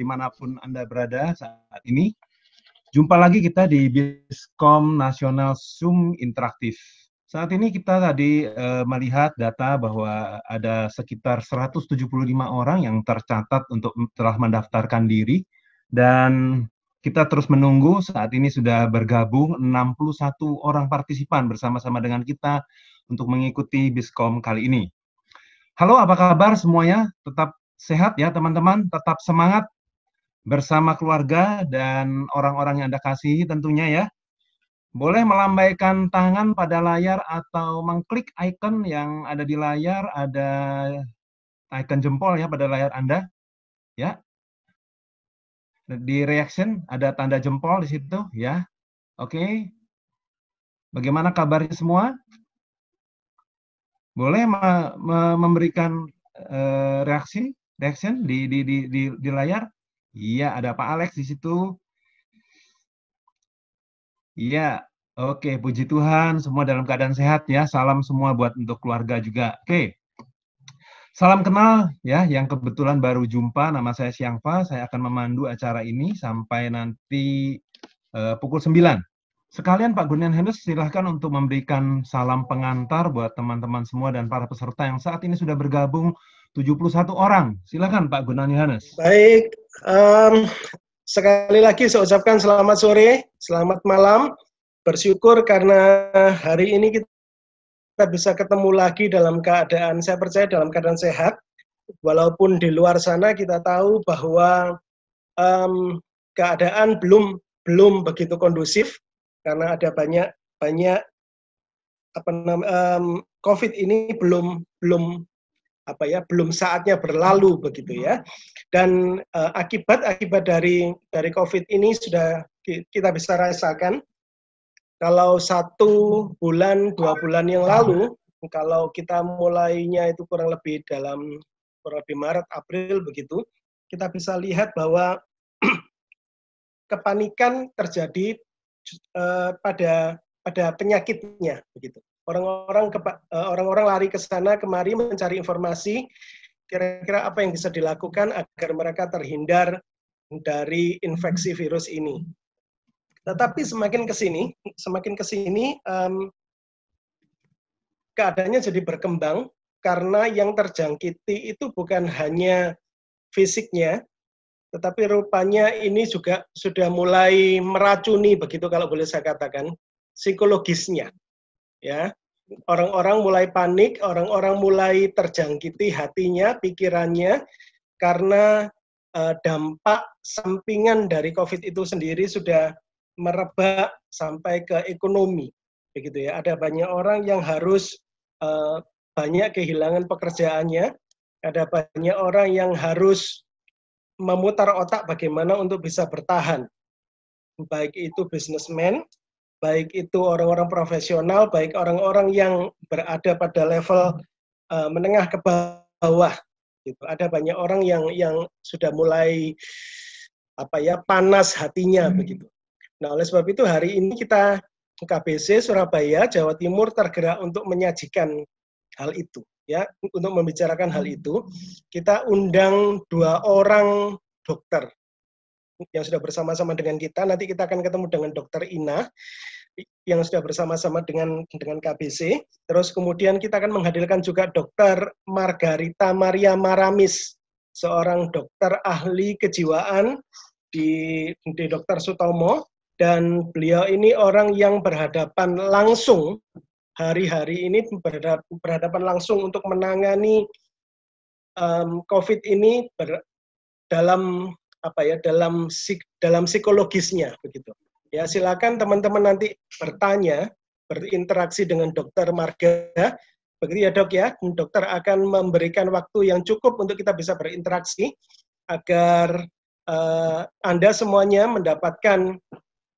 dimanapun Anda berada saat ini. Jumpa lagi kita di Biskom Nasional Zoom Interaktif. Saat ini kita tadi melihat data bahwa ada sekitar 175 orang yang tercatat untuk telah mendaftarkan diri, dan kita terus menunggu. Saat ini sudah bergabung 61 orang partisipan bersama-sama dengan kita untuk mengikuti Biskom kali ini. Halo, apa kabar semuanya? Tetap sehat ya teman-teman, tetap semangat bersama keluarga dan orang-orang yang Anda kasihi tentunya ya. Boleh melambaikan tangan pada layar atau mengklik icon yang ada di layar, ada icon jempol ya pada layar Anda. Ya. Di reaction ada tanda jempol di situ ya. Oke. Bagaimana kabarnya semua? Boleh memberikan reaction di layar? Iya, ada Pak Alex di situ. Iya, oke, puji Tuhan, semua dalam keadaan sehat ya. Salam semua buat untuk keluarga juga. Oke, salam kenal ya, yang kebetulan baru jumpa. Nama saya Syangfa, saya akan memandu acara ini sampai nanti pukul 9. Sekalian Pak Gunian Henus, silahkan untuk memberikan salam pengantar buat teman-teman semua dan para peserta yang saat ini sudah bergabung 71 orang. Silahkan Pak Gunian Henus. Baik, sekali lagi saya ucapkan selamat sore, selamat malam. Bersyukur karena hari ini kita bisa ketemu lagi dalam keadaan, saya percaya dalam keadaan sehat. Walaupun di luar sana kita tahu bahwa keadaan belum begitu kondusif karena ada banyak COVID ini belum saatnya berlalu begitu ya. Dan akibat dari COVID ini sudah kita bisa rasakan. Kalau 1 bulan, 2 bulan yang lalu, kalau kita mulainya itu kurang lebih Maret, April begitu, kita bisa lihat bahwa kepanikan terjadi pada penyakitnya begitu. Orang-orang lari ke sana kemari mencari informasi kira-kira apa yang bisa dilakukan agar mereka terhindar dari infeksi virus ini. Tetapi semakin ke sini keadaannya jadi berkembang karena yang terjangkiti itu bukan hanya fisiknya, tetapi rupanya ini juga sudah mulai meracuni begitu kalau boleh saya katakan, psikologisnya. Ya, orang-orang mulai panik, orang-orang mulai terjangkiti hatinya, pikirannya, karena dampak sampingan dari COVID itu sendiri sudah merebak sampai ke ekonomi, begitu ya. Ada banyak orang yang harus banyak kehilangan pekerjaannya, ada banyak orang yang harus memutar otak bagaimana untuk bisa bertahan, baik itu bisnismen, baik itu orang-orang profesional, baik orang-orang yang berada pada level menengah ke bawah. Gitu. Ada banyak orang yang sudah mulai panas hatinya begitu. Nah, oleh sebab itu hari ini kita KBC Surabaya Jawa Timur tergerak untuk menyajikan hal itu, ya, untuk membicarakan hal itu. Kita undang 2 orang dokter yang sudah bersama-sama dengan kita. Nanti kita akan ketemu dengan Dokter Ina yang sudah bersama-sama dengan KBC. Terus kemudian kita akan menghadirkan juga Dokter Margarita Maria Maramis, seorang dokter ahli kejiwaan di Dokter Sutomo, dan beliau ini orang yang berhadapan langsung hari-hari ini berhadapan langsung untuk menangani COVID ini dalam psikologisnya begitu. Ya, silakan teman-teman nanti bertanya, berinteraksi dengan Dokter Marga, begitu ya Dok ya. Dokter akan memberikan waktu yang cukup untuk kita bisa berinteraksi agar Anda semuanya mendapatkan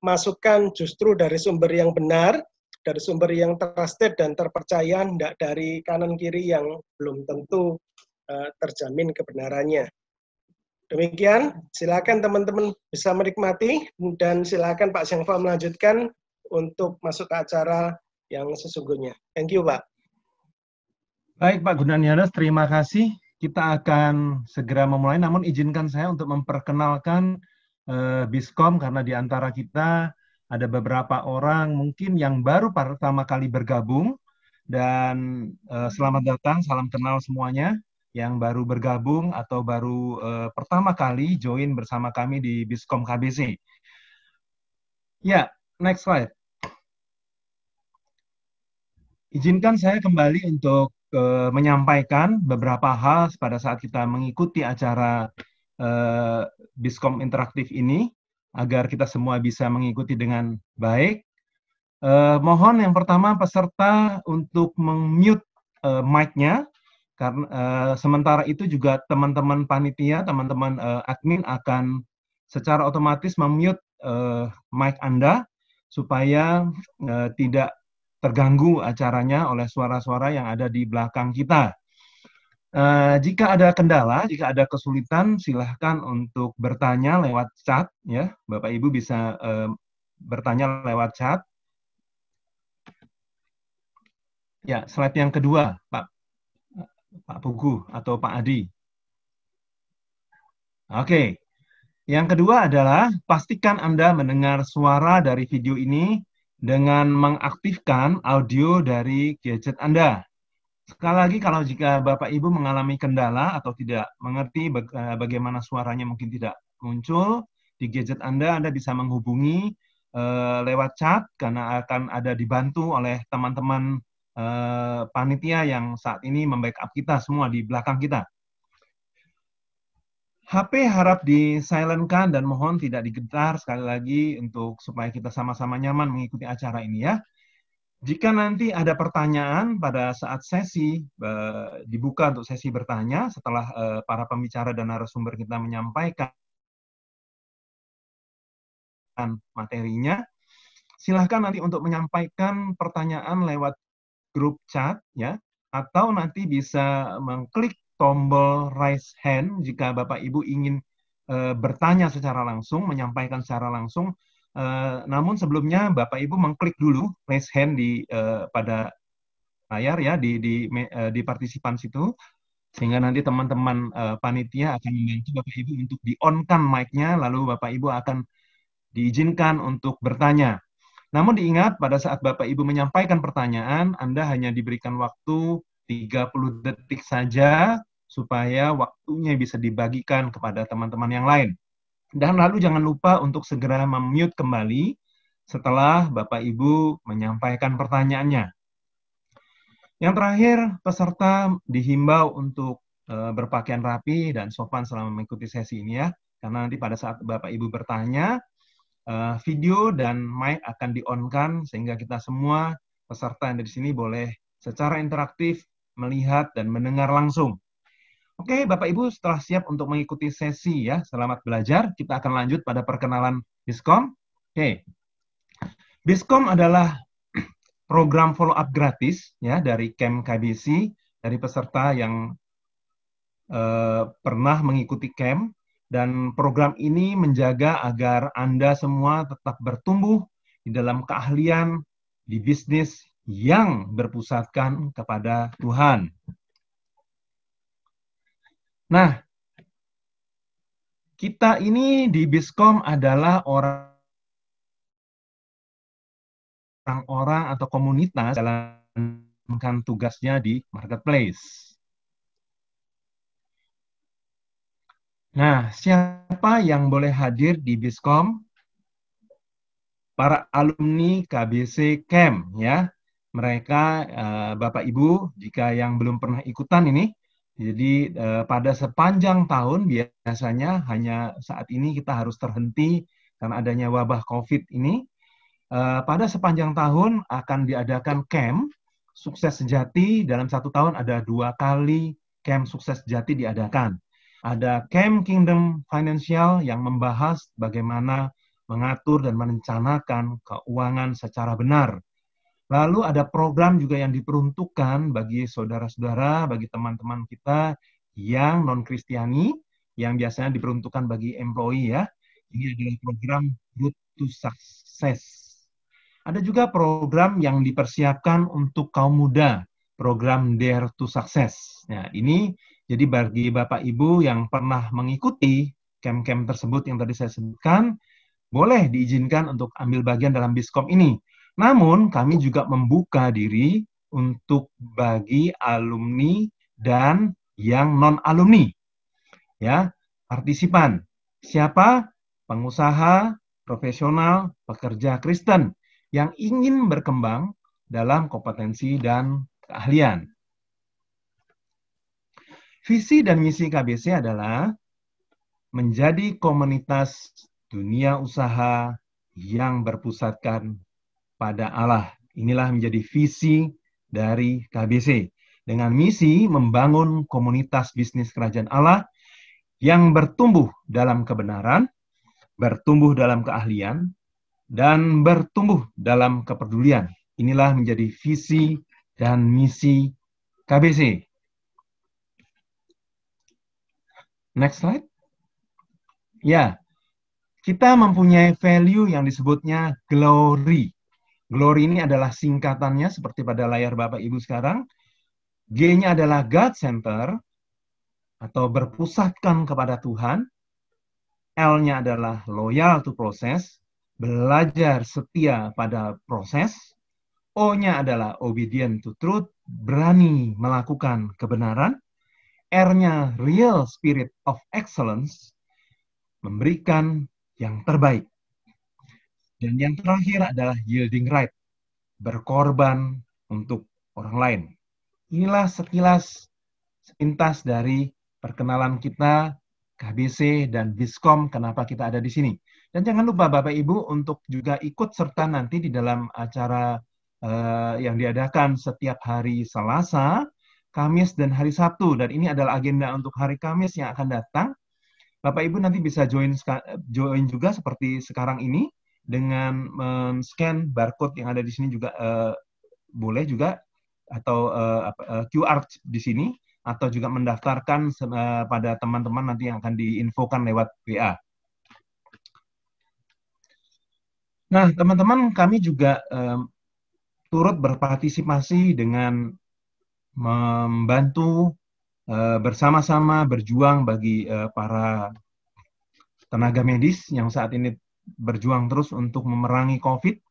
masukan justru dari sumber yang benar, dari sumber yang trusted dan terpercaya, tidak dari kanan kiri yang belum tentu terjamin kebenarannya. Demikian, silakan teman-teman bisa menikmati, dan silakan Pak Syangfa melanjutkan untuk masuk ke acara yang sesungguhnya. Thank you, Pak. Baik, Pak Gunanianus, terima kasih. kita akan segera memulai, namun izinkan saya untuk memperkenalkan Biskom karena di antara kita ada beberapa orang mungkin yang baru pertama kali bergabung, dan selamat datang, salam kenal semuanya yang baru bergabung atau baru pertama kali join bersama kami di Biskom KBC. Ya, next slide. Izinkan saya kembali untuk menyampaikan beberapa hal pada saat kita mengikuti acara Biskom Interaktif ini, agar kita semua bisa mengikuti dengan baik. Mohon yang pertama peserta untuk meng-mute mic-nya, karena sementara itu juga teman-teman panitia, teman-teman admin akan secara otomatis mem-mute mic Anda supaya tidak terganggu acaranya oleh suara-suara yang ada di belakang kita. Jika ada kendala, jika ada kesulitan, silahkan untuk bertanya lewat chat, ya. Bapak Ibu bisa bertanya lewat chat. Ya, slide yang kedua, Pak Pugu atau Pak Adi. Oke, yang kedua adalah pastikan Anda mendengar suara dari video ini dengan mengaktifkan audio dari gadget Anda. Sekali lagi, kalau jika Bapak Ibu mengalami kendala atau tidak mengerti bagaimana suaranya mungkin tidak muncul di gadget Anda, Anda bisa menghubungi lewat chat karena akan ada dibantu oleh teman-teman panitia yang saat ini membackup kita semua di belakang kita. HP harap di-silent-kan dan mohon tidak digetar sekali lagi untuk supaya kita sama-sama nyaman mengikuti acara ini ya. Jika nanti ada pertanyaan pada saat sesi dibuka untuk sesi bertanya setelah para pembicara dan narasumber kita menyampaikan materinya, silahkan nanti untuk menyampaikan pertanyaan lewat grup chat ya, atau nanti bisa mengklik tombol raise hand jika Bapak Ibu ingin bertanya secara langsung, menyampaikan secara langsung. Namun sebelumnya Bapak Ibu mengklik dulu raise hand pada layar ya, di partisipan situ, sehingga nanti teman-teman panitia akan membantu Bapak Ibu untuk di-on-kan mic-nya, lalu Bapak Ibu akan diizinkan untuk bertanya. Namun diingat, pada saat Bapak Ibu menyampaikan pertanyaan, Anda hanya diberikan waktu 30 detik saja, supaya waktunya bisa dibagikan kepada teman-teman yang lain. Dan lalu jangan lupa untuk segera mem-mute kembali setelah Bapak Ibu menyampaikan pertanyaannya. Yang terakhir, peserta dihimbau untuk berpakaian rapi dan sopan selama mengikuti sesi ini ya. Karena nanti pada saat Bapak Ibu bertanya, video dan mic akan di-on-kan sehingga kita semua peserta yang ada di sini boleh secara interaktif melihat dan mendengar langsung. Oke, Bapak Ibu setelah siap untuk mengikuti sesi ya, selamat belajar. Kita akan lanjut pada perkenalan Biskom. Oke. Biskom adalah program follow up gratis ya dari Camp KBC, dari peserta yang pernah mengikuti camp. Dan program ini menjaga agar Anda semua tetap bertumbuh di dalam keahlian di bisnis yang berpusatkan kepada Tuhan. Nah, kita ini di Biskom adalah orang-orang atau komunitas jalankan tugasnya di marketplace. Nah, siapa yang boleh hadir di Biskom? Para alumni KBC Camp ya. Mereka Bapak Ibu jika yang belum pernah ikutan ini, jadi pada sepanjang tahun biasanya hanya saat ini kita harus terhenti karena adanya wabah COVID ini. Pada sepanjang tahun akan diadakan camp sukses sejati. Dalam satu tahun ada 2 kali camp sukses sejati diadakan. Ada Camp Kingdom Financial yang membahas bagaimana mengatur dan merencanakan keuangan secara benar. Lalu ada program juga yang diperuntukkan bagi saudara-saudara, bagi teman-teman kita yang non-Kristiani, yang biasanya diperuntukkan bagi employee ya. Ini adalah program Road to Success. Ada juga program yang dipersiapkan untuk kaum muda, program Dare to Success. Nah, ini Jadi bagi Bapak Ibu yang pernah mengikuti camp-camp tersebut yang tadi saya sebutkan, boleh diizinkan untuk ambil bagian dalam Biskom ini. Namun kami juga membuka diri untuk bagi alumni dan yang non-alumni. Ya, partisipan. Siapa? Pengusaha, profesional, pekerja Kristen yang ingin berkembang dalam kompetensi dan keahlian. Visi dan misi KBC adalah menjadi komunitas dunia usaha yang berpusatkan pada Allah. Inilah menjadi visi dari KBC. Dengan misi membangun komunitas bisnis kerajaan Allah yang bertumbuh dalam kebenaran, bertumbuh dalam keahlian, dan bertumbuh dalam kepedulian. Inilah menjadi visi dan misi KBC. Next slide. Ya, kita mempunyai value yang disebutnya glory. Glory ini adalah singkatannya seperti pada layar Bapak Ibu sekarang. G-nya adalah God Center atau berpusatkan kepada Tuhan. L-nya adalah loyal to process, belajar setia pada proses. O-nya adalah obedient to truth, berani melakukan kebenaran. R-nya real spirit of excellence, memberikan yang terbaik. Dan yang terakhir adalah yielding right, berkorban untuk orang lain. Inilah sepintas dari perkenalan kita, KBC dan Biskom, kenapa kita ada di sini. Dan jangan lupa Bapak Ibu untuk juga ikut serta nanti di dalam acara yang diadakan setiap hari Selasa, Kamis, dan hari Sabtu. Dan ini adalah agenda untuk hari Kamis yang akan datang. Bapak Ibu nanti bisa join juga seperti sekarang ini dengan scan barcode yang ada di sini juga boleh juga, atau QR di sini, atau juga mendaftarkan pada teman-teman nanti yang akan diinfokan lewat WA. Nah, teman-teman, kami juga turut berpartisipasi dengan membantu bersama-sama berjuang bagi para tenaga medis yang saat ini berjuang terus untuk memerangi COVID.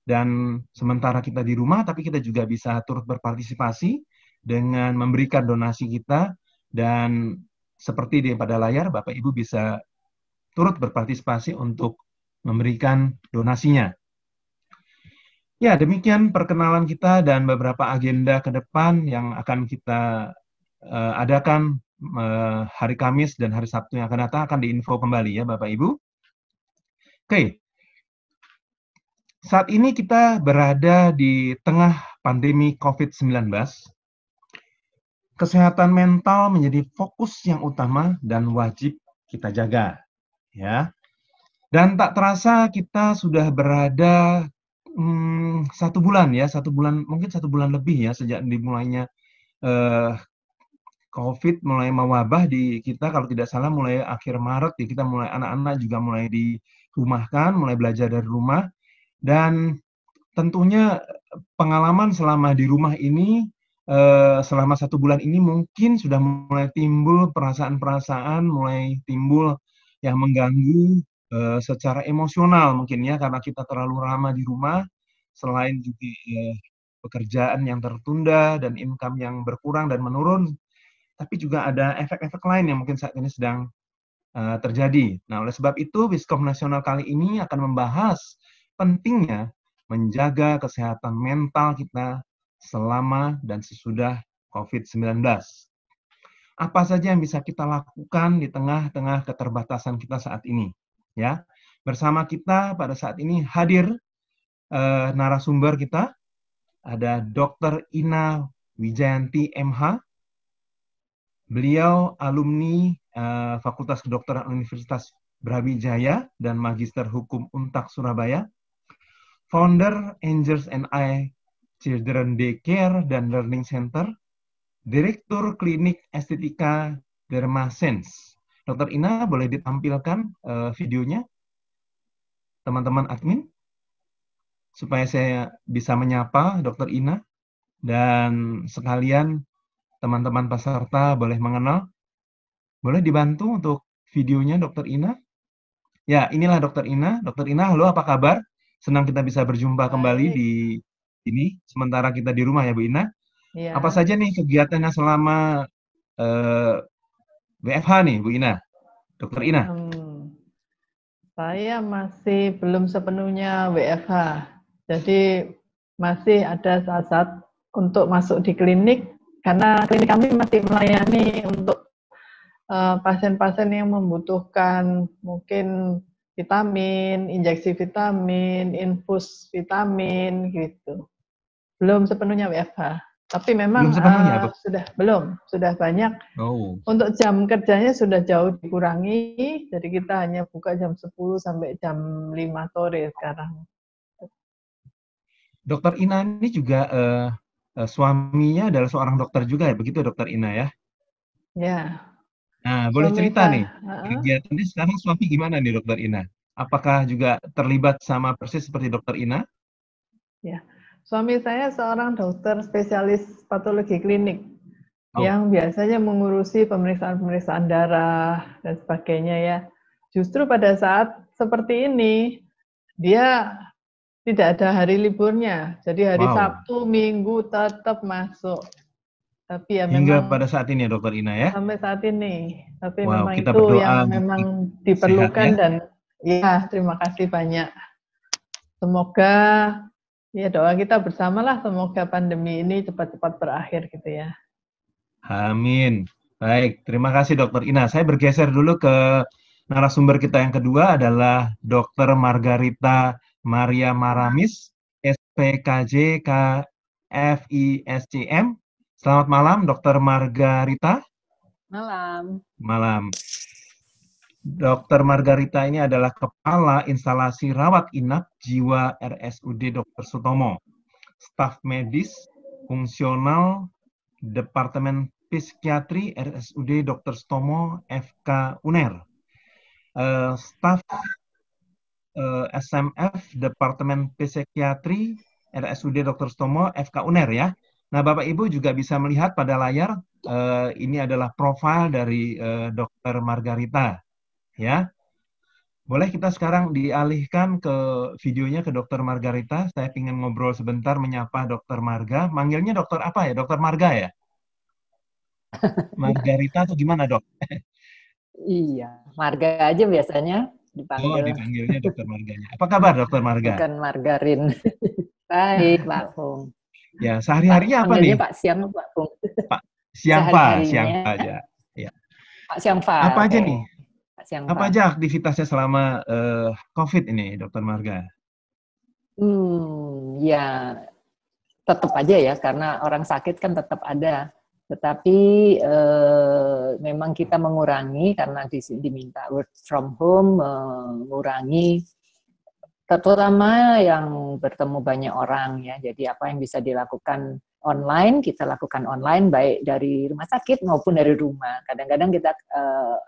Dan sementara kita di rumah, tapi kita juga bisa turut berpartisipasi dengan memberikan donasi kita. Dan seperti di pada layar, Bapak Ibu bisa turut berpartisipasi untuk memberikan donasinya. Ya, demikian perkenalan kita dan beberapa agenda ke depan yang akan kita adakan hari Kamis dan hari Sabtu yang akan datang, akan diinfo kembali ya Bapak Ibu. Oke, saat ini kita berada di tengah pandemi COVID-19. Kesehatan mental menjadi fokus yang utama dan wajib kita jaga, ya. Dan tak terasa kita sudah berada 1 bulan ya, mungkin 1 bulan lebih ya sejak dimulainya COVID mulai mewabah di kita, kalau tidak salah mulai akhir Maret ya, kita mulai, anak-anak juga mulai dirumahkan, mulai belajar dari rumah. Dan tentunya pengalaman selama di rumah ini, selama 1 bulan ini mungkin sudah mulai timbul perasaan-perasaan, mulai timbul yang mengganggu secara emosional mungkin ya, karena kita terlalu lama di rumah, selain juga pekerjaan yang tertunda dan income yang berkurang dan menurun, tapi juga ada efek-efek lain yang mungkin saat ini sedang terjadi. Nah, oleh sebab itu, Biskom Nasional kali ini akan membahas pentingnya menjaga kesehatan mental kita selama dan sesudah COVID-19. Apa saja yang bisa kita lakukan di tengah-tengah keterbatasan kita saat ini? Ya, bersama kita pada saat ini hadir narasumber kita, ada Dr. Ina Wijayanti MH. Beliau alumni Fakultas Kedokteran Universitas Brawijaya dan Magister Hukum Untak Surabaya, founder Angels and I Children Daycare dan Learning Center, Direktur Klinik Estetika Dermasense. Dr. Ina, boleh ditampilkan videonya, teman-teman admin, supaya saya bisa menyapa Dr. Ina, dan sekalian teman-teman peserta boleh mengenal. Boleh dibantu untuk videonya Dokter Ina? Ya, inilah Dokter Ina. Dokter Ina, halo, apa kabar? Senang kita bisa berjumpa kembali Baik, di ini, sementara kita di rumah ya, Bu Ina. Apa ya. saja nih kegiatannya selama eh, WFH nih, Bu Ina? Dokter Ina? Hmm, saya masih belum sepenuhnya WFH, jadi masih ada saat-saat untuk masuk di klinik karena klinik kami masih melayani untuk pasien-pasien yang membutuhkan mungkin vitamin, injeksi vitamin, infus vitamin gitu. Belum sepenuhnya WFH, tapi Belum memang sepenuhnya, Bu? sudah banyak. Oh, Untuk jam kerjanya sudah jauh dikurangi, jadi kita hanya buka jam 10 sampai jam 5 sore sekarang. Dokter Ina ini juga suaminya adalah seorang dokter juga ya, begitu Dokter Ina ya? Ya, Nah, boleh suami cerita nih, saya, kegiatannya sekarang suami gimana nih Dokter Ina? Apakah juga terlibat sama persis seperti Dokter Ina? ya, suami saya seorang dokter spesialis patologi klinik Oh, yang biasanya mengurusi pemeriksaan-pemeriksaan darah dan sebagainya ya. Justru pada saat seperti ini, dia tidak ada hari liburnya. Jadi hari wow. Sabtu, Minggu tetap masuk. Tapi ya Hingga memang pada saat ini ya Dokter Ina ya? sampai saat ini. Tapi Wow, memang kita itu berdoa yang untuk memang sehat diperlukan ya. dan ya terima kasih banyak. Semoga ya doa kita bersamalah semoga pandemi ini cepat-cepat berakhir gitu ya. Amin. Baik, terima kasih Dokter Ina. Saya bergeser dulu ke narasumber kita yang kedua adalah Dokter Margarita Maria Maramis, SPKJ KFISCM. Selamat malam, Dokter Margarita. Malam. Malam. Dokter Margarita ini adalah Kepala Instalasi Rawat Inap Jiwa RSUD Dr. Sutomo, staf medis, fungsional, Departemen Psikiatri RSUD Dr. Sutomo FK UNER, staf SMF Departemen Psikiatri RSUD Dr. Sutomo FK UNER ya. Nah, Bapak Ibu juga bisa melihat pada layar ini adalah profil dari Dr. Margarita ya. Boleh kita sekarang dialihkan ke videonya ke Dokter Margarita. Saya ingin ngobrol sebentar menyapa Dokter Marga. Manggilnya dokter apa ya? Dokter Marga ya? Margarita atau gimana dok? Iya, Marga aja biasanya Oh, dipanggil, dipanggilnya Dokter Marganya. Apa kabar Dokter Marga? bukan margarin. Baik, Pak Fung. Ya, Pak sehari-harinya apa nih? panggilnya Pak Siang, Pak Fung. Pak Siangpa, Sehari-harinya Siangpa aja. Ya. Pak Siangfa, Apa aja oke. nih? Pak Apa Siangfa. aja aktivitasnya selama COVID ini, Dokter Marga? Ya tetap aja ya, karena orang sakit kan tetap ada. Tetapi memang kita mengurangi karena diminta work from home, mengurangi terutama yang bertemu banyak orang ya. Jadi apa yang bisa dilakukan online, kita lakukan online baik dari rumah sakit maupun dari rumah. Kadang-kadang kita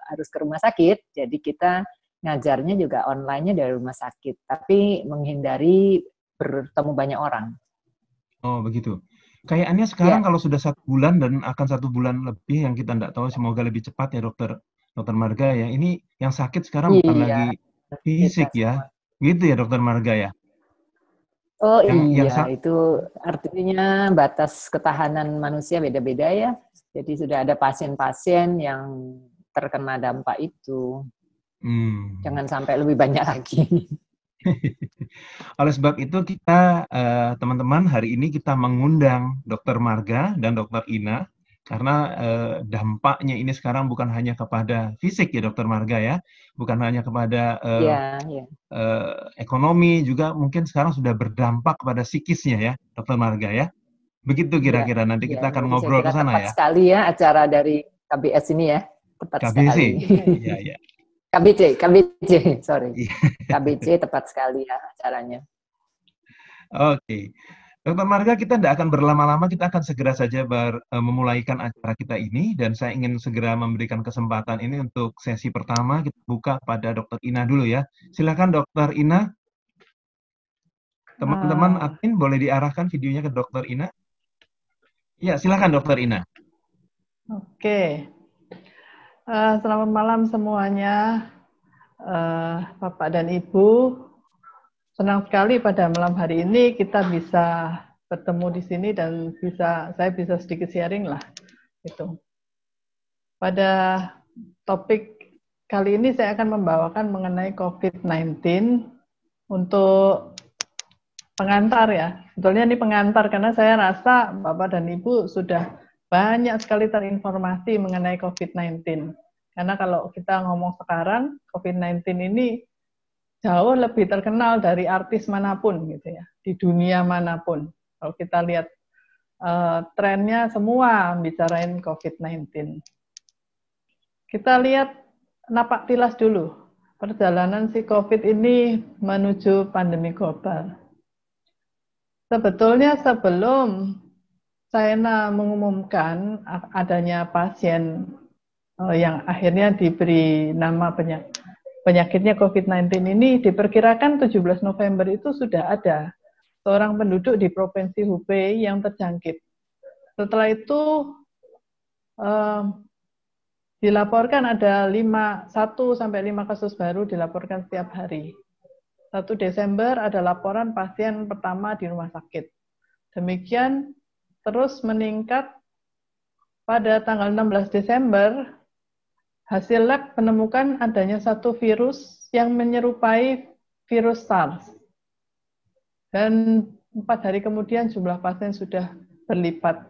harus ke rumah sakit, jadi kita ngajarnya juga online-nya dari rumah sakit, tapi menghindari bertemu banyak orang. Oh, begitu. Kayaknya sekarang Ya, kalau sudah 1 bulan dan akan 1 bulan lebih yang kita tidak tahu, semoga lebih cepat ya Dokter Marga ya. Ini yang sakit sekarang bukan iya, lagi kita fisik ya, semua. gitu ya Dokter Marga ya. Oh Yang iya, itu artinya batas ketahanan manusia beda-beda ya. Jadi sudah ada pasien-pasien yang terkena dampak itu. hmm. Jangan sampai lebih banyak lagi. Oleh sebab itu kita teman-teman hari ini kita mengundang Dokter Marga dan Dokter Ina karena dampaknya ini sekarang bukan hanya kepada fisik ya Dokter Marga ya, bukan hanya kepada Ya, ya. ekonomi, juga mungkin sekarang sudah berdampak kepada psikisnya ya Dokter Marga ya. Begitu Ya, kira-kira nanti ya. kita akan Jadi saya ngobrol ke kira sana tepat ya. sekali ya acara dari KBS ini ya. Tepat KBC. sekali. Iya, iya. KBC, sorry. Iya. KBC tepat sekali ya acaranya. Oke. Dokter Marga, kita tidak akan berlama-lama, kita akan segera saja memulaikan acara kita ini, dan saya ingin segera memberikan kesempatan ini untuk sesi pertama, kita buka pada Dokter Ina dulu ya. Silakan Dokter Ina, teman-teman Ah, admin boleh diarahkan videonya ke Dokter Ina? Ya, silakan Dokter Ina. Oke. Selamat malam semuanya, Bapak dan Ibu. Senang sekali pada malam hari ini kita bisa bertemu di sini dan saya bisa sedikit sharing lah. Gitu. Pada topik kali ini saya akan membawakan mengenai COVID-19 untuk pengantar ya. Sebetulnya ini pengantar karena saya rasa Bapak dan Ibu sudah banyak sekali terinformasi mengenai COVID-19. Karena kalau kita ngomong sekarang, COVID-19 ini jauh lebih terkenal dari artis manapun gitu ya, di dunia manapun. Kalau kita lihat trennya semua bicarain COVID-19. Kita lihat napak tilas dulu perjalanan si COVID ini menuju pandemi global. Sebetulnya sebelum China mengumumkan adanya pasien yang akhirnya diberi nama penyakitnya COVID-19 ini, diperkirakan 17 November itu sudah ada seorang penduduk di Provinsi Hubei yang terjangkit. Setelah itu dilaporkan ada 1 sampai 5 kasus baru dilaporkan setiap hari. 1 Desember ada laporan pasien pertama di rumah sakit. Demikian terus meningkat pada tanggal 16 Desember, hasil lab menemukan adanya satu virus yang menyerupai virus SARS. Dan 4 hari kemudian jumlah pasien sudah berlipat.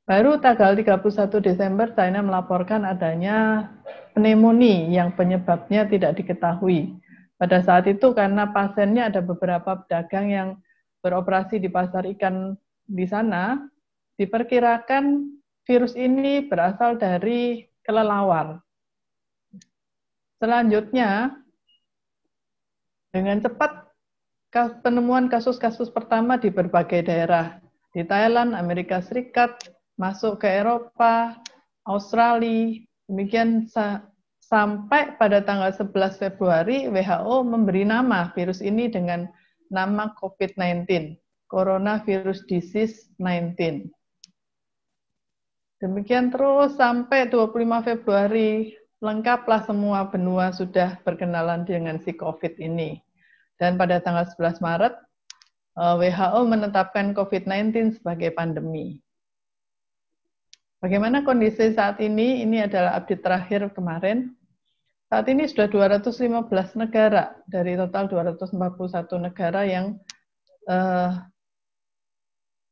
Baru tanggal 31 Desember, China melaporkan adanya pneumonia yang penyebabnya tidak diketahui. Pada saat itu karena pasiennya ada beberapa pedagang yang beroperasi di pasar ikan di sana, diperkirakan virus ini berasal dari kelelawar. Selanjutnya, dengan cepat penemuan kasus-kasus pertama di berbagai daerah. Di Thailand, Amerika Serikat, masuk ke Eropa, Australia, demikian sampai pada tanggal 11 Februari WHO memberi nama virus ini dengan nama COVID-19, Coronavirus Disease 19. Demikian terus sampai 25 Februari, lengkaplah semua benua sudah berkenalan dengan si COVID ini. Dan pada tanggal 11 Maret, WHO menetapkan COVID-19 sebagai pandemi. Bagaimana kondisi saat ini? Ini adalah update terakhir kemarin. Saat ini sudah 215 negara dari total 241 negara yang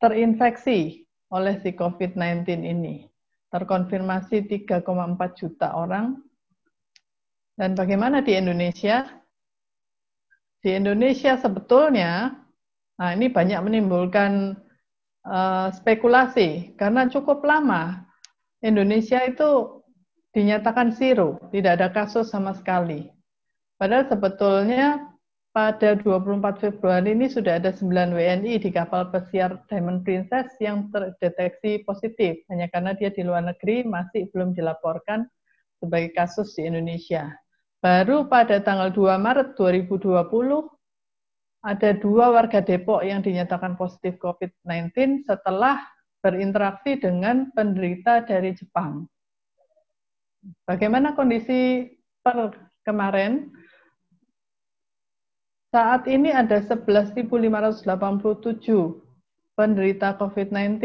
terinfeksi oleh si COVID-19 ini. Terkonfirmasi 3,4 juta orang. Dan bagaimana di Indonesia? Di Indonesia sebetulnya, nah ini banyak menimbulkan spekulasi, karena cukup lama Indonesia itu dinyatakan zero, tidak ada kasus sama sekali. Padahal sebetulnya pada 24 Februari ini sudah ada 9 WNI di kapal pesiar Diamond Princess yang terdeteksi positif, hanya karena dia di luar negeri masih belum dilaporkan sebagai kasus di Indonesia. Baru pada tanggal 2 Maret 2020, ada 2 warga Depok yang dinyatakan positif COVID-19 setelah berinteraksi dengan penderita dari Jepang. Bagaimana kondisi per kemarin? Saat ini ada 11.587 penderita COVID-19,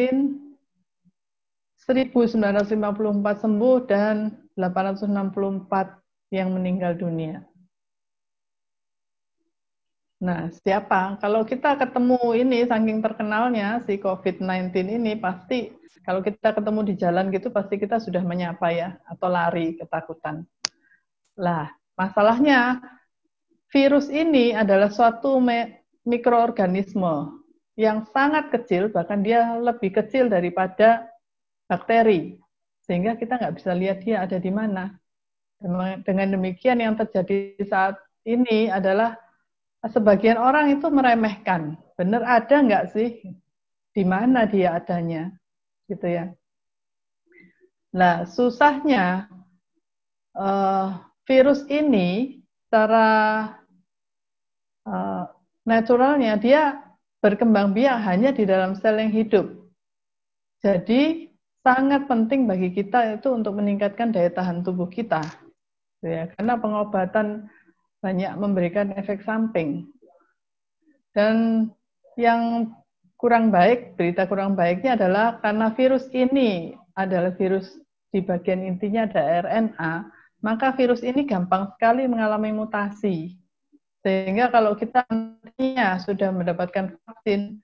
1.954 sembuh, dan 864 yang meninggal dunia. Nah, siapa? Kalau kita ketemu ini, saking terkenalnya si COVID-19 ini, pasti kalau kita ketemu di jalan gitu, pasti kita sudah menyapa ya, atau lari ketakutan. Lah, masalahnya, virus ini adalah suatu mikroorganisme yang sangat kecil, bahkan dia lebih kecil daripada bakteri, sehingga kita nggak bisa lihat dia ada di mana. Dengan demikian, yang terjadi saat ini adalah sebagian orang itu meremehkan. Benar ada nggak sih? Di mana dia adanya? Gitu ya. Nah, susahnya virus ini secara naturalnya dia berkembang biak hanya di dalam sel yang hidup. Jadi sangat penting bagi kita itu untuk meningkatkan daya tahan tubuh kita, ya, karena pengobatan banyak memberikan efek samping. Dan yang kurang baik, berita kurang baiknya adalah karena virus ini adalah virus di bagian intinya ada RNA, maka virus ini gampang sekali mengalami mutasi. Sehingga kalau kita nantinya sudah mendapatkan vaksin,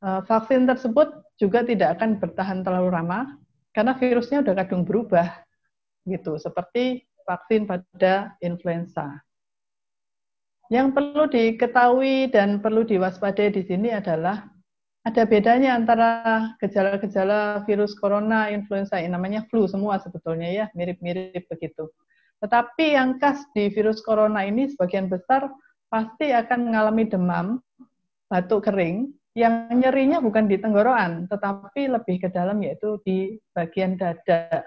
vaksin tersebut juga tidak akan bertahan terlalu lama karena virusnya udah kadung berubah, gitu. Seperti vaksin pada influenza. Yang perlu diketahui dan perlu diwaspadai di sini adalah ada bedanya antara gejala-gejala virus corona, influenza, yang namanya flu semua sebetulnya ya, mirip-mirip begitu. Tetapi yang khas di virus corona ini sebagian besar pasti akan mengalami demam, batuk kering, yang nyerinya bukan di tenggorokan, tetapi lebih ke dalam yaitu di bagian dada,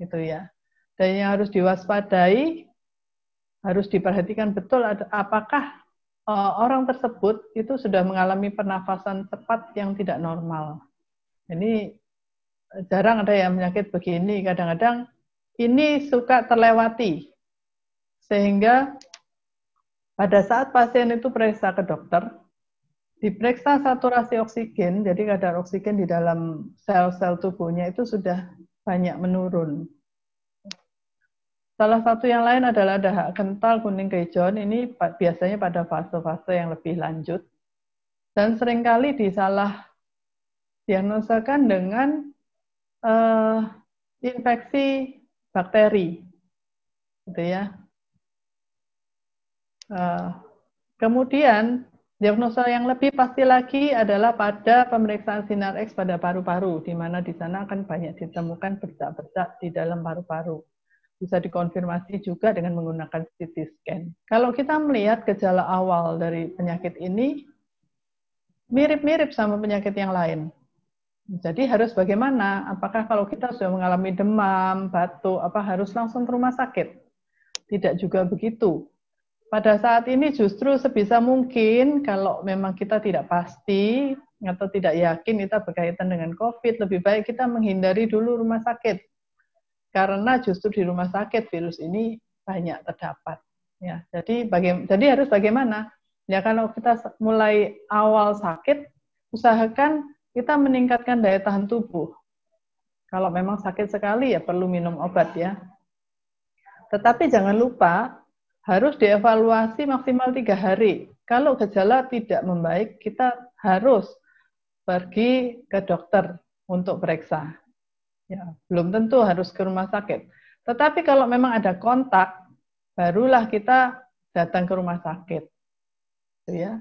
gitu ya. Dan yang harus diwaspadai, harus diperhatikan betul apakah orang tersebut itu sudah mengalami pernafasan cepat yang tidak normal. Ini jarang ada yang penyakit begini, kadang-kadang ini suka terlewati. Sehingga pada saat pasien itu periksa ke dokter, diperiksa saturasi oksigen, jadi kadar oksigen di dalam sel-sel tubuhnya itu sudah banyak menurun. Salah satu yang lain adalah dahak kental kuning kehijauan, ini biasanya pada fase-fase yang lebih lanjut. Dan seringkali disalah diagnosakan dengan infeksi bakteri. Gitu ya. Kemudian, diagnosa yang lebih pasti lagi adalah pada pemeriksaan sinar X pada paru-paru, di mana di sana akan banyak ditemukan bercak-bercak di dalam paru-paru. Bisa dikonfirmasi juga dengan menggunakan CT scan. Kalau kita melihat gejala awal dari penyakit ini, mirip-mirip sama penyakit yang lain. Jadi harus bagaimana? Apakah kalau kita sudah mengalami demam, batuk, apa harus langsung ke rumah sakit? Tidak juga begitu. Pada saat ini justru sebisa mungkin, kalau memang kita tidak pasti atau tidak yakin kita berkaitan dengan COVID, lebih baik kita menghindari dulu rumah sakit. Karena justru di rumah sakit virus ini banyak terdapat. Ya, jadi harus bagaimana? Ya kalau kita mulai awal sakit, usahakan kita meningkatkan daya tahan tubuh. Kalau memang sakit sekali ya perlu minum obat ya. Tetapi jangan lupa harus dievaluasi maksimal 3 hari. Kalau gejala tidak membaik, kita harus pergi ke dokter untuk periksa. Ya, belum tentu harus ke rumah sakit. Tetapi kalau memang ada kontak, barulah kita datang ke rumah sakit. Ya.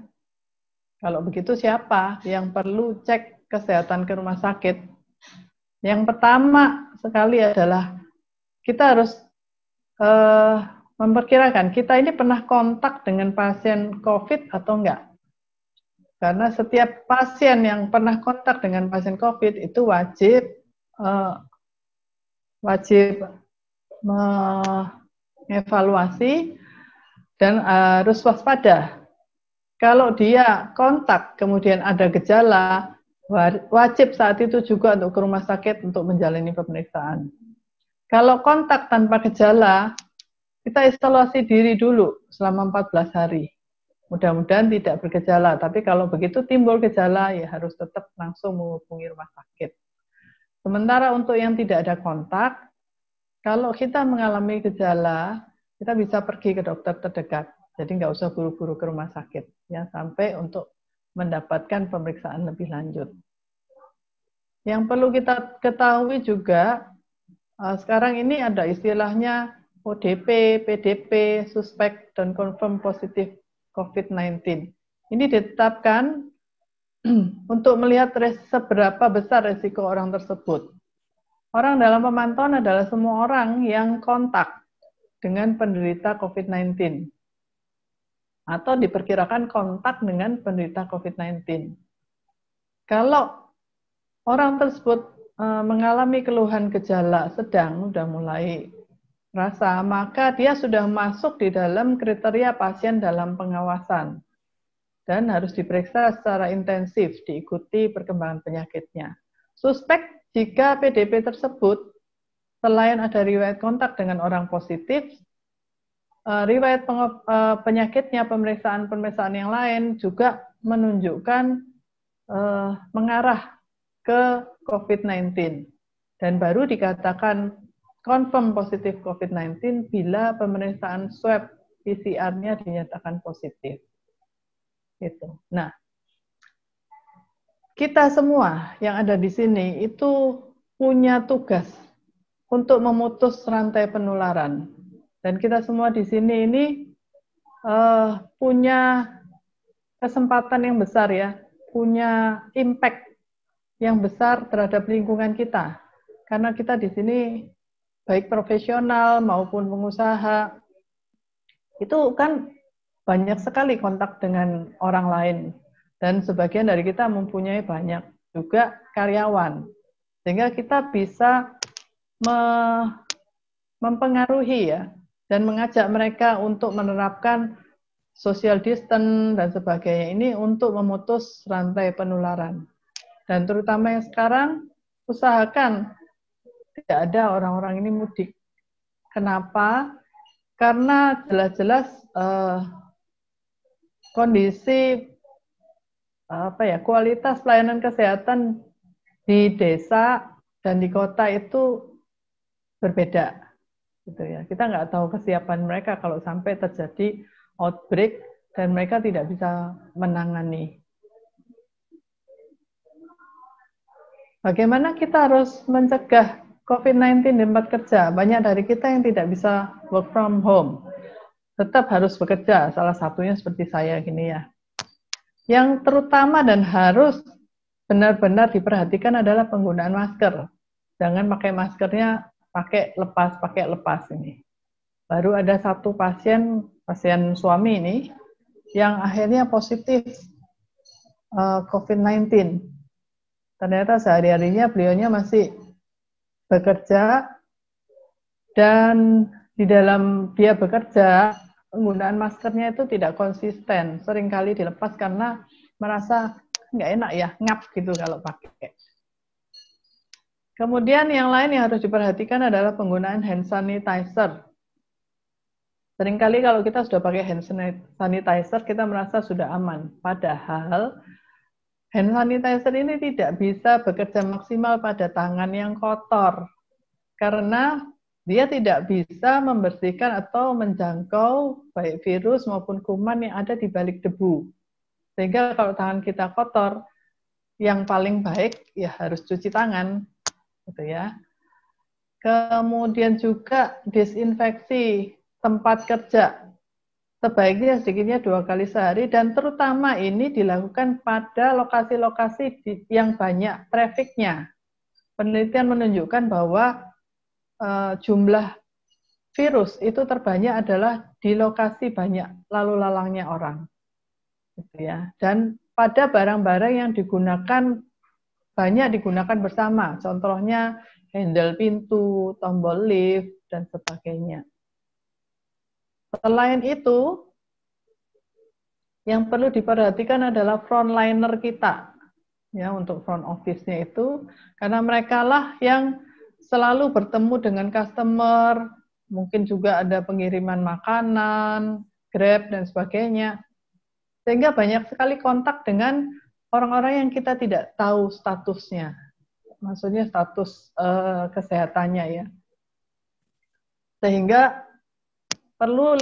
Kalau begitu siapa yang perlu cek kesehatan ke rumah sakit? Yang pertama sekali adalah kita harus memperkirakan kita ini pernah kontak dengan pasien COVID atau enggak. Karena setiap pasien yang pernah kontak dengan pasien COVID itu wajib mengevaluasi dan harus waspada. Kalau dia kontak kemudian ada gejala, wajib saat itu juga untuk ke rumah sakit untuk menjalani pemeriksaan. Kalau kontak tanpa gejala, kita isolasi diri dulu selama 14 hari. Mudah-mudahan tidak bergejala, tapi kalau begitu timbul gejala, ya harus tetap langsung menghubungi rumah sakit. Sementara untuk yang tidak ada kontak, kalau kita mengalami gejala, kita bisa pergi ke dokter terdekat. Jadi nggak usah buru-buru ke rumah sakit, ya sampai untuk mendapatkan pemeriksaan lebih lanjut. Yang perlu kita ketahui juga, sekarang ini ada istilahnya ODP, PDP, suspek dan confirm positif COVID-19. Ini ditetapkan untuk melihat seberapa besar risiko orang tersebut. Orang dalam pemantauan adalah semua orang yang kontak dengan penderita COVID-19 atau diperkirakan kontak dengan penderita COVID-19. Kalau orang tersebut mengalami keluhan gejala sedang, sudah mulai rasa, maka dia sudah masuk di dalam kriteria pasien dalam pengawasan dan harus diperiksa secara intensif, diikuti perkembangan penyakitnya. suspek jika PDP tersebut selain ada riwayat kontak dengan orang positif, riwayat penyakitnya, pemeriksaan yang lain juga menunjukkan mengarah ke COVID-19 dan baru dikatakan confirm positif COVID-19 bila pemeriksaan swab PCR-nya dinyatakan positif. Gitu. Nah, kita semua yang ada di sini itu punya tugas untuk memutus rantai penularan. Dan kita semua di sini ini punya kesempatan yang besar ya, punya impact yang besar terhadap lingkungan kita. Karena kita di sini baik profesional maupun pengusaha, itu kan banyak sekali kontak dengan orang lain. Dan sebagian dari kita mempunyai banyak juga karyawan. Sehingga kita bisa mempengaruhi ya, dan mengajak mereka untuk menerapkan social distance dan sebagainya ini untuk memutus rantai penularan. Dan terutama yang sekarang, usahakan tidak ada orang-orang ini mudik. Kenapa? Karena jelas-jelas kondisi kualitas pelayanan kesehatan di desa dan di kota itu berbeda. Gitu ya. Kita nggak tahu kesiapan mereka kalau sampai terjadi outbreak dan mereka tidak bisa menangani. Bagaimana kita harus mencegah COVID-19 di tempat kerja? Banyak dari kita yang tidak bisa work from home. Tetap harus bekerja, salah satunya seperti saya gini ya. Yang terutama dan harus benar-benar diperhatikan adalah penggunaan masker. Jangan pakai maskernya pakai lepas ini. Baru ada satu pasien suami ini, yang akhirnya positif COVID-19. Ternyata sehari-harinya beliaunya masih bekerja, dan di dalam dia bekerja, penggunaan maskernya itu tidak konsisten. Seringkali dilepas karena merasa nggak enak ya, ngap gitu kalau pakai. Kemudian yang lain yang harus diperhatikan adalah penggunaan hand sanitizer. Seringkali kalau kita sudah pakai hand sanitizer, kita merasa sudah aman. Padahal hand sanitizer ini tidak bisa bekerja maksimal pada tangan yang kotor. Karena dia tidak bisa membersihkan atau menjangkau baik virus maupun kuman yang ada di balik debu. Sehingga kalau tangan kita kotor, yang paling baik ya harus cuci tangan. Gitu ya. Kemudian juga disinfeksi tempat kerja. Sebaiknya sedikitnya 2 kali sehari, dan terutama ini dilakukan pada lokasi-lokasi yang banyak trafiknya. Penelitian menunjukkan bahwa jumlah virus itu terbanyak adalah di lokasi banyak lalu lalangnya orang. Gitu ya. Dan pada barang-barang yang banyak digunakan bersama, contohnya handle pintu, tombol lift, dan sebagainya. Selain itu, yang perlu diperhatikan adalah frontliner kita, ya, untuk front office-nya itu, karena mereka lah yang selalu bertemu dengan customer, mungkin juga ada pengiriman makanan, Grab, dan sebagainya, sehingga banyak sekali kontak dengan orang-orang yang kita tidak tahu statusnya, maksudnya status kesehatannya ya, sehingga perlu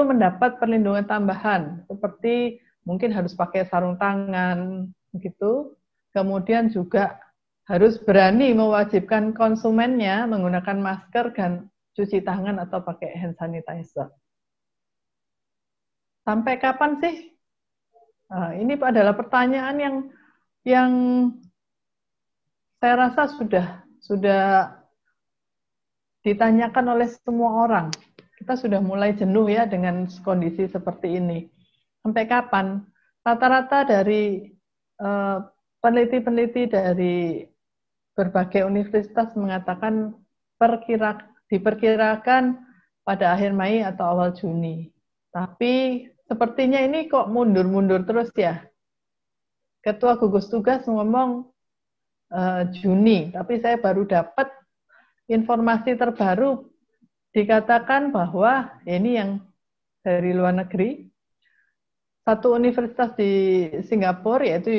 mendapat perlindungan tambahan, seperti mungkin harus pakai sarung tangan, begitu. Kemudian juga harus berani mewajibkan konsumennya menggunakan masker dan cuci tangan atau pakai hand sanitizer. Sampai kapan sih? Ini adalah pertanyaan yang saya rasa sudah ditanyakan oleh semua orang. Kita sudah mulai jenuh ya dengan kondisi seperti ini. Sampai kapan? Rata-rata dari peneliti-peneliti dari berbagai universitas mengatakan diperkirakan pada akhir Mei atau awal Juni. Tapi sepertinya ini kok mundur-mundur terus ya. Ketua gugus tugas ngomong Juni, tapi saya baru dapat informasi terbaru, dikatakan bahwa ini yang dari luar negeri, satu universitas di Singapura, yaitu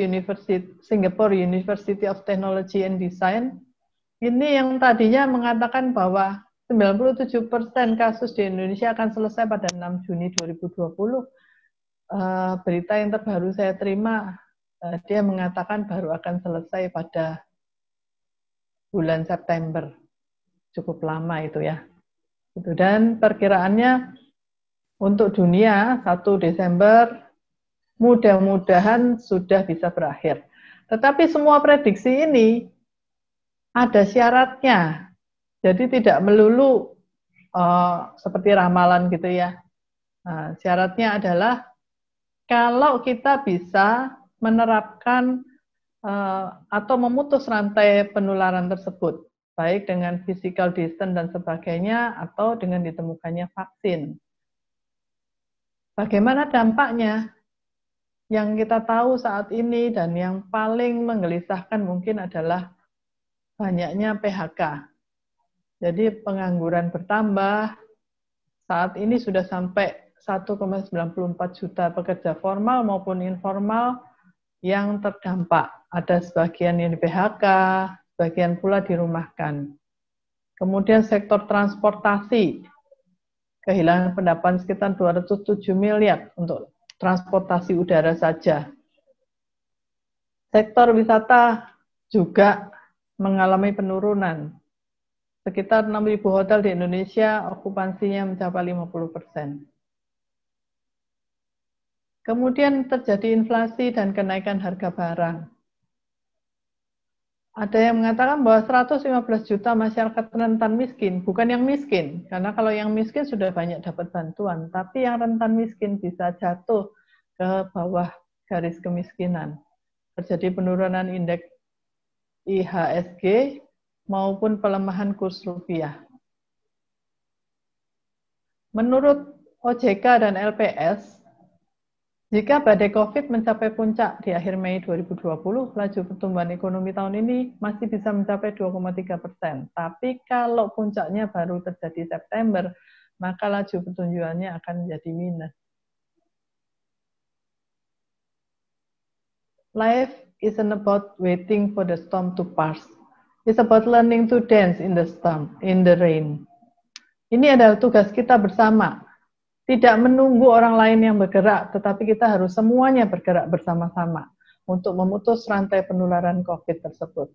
Singapore University of Technology and Design, ini yang tadinya mengatakan bahwa 97% kasus di Indonesia akan selesai pada 6 Juni 2020. Berita yang terbaru saya terima, dia mengatakan baru akan selesai pada bulan September. Cukup lama itu ya. Dan perkiraannya untuk dunia 1 Desember mudah-mudahan sudah bisa berakhir. Tetapi semua prediksi ini ada syaratnya. Jadi tidak melulu seperti ramalan gitu ya. Nah, syaratnya adalah kalau kita bisa menerapkan atau memutus rantai penularan tersebut, baik dengan physical distance dan sebagainya, atau dengan ditemukannya vaksin. Bagaimana dampaknya? Yang kita tahu saat ini dan yang paling menggelisahkan mungkin adalah banyaknya PHK. Jadi pengangguran bertambah, saat ini sudah sampai 1,94 juta pekerja formal maupun informal yang terdampak. Ada sebagian yang di PHK, sebagian pula dirumahkan. Kemudian sektor transportasi, kehilangan pendapatan sekitar 207 miliar untuk transportasi udara saja. Sektor wisata juga mengalami penurunan. Sekitar 6.000 hotel di Indonesia okupansinya mencapai 50%. Kemudian terjadi inflasi dan kenaikan harga barang. Ada yang mengatakan bahwa 115 juta masyarakat rentan miskin, bukan yang miskin, karena kalau yang miskin sudah banyak dapat bantuan, tapi yang rentan miskin bisa jatuh ke bawah garis kemiskinan. Terjadi penurunan indeks IHSG maupun pelemahan kurs rupiah. Menurut OJK dan LPS, jika badai COVID mencapai puncak di akhir Mei 2020, laju pertumbuhan ekonomi tahun ini masih bisa mencapai 2,3%. Tapi kalau puncaknya baru terjadi September, maka laju pertumbuhannya akan menjadi minus. Life isn't about waiting for the storm to pass. It's about learning to dance in the storm, in the rain. Ini adalah tugas kita bersama. Tidak menunggu orang lain yang bergerak, tetapi kita harus semuanya bergerak bersama-sama untuk memutus rantai penularan COVID tersebut.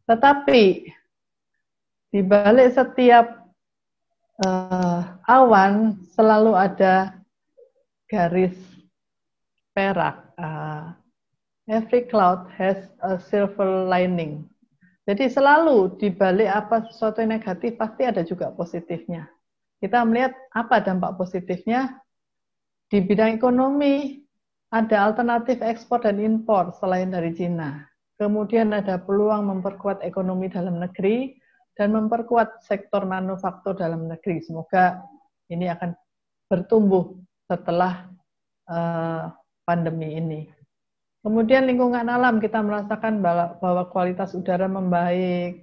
Tetapi di balik setiap awan selalu ada garis perak. Every cloud has a silver lining. Jadi selalu di balik apa sesuatu yang negatif pasti ada juga positifnya. Kita melihat apa dampak positifnya. Di bidang ekonomi ada alternatif ekspor dan impor selain dari Cina. Kemudian ada peluang memperkuat ekonomi dalam negeri dan memperkuat sektor manufaktur dalam negeri. Semoga ini akan bertumbuh setelah pandemi ini. Kemudian lingkungan alam, kita merasakan bahwa kualitas udara membaik,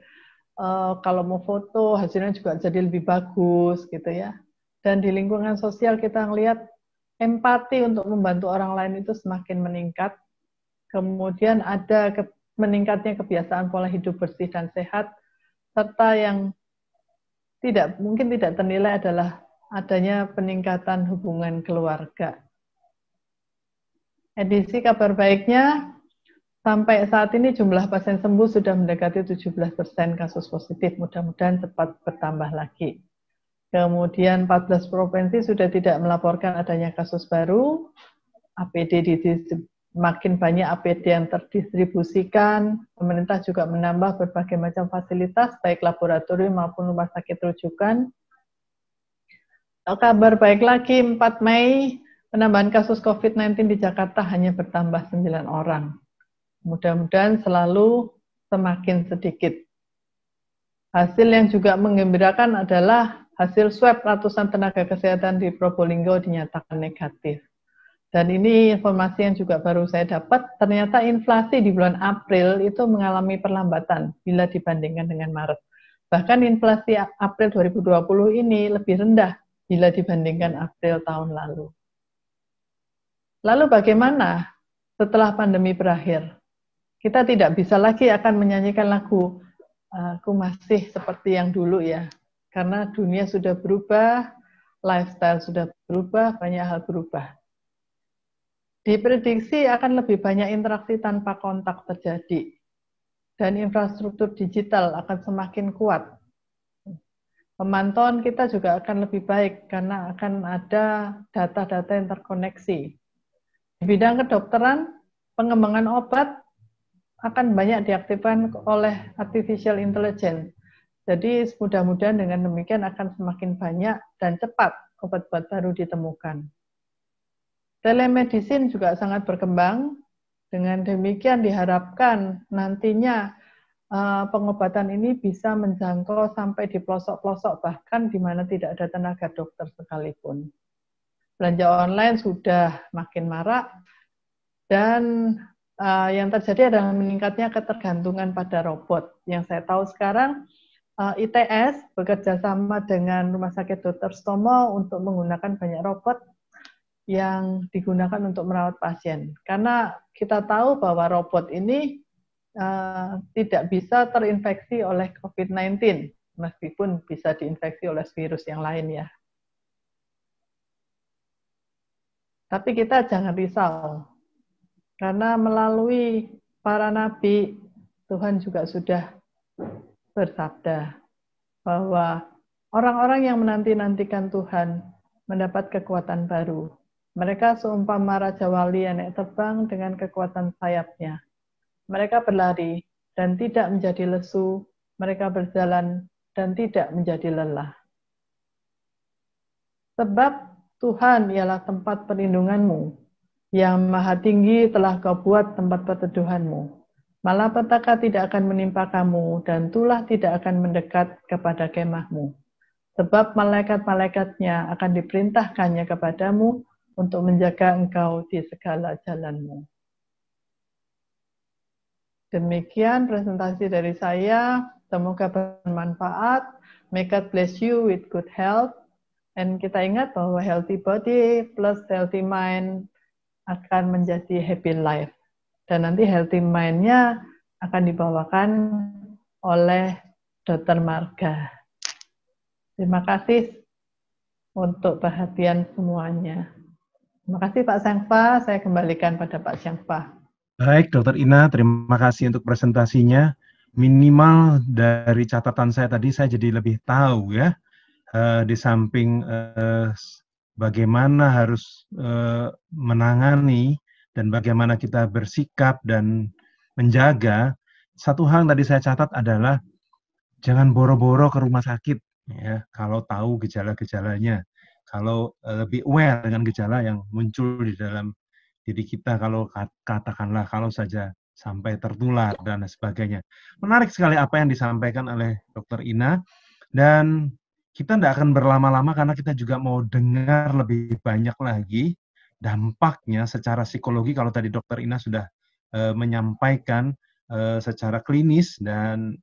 kalau mau foto hasilnya juga jadi lebih bagus gitu ya. Dan di lingkungan sosial kita melihat empati untuk membantu orang lain itu semakin meningkat. Kemudian ada meningkatnya kebiasaan pola hidup bersih dan sehat, serta yang mungkin tidak ternilai adalah adanya peningkatan hubungan keluarga. Edisi kabar baiknya, sampai saat ini jumlah pasien sembuh sudah mendekati 17% kasus positif, mudah-mudahan cepat bertambah lagi. Kemudian 14 provinsi sudah tidak melaporkan adanya kasus baru, makin banyak APD yang terdistribusikan, pemerintah juga menambah berbagai macam fasilitas, baik laboratorium maupun rumah sakit rujukan. Kabar baik lagi, 4 Mei, penambahan kasus COVID-19 di Jakarta hanya bertambah 9 orang. Mudah-mudahan selalu semakin sedikit. Hasil yang juga menggembirakan adalah hasil swab ratusan tenaga kesehatan di Probolinggo dinyatakan negatif. Dan ini informasi yang juga baru saya dapat, ternyata inflasi di bulan April itu mengalami perlambatan bila dibandingkan dengan Maret. Bahkan inflasi April 2020 ini lebih rendah bila dibandingkan April tahun lalu. Lalu bagaimana setelah pandemi berakhir? Kita tidak bisa lagi akan menyanyikan lagu Aku Masih Seperti Yang Dulu ya, karena dunia sudah berubah, lifestyle sudah berubah, banyak hal berubah. Diprediksi akan lebih banyak interaksi tanpa kontak terjadi, dan infrastruktur digital akan semakin kuat. Pemantauan kita juga akan lebih baik karena akan ada data-data yang terkoneksi. Di bidang kedokteran, pengembangan obat akan banyak diaktifkan oleh artificial intelligence. Jadi mudah-mudahan dengan demikian akan semakin banyak dan cepat obat-obat baru ditemukan. Telemedicine juga sangat berkembang. Dengan demikian diharapkan nantinya pengobatan ini bisa menjangkau sampai di pelosok-pelosok, bahkan di mana tidak ada tenaga dokter sekalipun. Belanja online sudah makin marak, dan yang terjadi adalah meningkatnya ketergantungan pada robot. Yang saya tahu sekarang, ITS bekerja sama dengan Rumah Sakit Dr. Stomo untuk menggunakan banyak robot yang digunakan untuk merawat pasien. Karena kita tahu bahwa robot ini tidak bisa terinfeksi oleh COVID-19, meskipun bisa diinfeksi oleh virus yang lain ya. Tapi kita jangan risau, karena melalui para nabi, Tuhan juga sudah bersabda bahwa orang-orang yang menanti-nantikan Tuhan mendapat kekuatan baru. Mereka seumpama Raja Wali yang naik terbang dengan kekuatan sayapnya. Mereka berlari dan tidak menjadi lesu, mereka berjalan dan tidak menjadi lelah. Sebab Tuhan ialah tempat perlindunganmu, yang maha tinggi telah kau buat tempat perteduhanmu. Malapetaka tidak akan menimpa kamu, dan tulah tidak akan mendekat kepada kemahmu. Sebab malaikat-malaikatnya akan diperintahkannya kepadamu, untuk menjaga engkau di segala jalanmu. Demikian presentasi dari saya. Semoga bermanfaat. May God bless you with good health. Dan kita ingat bahwa healthy body plus healthy mind akan menjadi happy life. Dan nanti healthy mind-nya akan dibawakan oleh Dr. Marga. Terima kasih untuk perhatian semuanya. Terima kasih Pak Syangpa, saya kembalikan pada Pak Syangpa. Baik, Dr. Ina, terima kasih untuk presentasinya. Minimal dari catatan saya tadi, saya jadi lebih tahu ya, di samping bagaimana harus menangani dan bagaimana kita bersikap dan menjaga. Satu hal yang tadi saya catat adalah jangan boro-boro ke rumah sakit ya, kalau tahu gejala-gejalanya. Kalau lebih aware dengan gejala yang muncul di dalam diri kita, kalau katakanlah kalau saja sampai tertular dan sebagainya. Menarik sekali apa yang disampaikan oleh Dr. Ina, dan kita tidak akan berlama-lama karena kita juga mau dengar lebih banyak lagi dampaknya secara psikologi. Kalau tadi Dr. Ina sudah menyampaikan secara klinis dan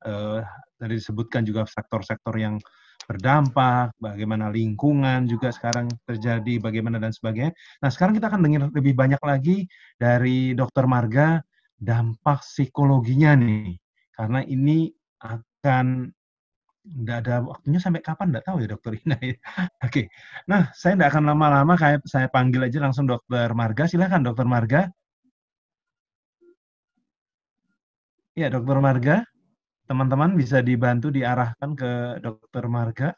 tadi disebutkan juga sektor-sektor yang berdampak, bagaimana lingkungan juga sekarang terjadi, bagaimana dan sebagainya. Nah, sekarang kita akan dengar lebih banyak lagi dari Dr. Marga dampak psikologinya nih, karena ini akan nggak ada waktunya sampai kapan, nggak tahu ya Dr. Ina ya. Oke, nah saya nggak akan lama-lama, saya panggil aja langsung Dr. Marga. Silakan Dr. Marga. Ya Dr. Marga. Teman-teman bisa dibantu diarahkan ke Dr. Marga.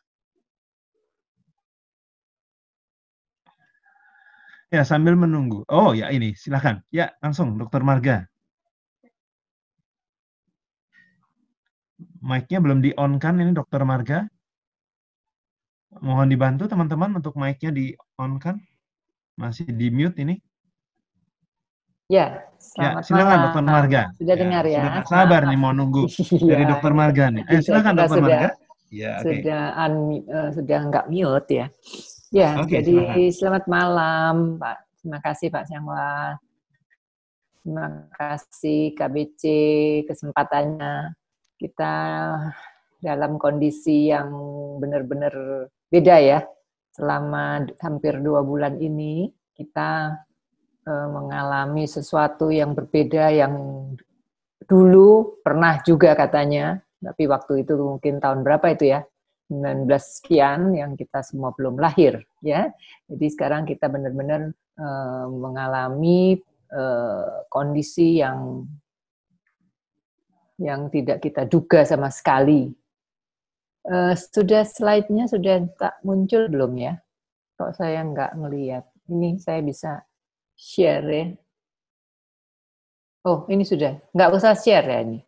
Ya, sambil menunggu. Oh, ya ini, silakan. Ya, langsung Dr. Marga. Mic-nya belum di-on-kan ini Dr. Marga. Mohon dibantu teman-teman untuk mic-nya di-on-kan. Masih di-mute ini. Ya, selamat silakan malam. Dr. Marga. Sudah dengar ya? Sudah nggak sabar nih mau nunggu dari Dr. Marga nih. Silakan Dr. Marga. Ya, sudah nggak mute ya. Ya, Oke, jadi silakan. selamat malam Pak Terima kasih Pak Syangwa. Terima kasih KBC kesempatannya. Kita dalam kondisi yang benar-benar beda ya. Selama hampir 2 bulan ini kita mengalami sesuatu yang berbeda yang dulu pernah juga katanya, tapi waktu itu mungkin tahun berapa itu ya, 19 sekian yang kita semua belum lahir ya. Jadi sekarang kita benar-benar mengalami kondisi yang tidak kita duga sama sekali. Sudah slide-nya sudah tak muncul belum ya? Kok saya nggak ngelihat. Ini saya bisa share ya. Oh, ini sudah. Nggak usah share ya ini?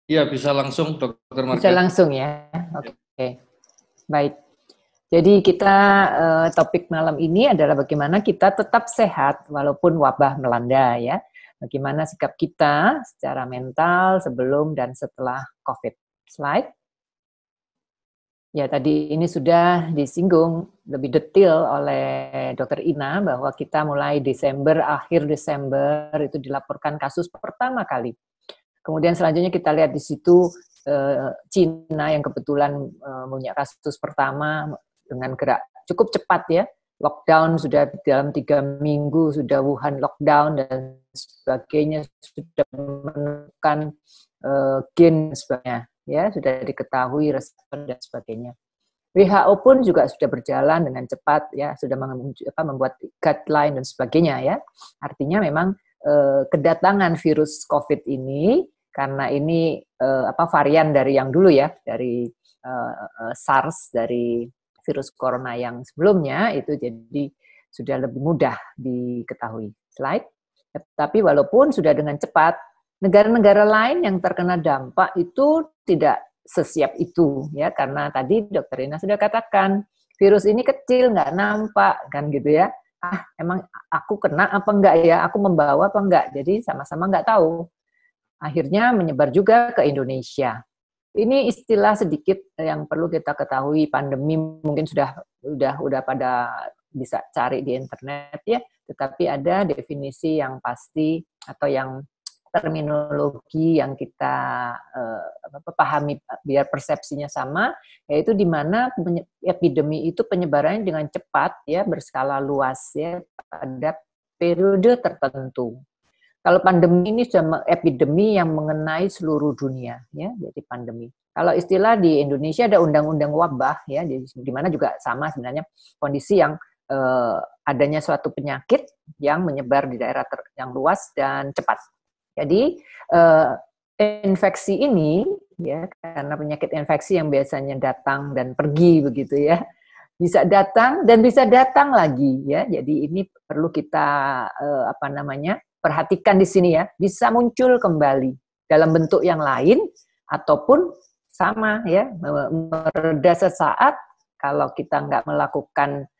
Iya, bisa langsung, Dr. Marga. Bisa langsung ya. Oke. Baik. Jadi kita topik malam ini adalah bagaimana kita tetap sehat walaupun wabah melanda ya. Bagaimana sikap kita secara mental sebelum dan setelah COVID. Slide. Ya, tadi ini sudah disinggung lebih detail oleh Dr. Ina bahwa kita mulai Desember, akhir Desember itu dilaporkan kasus pertama kali. Kemudian selanjutnya kita lihat di situ Cina yang kebetulan punya kasus pertama dengan gerak cukup cepat ya. Lockdown sudah dalam 3 minggu, sudah Wuhan lockdown dan sebagainya, sudah menemukan gen sebagainya. Ya, sudah diketahui respon dan sebagainya. WHO pun juga sudah berjalan dengan cepat ya, sudah membuat guideline dan sebagainya ya. Artinya memang kedatangan virus COVID ini karena ini varian dari yang dulu ya, dari SARS, dari virus corona yang sebelumnya itu, jadi sudah lebih mudah diketahui. Slide. Tapi walaupun sudah dengan cepat, negara-negara lain yang terkena dampak itu tidak sesiap itu ya, karena tadi Dr. Ina sudah katakan virus ini kecil nggak nampak kan gitu ya. Emang aku kena apa enggak ya, aku membawa apa enggak, jadi sama-sama nggak tahu. Akhirnya menyebar juga ke Indonesia. Ini istilah sedikit yang perlu kita ketahui, pandemi mungkin sudah pada bisa cari di internet ya, tetapi ada definisi yang pasti atau yang terminologi yang kita pahami biar persepsinya sama, yaitu di mana epidemi itu penyebarannya dengan cepat ya, berskala luas ya pada periode tertentu. Kalau pandemi ini sudah epidemi yang mengenai seluruh dunia ya, jadi pandemi. Kalau istilah di Indonesia ada undang-undang wabah ya, di mana juga sama sebenarnya kondisi yang adanya suatu penyakit yang menyebar di daerah yang luas dan cepat. Jadi infeksi ini ya, karena penyakit infeksi yang biasanya datang dan pergi begitu ya, bisa datang dan bisa datang lagi ya. Jadi ini perlu kita perhatikan di sini ya, bisa muncul kembali dalam bentuk yang lain ataupun sama ya, mereda sesaat kalau kita nggak melakukan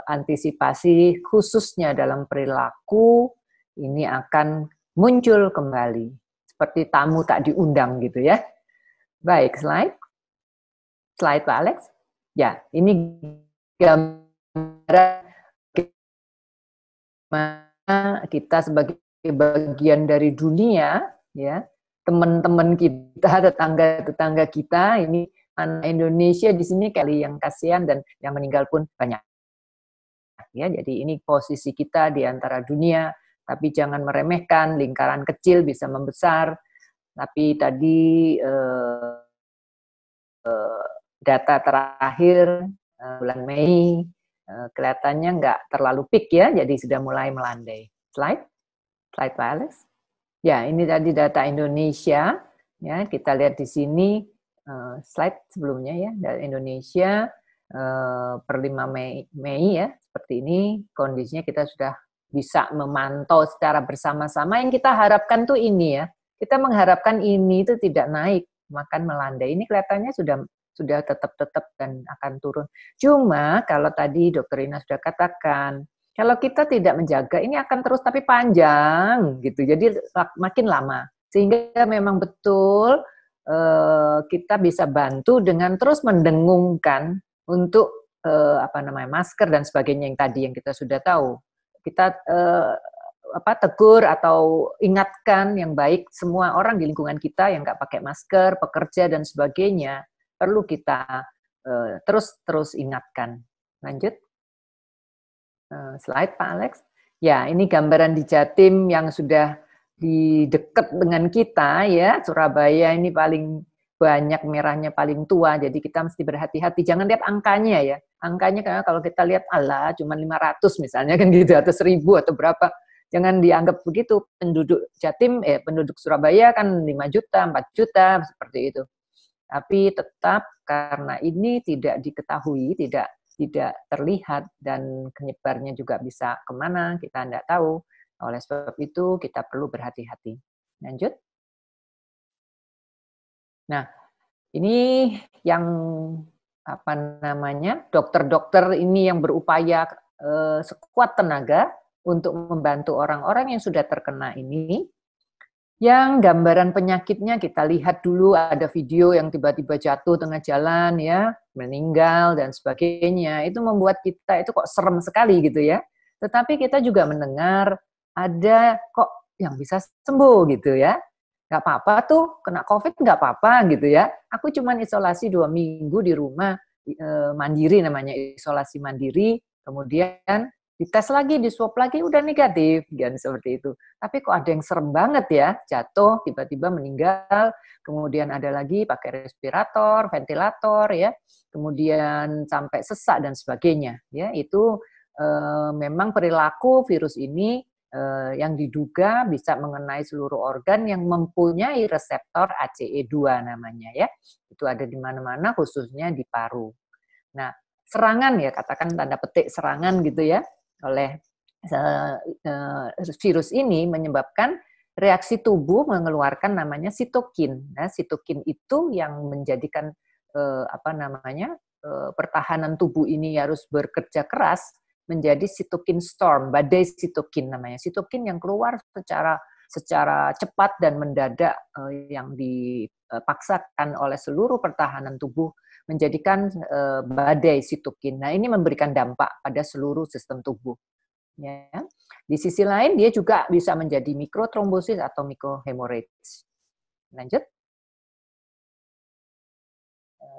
antisipasi khususnya dalam perilaku, ini akan muncul kembali seperti tamu tak diundang gitu ya. Baik, slide Pak Alex. Ya, ini gambaran kita sebagai bagian dari dunia ya, teman-teman kita, tetangga kita, ini anak Indonesia di sini kali yang kasihan dan yang meninggal pun banyak ya. Jadi ini posisi kita di antara dunia, tapi jangan meremehkan, lingkaran kecil bisa membesar. Tapi tadi data terakhir bulan Mei kelihatannya nggak terlalu peak ya, jadi sudah mulai melandai. Slide Pak Alex. Ya, ini tadi data Indonesia. Ya, kita lihat di sini slide sebelumnya ya, dari Indonesia per 5 Mei ya, seperti ini kondisinya kita sudah bisa memantau secara bersama-sama. Yang kita harapkan tuh ini ya, kita mengharapkan ini itu tidak naik, makan melandai. Ini kelihatannya sudah tetap dan akan turun. Cuma kalau tadi Dr. Ina sudah katakan, kalau kita tidak menjaga ini akan terus tapi panjang gitu. Jadi makin lama. Sehingga memang betul kita bisa bantu dengan terus mendengungkan untuk masker dan sebagainya yang tadi yang kita sudah tahu. Kita tegur atau ingatkan yang baik semua orang di lingkungan kita yang nggak pakai masker, pekerja dan sebagainya, perlu kita terus ingatkan. Lanjut. Slide Pak Alex. Ya, ini gambaran di Jatim yang sudah di dekat dengan kita ya. Surabaya ini paling banyak merahnya, paling tua, jadi kita mesti berhati-hati. Jangan lihat angkanya ya. Angkanya karena kalau kita lihat cuma 500 misalnya kan gitu atau 1000 atau berapa. Jangan dianggap begitu. Penduduk Jatim penduduk Surabaya kan 5 juta, 4 juta seperti itu. Tapi tetap karena ini tidak diketahui, tidak terlihat dan penyebarnya juga bisa kemana kita tidak tahu. Oleh sebab itu kita perlu berhati-hati. Lanjut. Nah, ini yang dokter-dokter ini yang berupaya sekuat tenaga untuk membantu orang-orang yang sudah terkena ini. Yang gambaran penyakitnya kita lihat dulu, ada video yang tiba-tiba jatuh tengah jalan ya, meninggal dan sebagainya. Itu membuat kita itu kok serem sekali gitu ya. Tetapi kita juga mendengar ada kok yang bisa sembuh gitu ya. Nggak apa-apa tuh, kena COVID nggak apa-apa gitu ya. Aku cuman isolasi 2 minggu di rumah, mandiri namanya, isolasi mandiri, kemudian dites lagi, di swab lagi, udah negatif, kan seperti itu. Tapi kok ada yang serem banget ya, jatuh, tiba-tiba meninggal, kemudian ada lagi pakai respirator, ventilator ya, kemudian sampai sesak dan sebagainya. Ya, itu memang perilaku virus ini yang diduga bisa mengenai seluruh organ yang mempunyai reseptor ACE2 namanya ya. Itu ada di mana-mana khususnya di paru. Nah, serangan ya, katakan tanda petik serangan gitu ya, oleh virus ini menyebabkan reaksi tubuh mengeluarkan namanya sitokin. Nah, sitokin itu yang menjadikan pertahanan tubuh ini harus bekerja keras menjadi sitokin storm, badai sitokin namanya. Sitokin yang keluar secara cepat dan mendadak yang dipaksakan oleh seluruh pertahanan tubuh menjadikan badai sitokin. Nah, ini memberikan dampak pada seluruh sistem tubuh. Ya. Di sisi lain dia juga bisa menjadi mikrotrombosis atau mikrohemorrhage. Lanjut.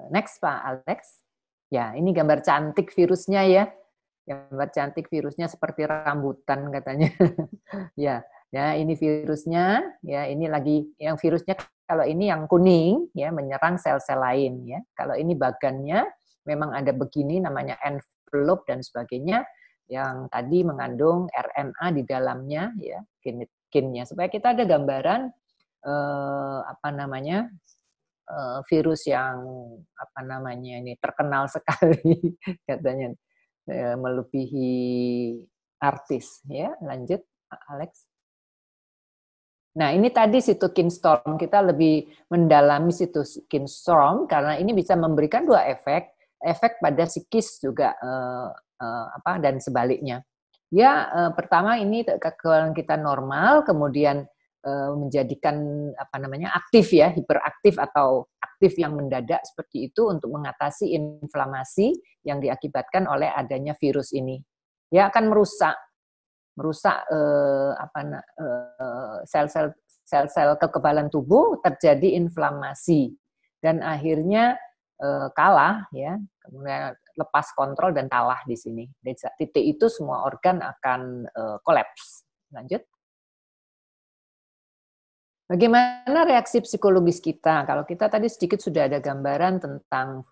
Next Pak Alex. Ya, ini gambar cantik virusnya ya. Gambar cantik virusnya seperti rambutan katanya. Ya, ini virusnya. Ya, ini lagi yang virusnya kalau ini yang kuning ya menyerang sel-sel lain ya. Kalau ini bagannya memang ada begini namanya envelope dan sebagainya yang tadi mengandung RNA di dalamnya ya, kinnya supaya kita ada gambaran virus yang ini terkenal sekali katanya. Melebihi artis ya. Lanjut Alex. Nah, ini tadi sitokin storm, kita lebih mendalami sitokin storm karena ini bisa memberikan 2 efek pada psikis juga dan sebaliknya. Ya, pertama ini kekebalan kita normal, kemudian menjadikan aktif ya, hiperaktif atau aktif yang mendadak seperti itu untuk mengatasi inflamasi yang diakibatkan oleh adanya virus ini. Dia akan merusak sel-sel kekebalan tubuh, terjadi inflamasi dan akhirnya kalah ya, kemudian lepas kontrol dan kalah di sini. Di titik itu semua organ akan kolaps. Lanjut. Bagaimana reaksi psikologis kita? Kalau kita tadi sedikit sudah ada gambaran tentang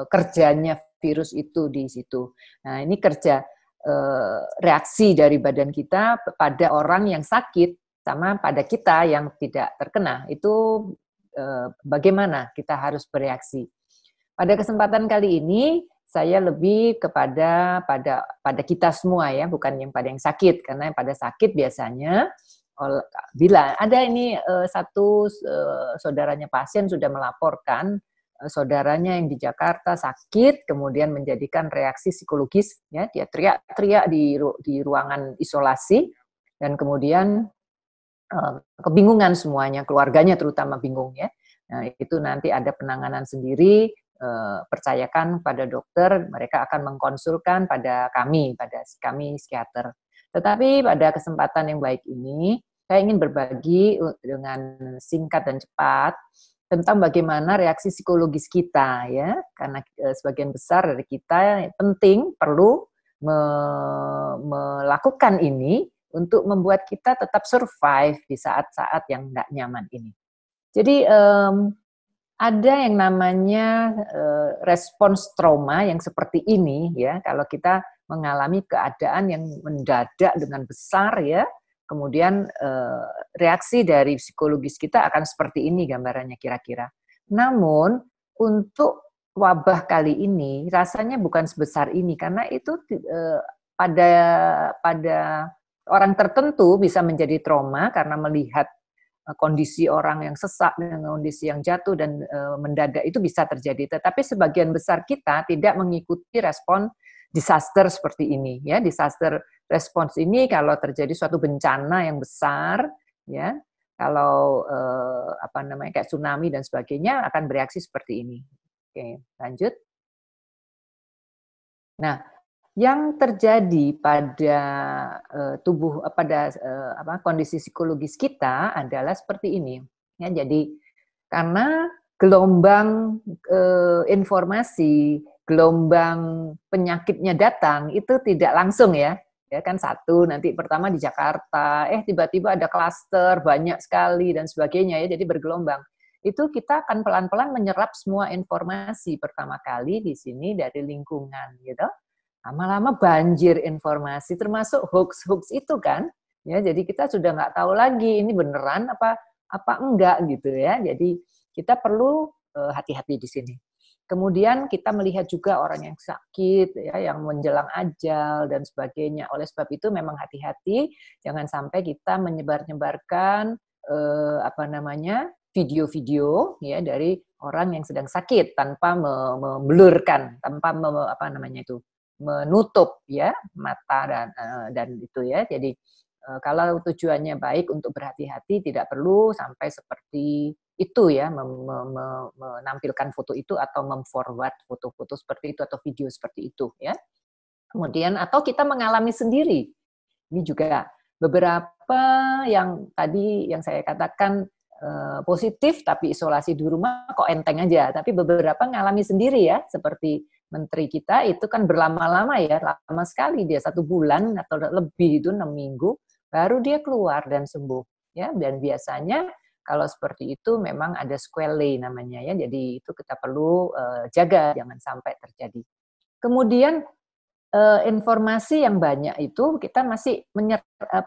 kerjanya virus itu di situ. Nah, ini reaksi dari badan kita pada orang yang sakit sama pada kita yang tidak terkena. Itu bagaimana kita harus bereaksi. Pada kesempatan kali ini saya lebih kepada pada kita semua ya, bukan yang pada yang sakit, karena yang pada sakit biasanya bila ada ini satu saudaranya pasien sudah melaporkan saudaranya yang di Jakarta sakit, kemudian menjadikan reaksi psikologis, ya dia teriak-teriak di ruangan isolasi, dan kemudian kebingungan semuanya, keluarganya terutama bingung ya. Nah, itu nanti ada penanganan sendiri, percayakan pada dokter, mereka akan mengkonsulkan pada kami psikiater. Tetapi pada kesempatan yang baik ini, saya ingin berbagi dengan singkat dan cepat tentang bagaimana reaksi psikologis kita, ya, karena sebagian besar dari kita penting perlu melakukan ini untuk membuat kita tetap survive di saat-saat yang nggak nyaman ini. Jadi ada yang namanya respons trauma yang seperti ini, ya, kalau kita mengalami keadaan yang mendadak dengan besar, ya, kemudian reaksi dari psikologis kita akan seperti ini gambarannya kira-kira. Namun untuk wabah kali ini rasanya bukan sebesar ini karena itu pada orang tertentu bisa menjadi trauma karena melihat kondisi orang yang sesak, dengan kondisi yang jatuh dan mendadak itu bisa terjadi. Tetapi sebagian besar kita tidak mengikuti respon disaster seperti ini, ya. Disaster response ini kalau terjadi suatu bencana yang besar, ya, kalau kayak tsunami dan sebagainya akan bereaksi seperti ini. Oke, lanjut. Nah, yang terjadi pada kondisi psikologis kita adalah seperti ini, ya. Jadi karena gelombang informasi, gelombang penyakitnya datang itu tidak langsung, ya kan, satu nanti pertama di Jakarta, tiba-tiba ada klaster banyak sekali dan sebagainya, ya, jadi bergelombang. Itu kita akan pelan-pelan menyerap semua informasi pertama kali di sini dari lingkungan, gitu. Lama-lama banjir informasi, termasuk hoax itu kan, ya. Jadi kita sudah nggak tahu lagi ini beneran apa enggak gitu, ya. Jadi kita perlu hati-hati di sini. Kemudian kita melihat juga orang yang sakit, ya, yang menjelang ajal dan sebagainya. Oleh sebab itu memang hati-hati, jangan sampai kita menyebar-nyebarkan video-video, ya, dari orang yang sedang sakit tanpa memblurkan, tanpa menutup, ya, mata dan itu, ya. Jadi kalau tujuannya baik untuk berhati-hati, tidak perlu sampai seperti itu, ya, menampilkan foto itu atau memforward foto-foto seperti itu atau video seperti itu, ya. Kemudian atau kita mengalami sendiri. Ini juga beberapa yang tadi yang saya katakan positif tapi isolasi di rumah kok enteng aja, tapi beberapa ngalami sendiri, ya, seperti menteri kita itu kan berlama-lama, ya, lama sekali dia 1 bulan atau lebih, itu 6 minggu baru dia keluar dan sembuh, ya. Dan biasanya kalau seperti itu memang ada sequelae namanya, ya, jadi itu kita perlu jaga jangan sampai terjadi. Kemudian informasi yang banyak itu kita masih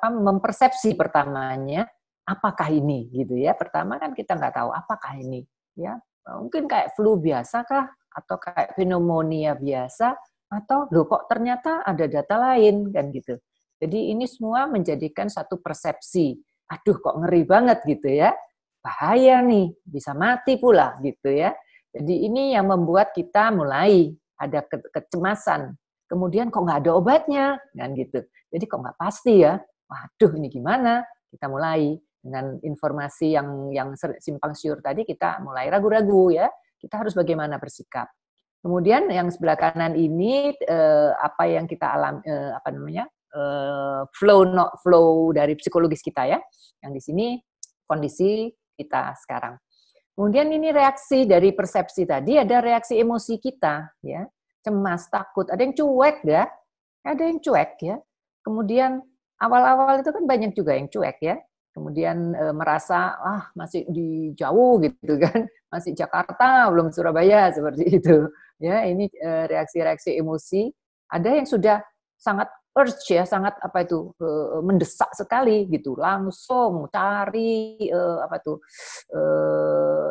mempersepsi pertamanya apakah ini, gitu, ya. Pertama kan kita nggak tahu apakah ini, ya, mungkin kayak flu biasa kah, atau kayak pneumonia biasa, atau loh kok ternyata ada data lain, kan gitu. Jadi ini semua menjadikan satu persepsi, aduh kok ngeri banget gitu, ya, bahaya nih, bisa mati pula gitu, ya. Jadi ini yang membuat kita mulai ada kecemasan. Kemudian kok nggak ada obatnya, kan gitu. Jadi kok nggak pasti, ya. Waduh ini gimana? Kita mulai dengan informasi yang simpang siur tadi, kita mulai ragu-ragu, ya. Kita harus bagaimana bersikap. Kemudian yang sebelah kanan ini apa yang kita alami, flow dari psikologis kita, ya. Yang di sini kondisi kita sekarang. Kemudian ini reaksi dari persepsi tadi, ada reaksi emosi kita, ya. Cemas, takut, ada yang cuek, ya. Ada yang cuek, ya. Kemudian awal-awal itu kan banyak juga yang cuek, ya. Kemudian merasa masih di jauh gitu kan, masih Jakarta belum Surabaya seperti itu, ya. Ini reaksi-reaksi emosi. Ada yang sudah sangat urge, ya, sangat mendesak sekali gitu, langsung cari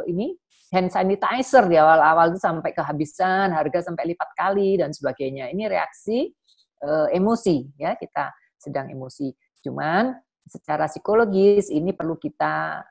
ini hand sanitizer di awal-awal itu sampai kehabisan, harga sampai lipat kali dan sebagainya. Ini reaksi emosi, ya, kita sedang emosi. Cuman secara psikologis ini perlu kita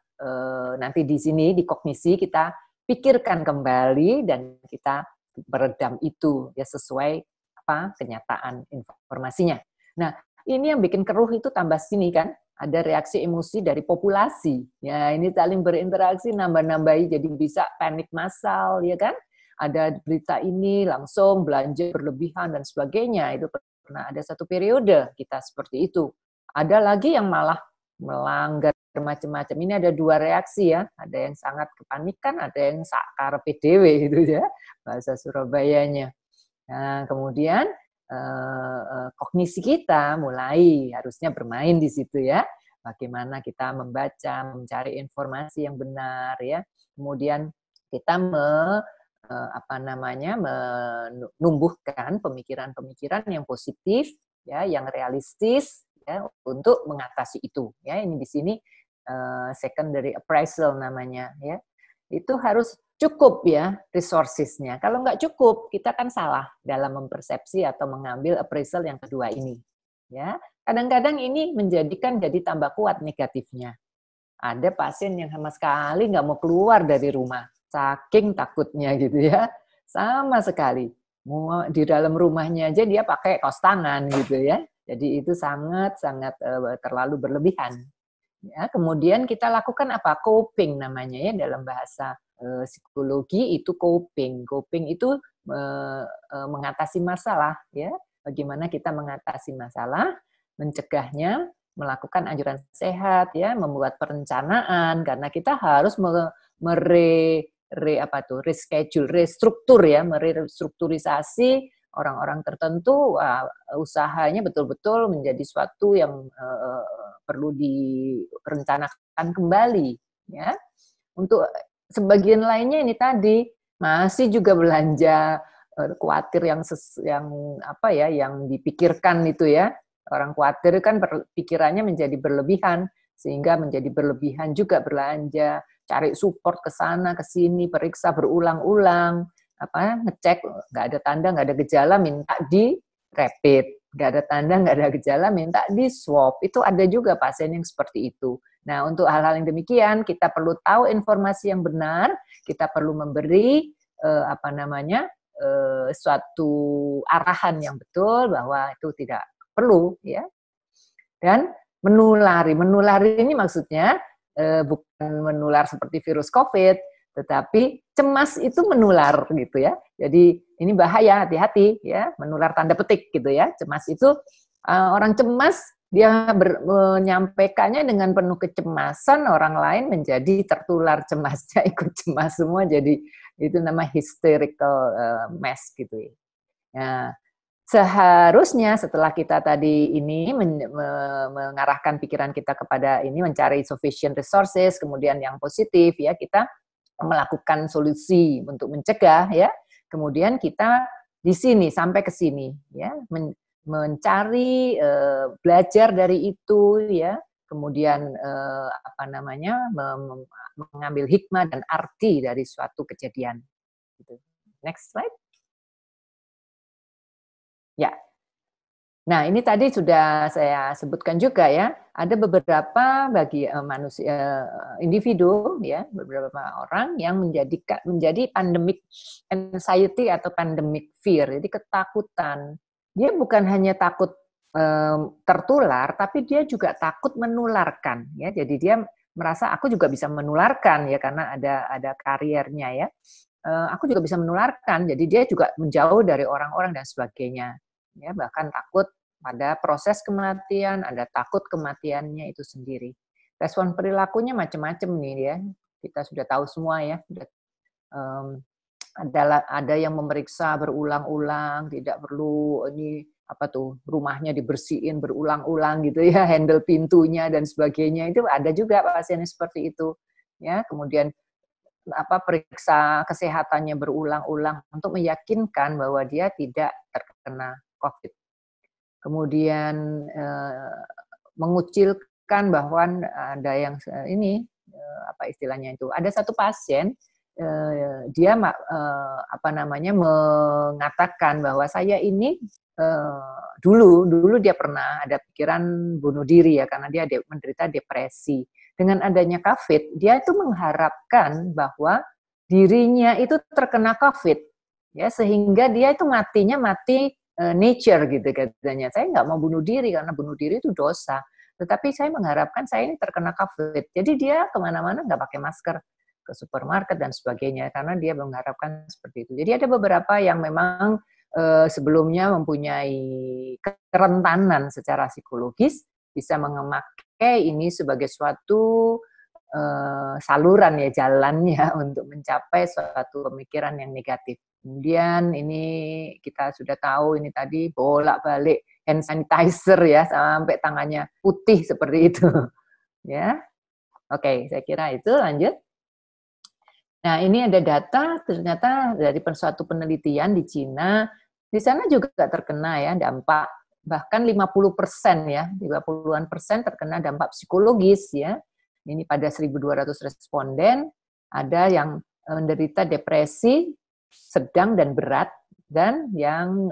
nanti di sini di kognisi kita pikirkan kembali dan kita meredam itu, ya, sesuai kenyataan informasinya. Nah, ini yang bikin keruh itu tambah sini kan, ada reaksi emosi dari populasi. Ya, ini saling berinteraksi nambah-nambahi jadi bisa panik massal, ya kan? ada berita ini langsung belanja berlebihan dan sebagainya. Itu pernah ada satu periode kita seperti itu. Ada lagi yang malah melanggar macam-macam. Ini ada dua reaksi ya, ada yang sangat kepanikan, ada yang sakar PDW gitu ya, bahasa Surabayanya. Nah, kemudian kognisi kita mulai harusnya bermain di situ ya. Bagaimana kita membaca, mencari informasi yang benar ya. Kemudian kita menumbuhkan pemikiran-pemikiran yang positif ya, yang realistis ya untuk mengatasi itu ya. Ini di sini secondary appraisal namanya ya. Itu harus cukup ya resources-nya. Kalau nggak cukup, kita kan salah dalam mempersepsi atau mengambil appraisal yang kedua ini. Ya, kadang-kadang ini menjadikan jadi tambah kuat negatifnya. Ada pasien yang sama sekali nggak mau keluar dari rumah, saking takutnya gitu ya, sama sekali. Di dalam rumahnya aja dia pakai kaos tangan gitu ya. Jadi itu sangat-sangat terlalu berlebihan. Ya, kemudian kita lakukan apa? Coping namanya ya dalam bahasa psikologi itu coping. Coping itu mengatasi masalah ya. Bagaimana kita mengatasi masalah, mencegahnya, melakukan anjuran sehat ya, membuat perencanaan karena kita harus reschedule, restruktur ya, merestrukturisasi orang-orang tertentu, usahanya betul-betul menjadi suatu yang perlu direncanakan kembali ya. Untuk sebagian lainnya ini tadi masih juga belanja khawatir yang dipikirkan itu ya. Orang khawatir kan pikirannya menjadi berlebihan sehingga menjadi berlebihan juga belanja, cari support ke sana ke sini, periksa berulang-ulang, ngecek nggak ada tanda, nggak ada gejala, minta di rapid, nggak ada tanda, nggak ada gejala, minta di swab. Itu ada juga pasien yang seperti itu. Nah, untuk hal-hal yang demikian, kita perlu tahu informasi yang benar, kita perlu memberi suatu arahan yang betul bahwa itu tidak perlu, ya. Dan menulari ini maksudnya bukan menular seperti virus COVID, tetapi cemas itu menular gitu ya. Jadi ini bahaya, hati-hati ya, menular tanda petik gitu ya. Cemas itu orang cemas dia menyampaikannya dengan penuh kecemasan, orang lain menjadi tertular cemasnya, ikut cemas semua, jadi itu nama hysterical mess gitu ya. Nah, seharusnya setelah kita tadi ini mengarahkan pikiran kita kepada ini, mencari sufficient resources, kemudian yang positif ya, kita melakukan solusi untuk mencegah ya. Kemudian kita di sini sampai ke sini ya, mencari belajar dari itu ya. Kemudian mengambil hikmah dan arti dari suatu kejadian. Next slide. Ya. Nah, ini tadi sudah saya sebutkan juga ya, ada beberapa bagi manusia individu ya, beberapa orang yang menjadi pandemic anxiety atau pandemic fear, jadi ketakutan. Dia bukan hanya takut tertular, tapi dia juga takut menularkan ya. Jadi dia merasa aku juga bisa menularkan ya karena ada kariernya ya. Aku juga bisa menularkan, jadi dia juga menjauh dari orang-orang dan sebagainya. Ya, bahkan takut pada proses kematian, ada takut kematiannya itu sendiri. Respon perilakunya macam-macam nih ya, kita sudah tahu semua ya. Ada yang memeriksa berulang-ulang, tidak perlu ini rumahnya dibersihin berulang-ulang gitu ya, handle pintunya dan sebagainya, itu ada juga pasien seperti itu ya. Kemudian periksa kesehatannya berulang-ulang untuk meyakinkan bahwa dia tidak terkena COVID. Kemudian mengucilkan bahwa ada yang ini istilahnya itu. Ada satu pasien dia mengatakan bahwa saya ini dulu dia pernah ada pikiran bunuh diri ya karena dia menderita depresi. Dengan adanya COVID, dia itu mengharapkan bahwa dirinya itu terkena COVID ya, sehingga dia itu matinya mati nature gitu katanya. Saya nggak mau bunuh diri karena bunuh diri itu dosa. Tetapi saya mengharapkan saya ini terkena COVID. Jadi dia kemana-mana nggak pakai masker. ke supermarket dan sebagainya, karena dia mengharapkan seperti itu. Jadi ada beberapa yang memang sebelumnya mempunyai kerentanan secara psikologis, bisa memakai ini sebagai suatu saluran ya, jalannya untuk mencapai suatu pemikiran yang negatif. Kemudian ini kita sudah tahu ini tadi bolak-balik hand sanitizer ya, sampai tangannya putih seperti itu. Ya, oke, saya kira itu. Lanjut. Nah, ini ada data ternyata dari suatu penelitian di Cina, di sana juga terkena ya dampak, bahkan 50% ya, 50-an% terkena dampak psikologis ya. Ini pada 1.200 responden, ada yang menderita depresi sedang dan berat, dan yang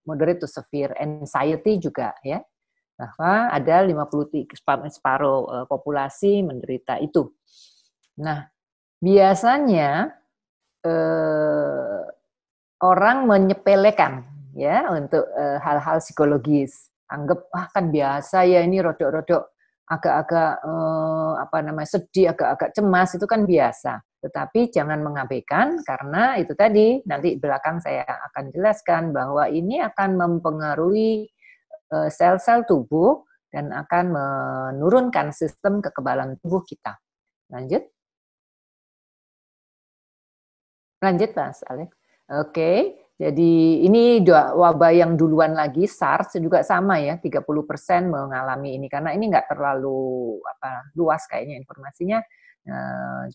moderate to severe anxiety juga ya. Bahwa ada 53 separuh populasi menderita itu. Nah, biasanya orang menyepelekan ya untuk hal-hal psikologis. Anggap kan biasa ya, ini rodok-rodok agak-agak sedih, agak-agak cemas, itu kan biasa. Tetapi jangan mengabaikan, karena itu tadi nanti belakang saya akan jelaskan bahwa ini akan mempengaruhi sel-sel tubuh dan akan menurunkan sistem kekebalan tubuh kita. Lanjut. Lanjut, Mas Alex. Oke, jadi ini wabah yang duluan lagi, SARS juga sama ya, 30% mengalami ini, karena ini nggak terlalu luas kayaknya informasinya,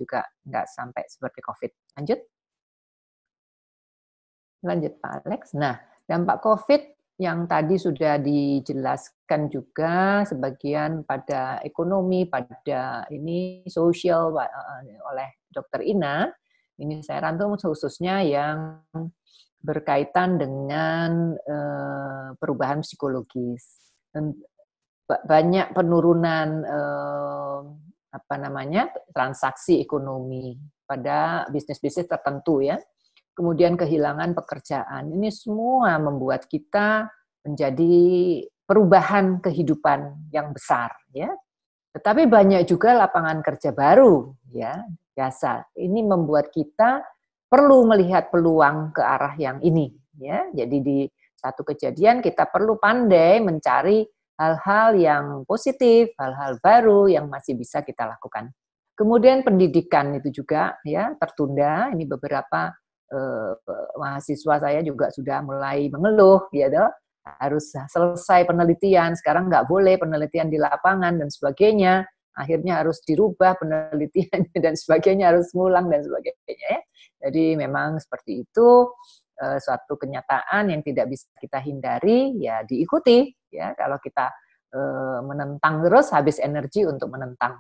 juga nggak sampai seperti COVID. Lanjut. Lanjut, Pak Alex. Nah, dampak COVID yang tadi sudah dijelaskan juga sebagian pada ekonomi, pada ini sosial oleh Dr. Ina. Ini saya rangkum khususnya yang berkaitan dengan perubahan psikologis. Banyak penurunan transaksi ekonomi pada bisnis-bisnis tertentu ya. Kemudian kehilangan pekerjaan. Ini semua membuat kita menjadi perubahan kehidupan yang besar ya. Tetapi banyak juga lapangan kerja baru ya, biasa. Ini membuat kita perlu melihat peluang ke arah yang ini ya. Jadi di satu kejadian kita perlu pandai mencari hal-hal yang positif, hal-hal baru yang masih bisa kita lakukan. Kemudian pendidikan itu juga ya tertunda. Ini beberapa mahasiswa saya juga sudah mulai mengeluh, ya harus selesai penelitian, sekarang nggak boleh penelitian di lapangan dan sebagainya, akhirnya harus dirubah penelitiannya dan sebagainya, harus ngulang dan sebagainya. Ya. Jadi memang seperti itu, suatu kenyataan yang tidak bisa kita hindari, ya diikuti. Ya kalau kita menentang terus, habis energi untuk menentang.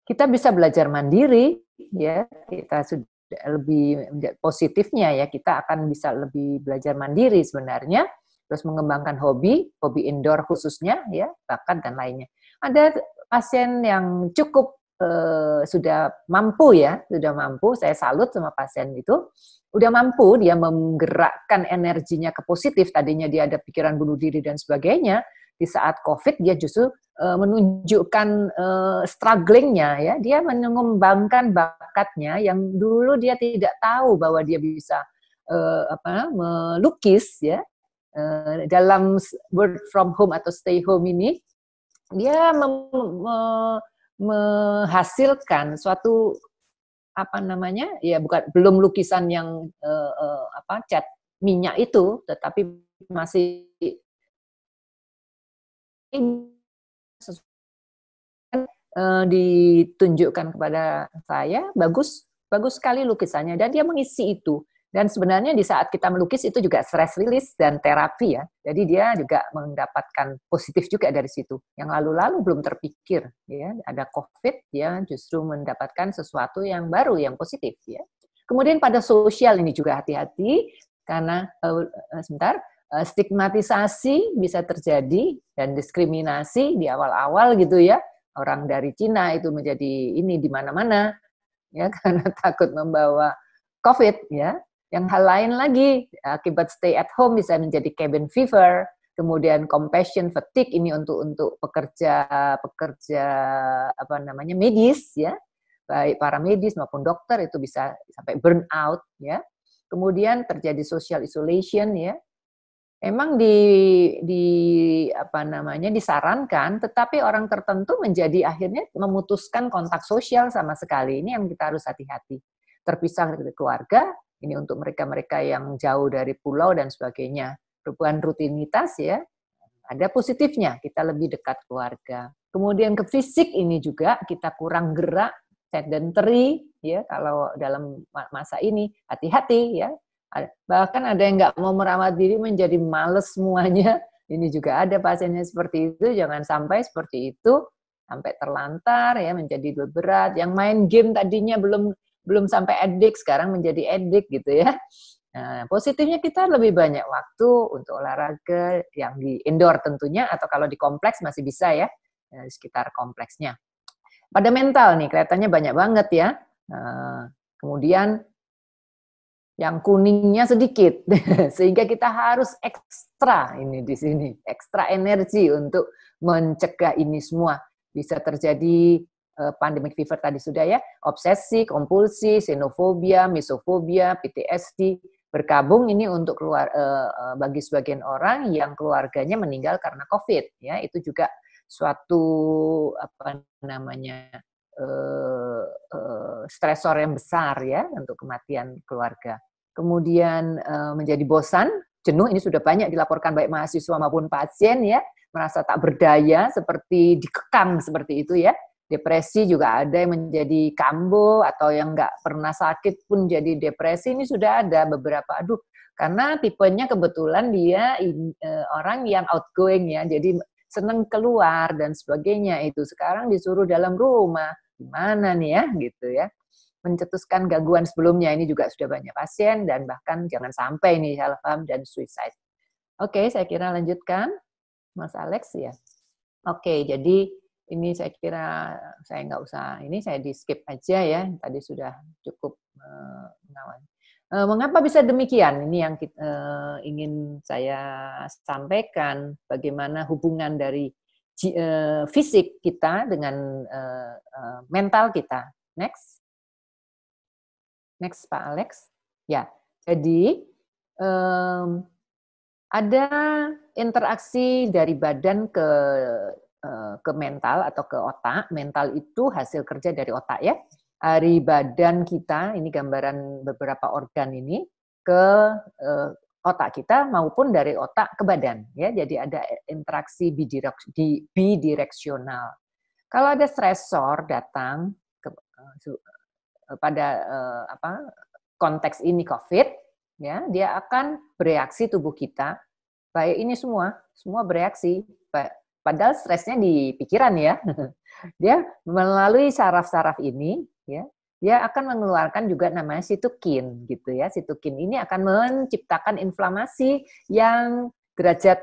Kita bisa belajar mandiri, ya kita sudah lebih positifnya ya, kita akan bisa lebih belajar mandiri sebenarnya, terus mengembangkan hobi indoor khususnya ya, bakat dan lainnya. Ada pasien yang cukup sudah mampu ya, saya salut sama pasien itu, udah mampu dia menggerakkan energinya ke positif, tadinya dia ada pikiran bunuh diri dan sebagainya, di saat COVID dia justru menunjukkan strugglingnya ya, dia mengembangkan bakatnya yang dulu dia tidak tahu bahwa dia bisa melukis ya, dalam work from home atau stay home ini dia menghasilkan suatu ya belum lukisan yang cat minyak itu, tetapi masih ditunjukkan kepada saya, bagus sekali lukisannya, dan dia mengisi itu. Dan sebenarnya di saat kita melukis itu juga stress release dan terapi ya. Jadi dia juga mendapatkan positif juga dari situ. Yang lalu-lalu belum terpikir ya, ada COVID ya, justru mendapatkan sesuatu yang baru yang positif ya. Kemudian pada sosial ini juga hati-hati karena stigmatisasi bisa terjadi dan diskriminasi di awal-awal gitu ya. Orang dari Cina itu menjadi ini di mana-mana ya, karena takut membawa COVID ya. Yang hal lain lagi akibat stay at home bisa menjadi cabin fever, kemudian compassion fatigue ini untuk pekerja medis ya. baik para medis maupun dokter itu bisa sampai burnout ya. Kemudian terjadi social isolation ya. Emang disarankan, tetapi orang tertentu menjadi akhirnya memutuskan kontak sosial sama sekali. Ini yang kita harus hati-hati. Terpisah dari keluarga, ini untuk mereka-mereka yang jauh dari pulau dan sebagainya. Perubahan rutinitas ya, ada positifnya, kita lebih dekat keluarga. Kemudian ke fisik ini juga kita kurang gerak, sedentary ya, kalau dalam masa ini hati-hati ya. Bahkan ada yang nggak mau merawat diri menjadi males semuanya. Ini juga ada pasiennya seperti itu. Jangan sampai seperti itu, sampai terlantar ya, menjadi berat. Yang main game tadinya belum sampai addict, sekarang menjadi addict gitu ya. Nah, positifnya kita lebih banyak waktu untuk olahraga yang di indoor tentunya, atau kalau di kompleks masih bisa ya, di sekitar kompleksnya. Pada mental nih kelihatannya banyak banget ya. Nah, kemudian yang kuningnya sedikit, sehingga kita harus ekstra ini di sini, ekstra energi untuk mencegah ini semua. Bisa terjadi pandemic fever tadi sudah ya, obsesi, kompulsi, xenofobia, misofobia, PTSD, berkabung ini untuk bagi sebagian orang yang keluarganya meninggal karena COVID, ya itu juga suatu stresor yang besar ya untuk kematian keluarga. Kemudian menjadi bosan, jenuh, ini sudah banyak dilaporkan baik mahasiswa maupun pasien ya, merasa tak berdaya, seperti dikekang seperti itu ya. Depresi juga ada yang menjadi kambuh, atau yang nggak pernah sakit pun jadi depresi, ini sudah ada beberapa. Karena tipenya kebetulan dia orang yang outgoing ya, jadi seneng keluar dan sebagainya, itu sekarang disuruh dalam rumah, gimana nih ya gitu ya. Mencetuskan gangguan sebelumnya, ini juga sudah banyak pasien, dan bahkan jangan sampai nih self harm dan suicide. Oke, saya kira lanjutkan Mas Alex ya. Oke, jadi ini saya kira saya nggak usah, ini saya di skip aja ya, tadi sudah cukup mengawal. Mengapa bisa demikian? Ini yang ingin saya sampaikan, bagaimana hubungan dari fisik kita dengan mental kita. Next Pak Alex. Ya, jadi ada interaksi dari badan ke mental atau ke otak. Mental itu hasil kerja dari otak ya. Dari badan kita, ini gambaran beberapa organ ini, ke otak kita maupun dari otak ke badan. Ya, jadi ada interaksi bidireksional. Kalau ada stresor datang pada konteks ini COVID, ya, dia akan bereaksi tubuh kita. Baik ini semua bereaksi. Padahal stresnya di pikiran ya. Dia melalui saraf-saraf ini, ya, dia akan mengeluarkan juga namanya sitokin, gitu ya. Sitokin ini akan menciptakan inflamasi yang derajat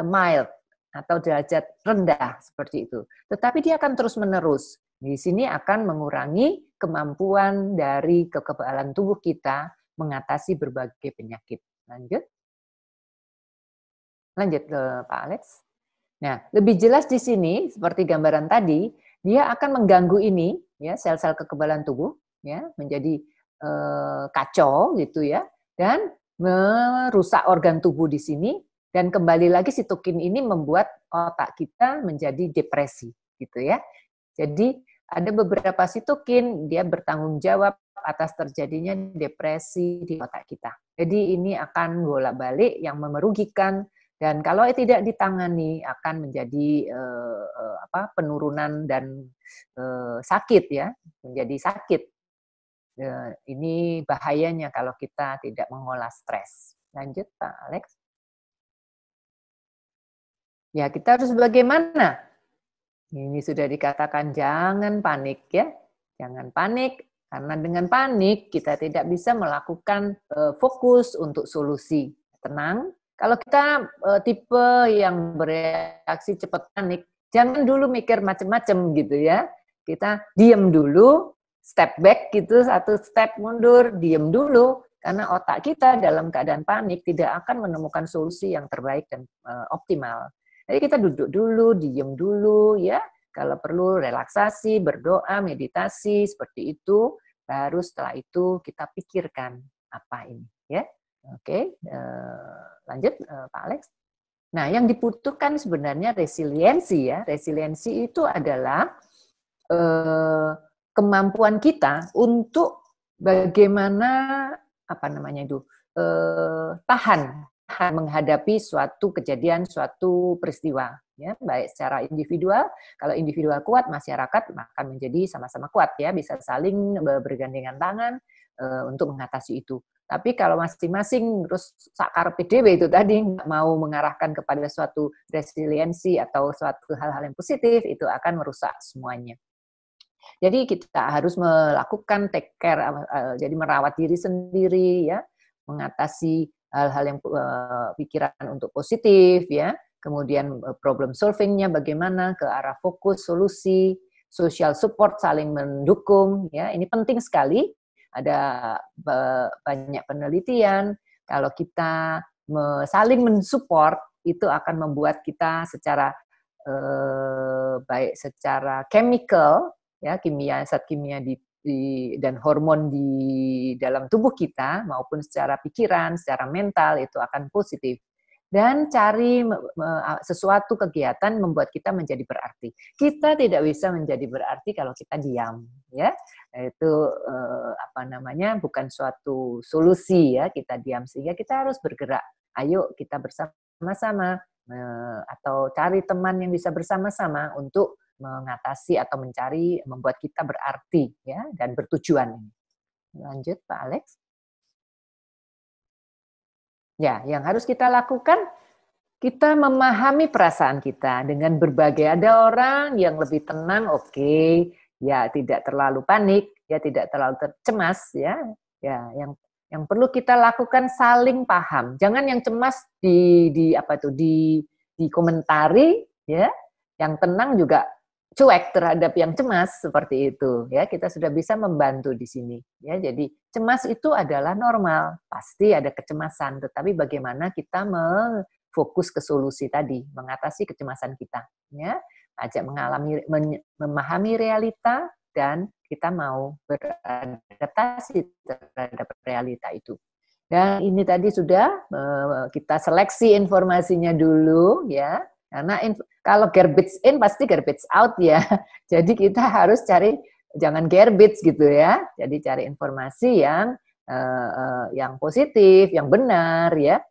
mild atau derajat rendah seperti itu. Tetapi dia akan terus-menerus. Di sini akan mengurangi kemampuan dari kekebalan tubuh kita mengatasi berbagai penyakit. Lanjut Pak Alex. Nah, lebih jelas di sini seperti gambaran tadi, dia akan mengganggu ini ya, sel-sel kekebalan tubuh ya, menjadi kacau gitu ya, dan merusak organ tubuh di sini, dan kembali lagi sitokin ini membuat otak kita menjadi depresi gitu ya. Jadi ada beberapa sitokin, dia bertanggung jawab atas terjadinya depresi di otak kita. Jadi ini akan bolak-balik yang merugikan, dan kalau tidak ditangani akan menjadi penurunan dan sakit ya, menjadi sakit. Ini bahayanya kalau kita tidak mengolah stres. Lanjut Pak Alex. Ya, kita harus bagaimana? Ini sudah dikatakan jangan panik ya. Jangan panik, karena dengan panik kita tidak bisa melakukan fokus untuk solusi. Tenang, kalau kita tipe yang bereaksi cepat panik, jangan dulu mikir macam-macam gitu ya. Kita diam dulu, step back gitu, satu step mundur, diam dulu. Karena otak kita dalam keadaan panik tidak akan menemukan solusi yang terbaik dan optimal. Jadi kita duduk dulu, diam dulu ya, Kalau perlu relaksasi, berdoa, meditasi seperti itu. Baru setelah itu kita pikirkan apa ini, ya. Oke, lanjut Pak Alex. Nah, yang dibutuhkan sebenarnya resiliensi ya. Resiliensi itu adalah kemampuan kita untuk bagaimana apa namanya itu tahan menghadapi suatu kejadian, suatu peristiwa, ya, baik secara individual. Kalau individual kuat, masyarakat akan menjadi sama-sama kuat, ya, bisa saling bergandengan tangan untuk mengatasi itu. Tapi kalau masing-masing terus sakar PDW itu tadi nggak mau mengarahkan kepada suatu resiliensi atau suatu hal-hal yang positif, itu akan merusak semuanya. Jadi kita harus melakukan take care, jadi merawat diri sendiri, ya, mengatasi hal-hal yang pikiran untuk positif, ya, kemudian problem solving-nya bagaimana ke arah fokus solusi, social support saling mendukung, ya, ini penting sekali. Ada banyak penelitian kalau kita saling mensupport itu akan membuat kita secara baik secara chemical, ya, kimia, zat kimia dan hormon di dalam tubuh kita maupun secara pikiran, secara mental itu akan positif. Dan cari sesuatu kegiatan membuat kita menjadi berarti. Kita tidak bisa menjadi berarti kalau kita diam, ya. Itu apa namanya, bukan suatu solusi, ya, kita diam, sehingga kita harus bergerak. Ayo kita bersama-sama atau cari teman yang bisa bersama-sama untuk mengatasi atau mencari membuat kita berarti, ya, dan bertujuan. Lanjut Pak Alex. Ya, yang harus kita lakukan, kita memahami perasaan kita dengan berbagai. Ada orang yang lebih tenang, oke, ya, tidak terlalu panik, ya, tidak terlalu cemas, ya. Ya, yang perlu kita lakukan saling paham. Jangan yang cemas dikomentari, ya. Yang tenang juga cuek terhadap yang cemas, seperti itu, ya. Kita sudah bisa membantu di sini, ya. Jadi cemas itu adalah normal, pasti ada kecemasan, tetapi bagaimana kita fokus ke solusi tadi, mengatasi kecemasan kita, ya. Ajak memahami realita dan kita mau beradaptasi terhadap realita itu. Dan ini tadi sudah kita seleksi informasinya dulu, ya. Karena kalau garbage in pasti garbage out, ya. Jadi kita harus cari, jangan garbage gitu, ya. Jadi cari informasi yang positif, yang benar, ya.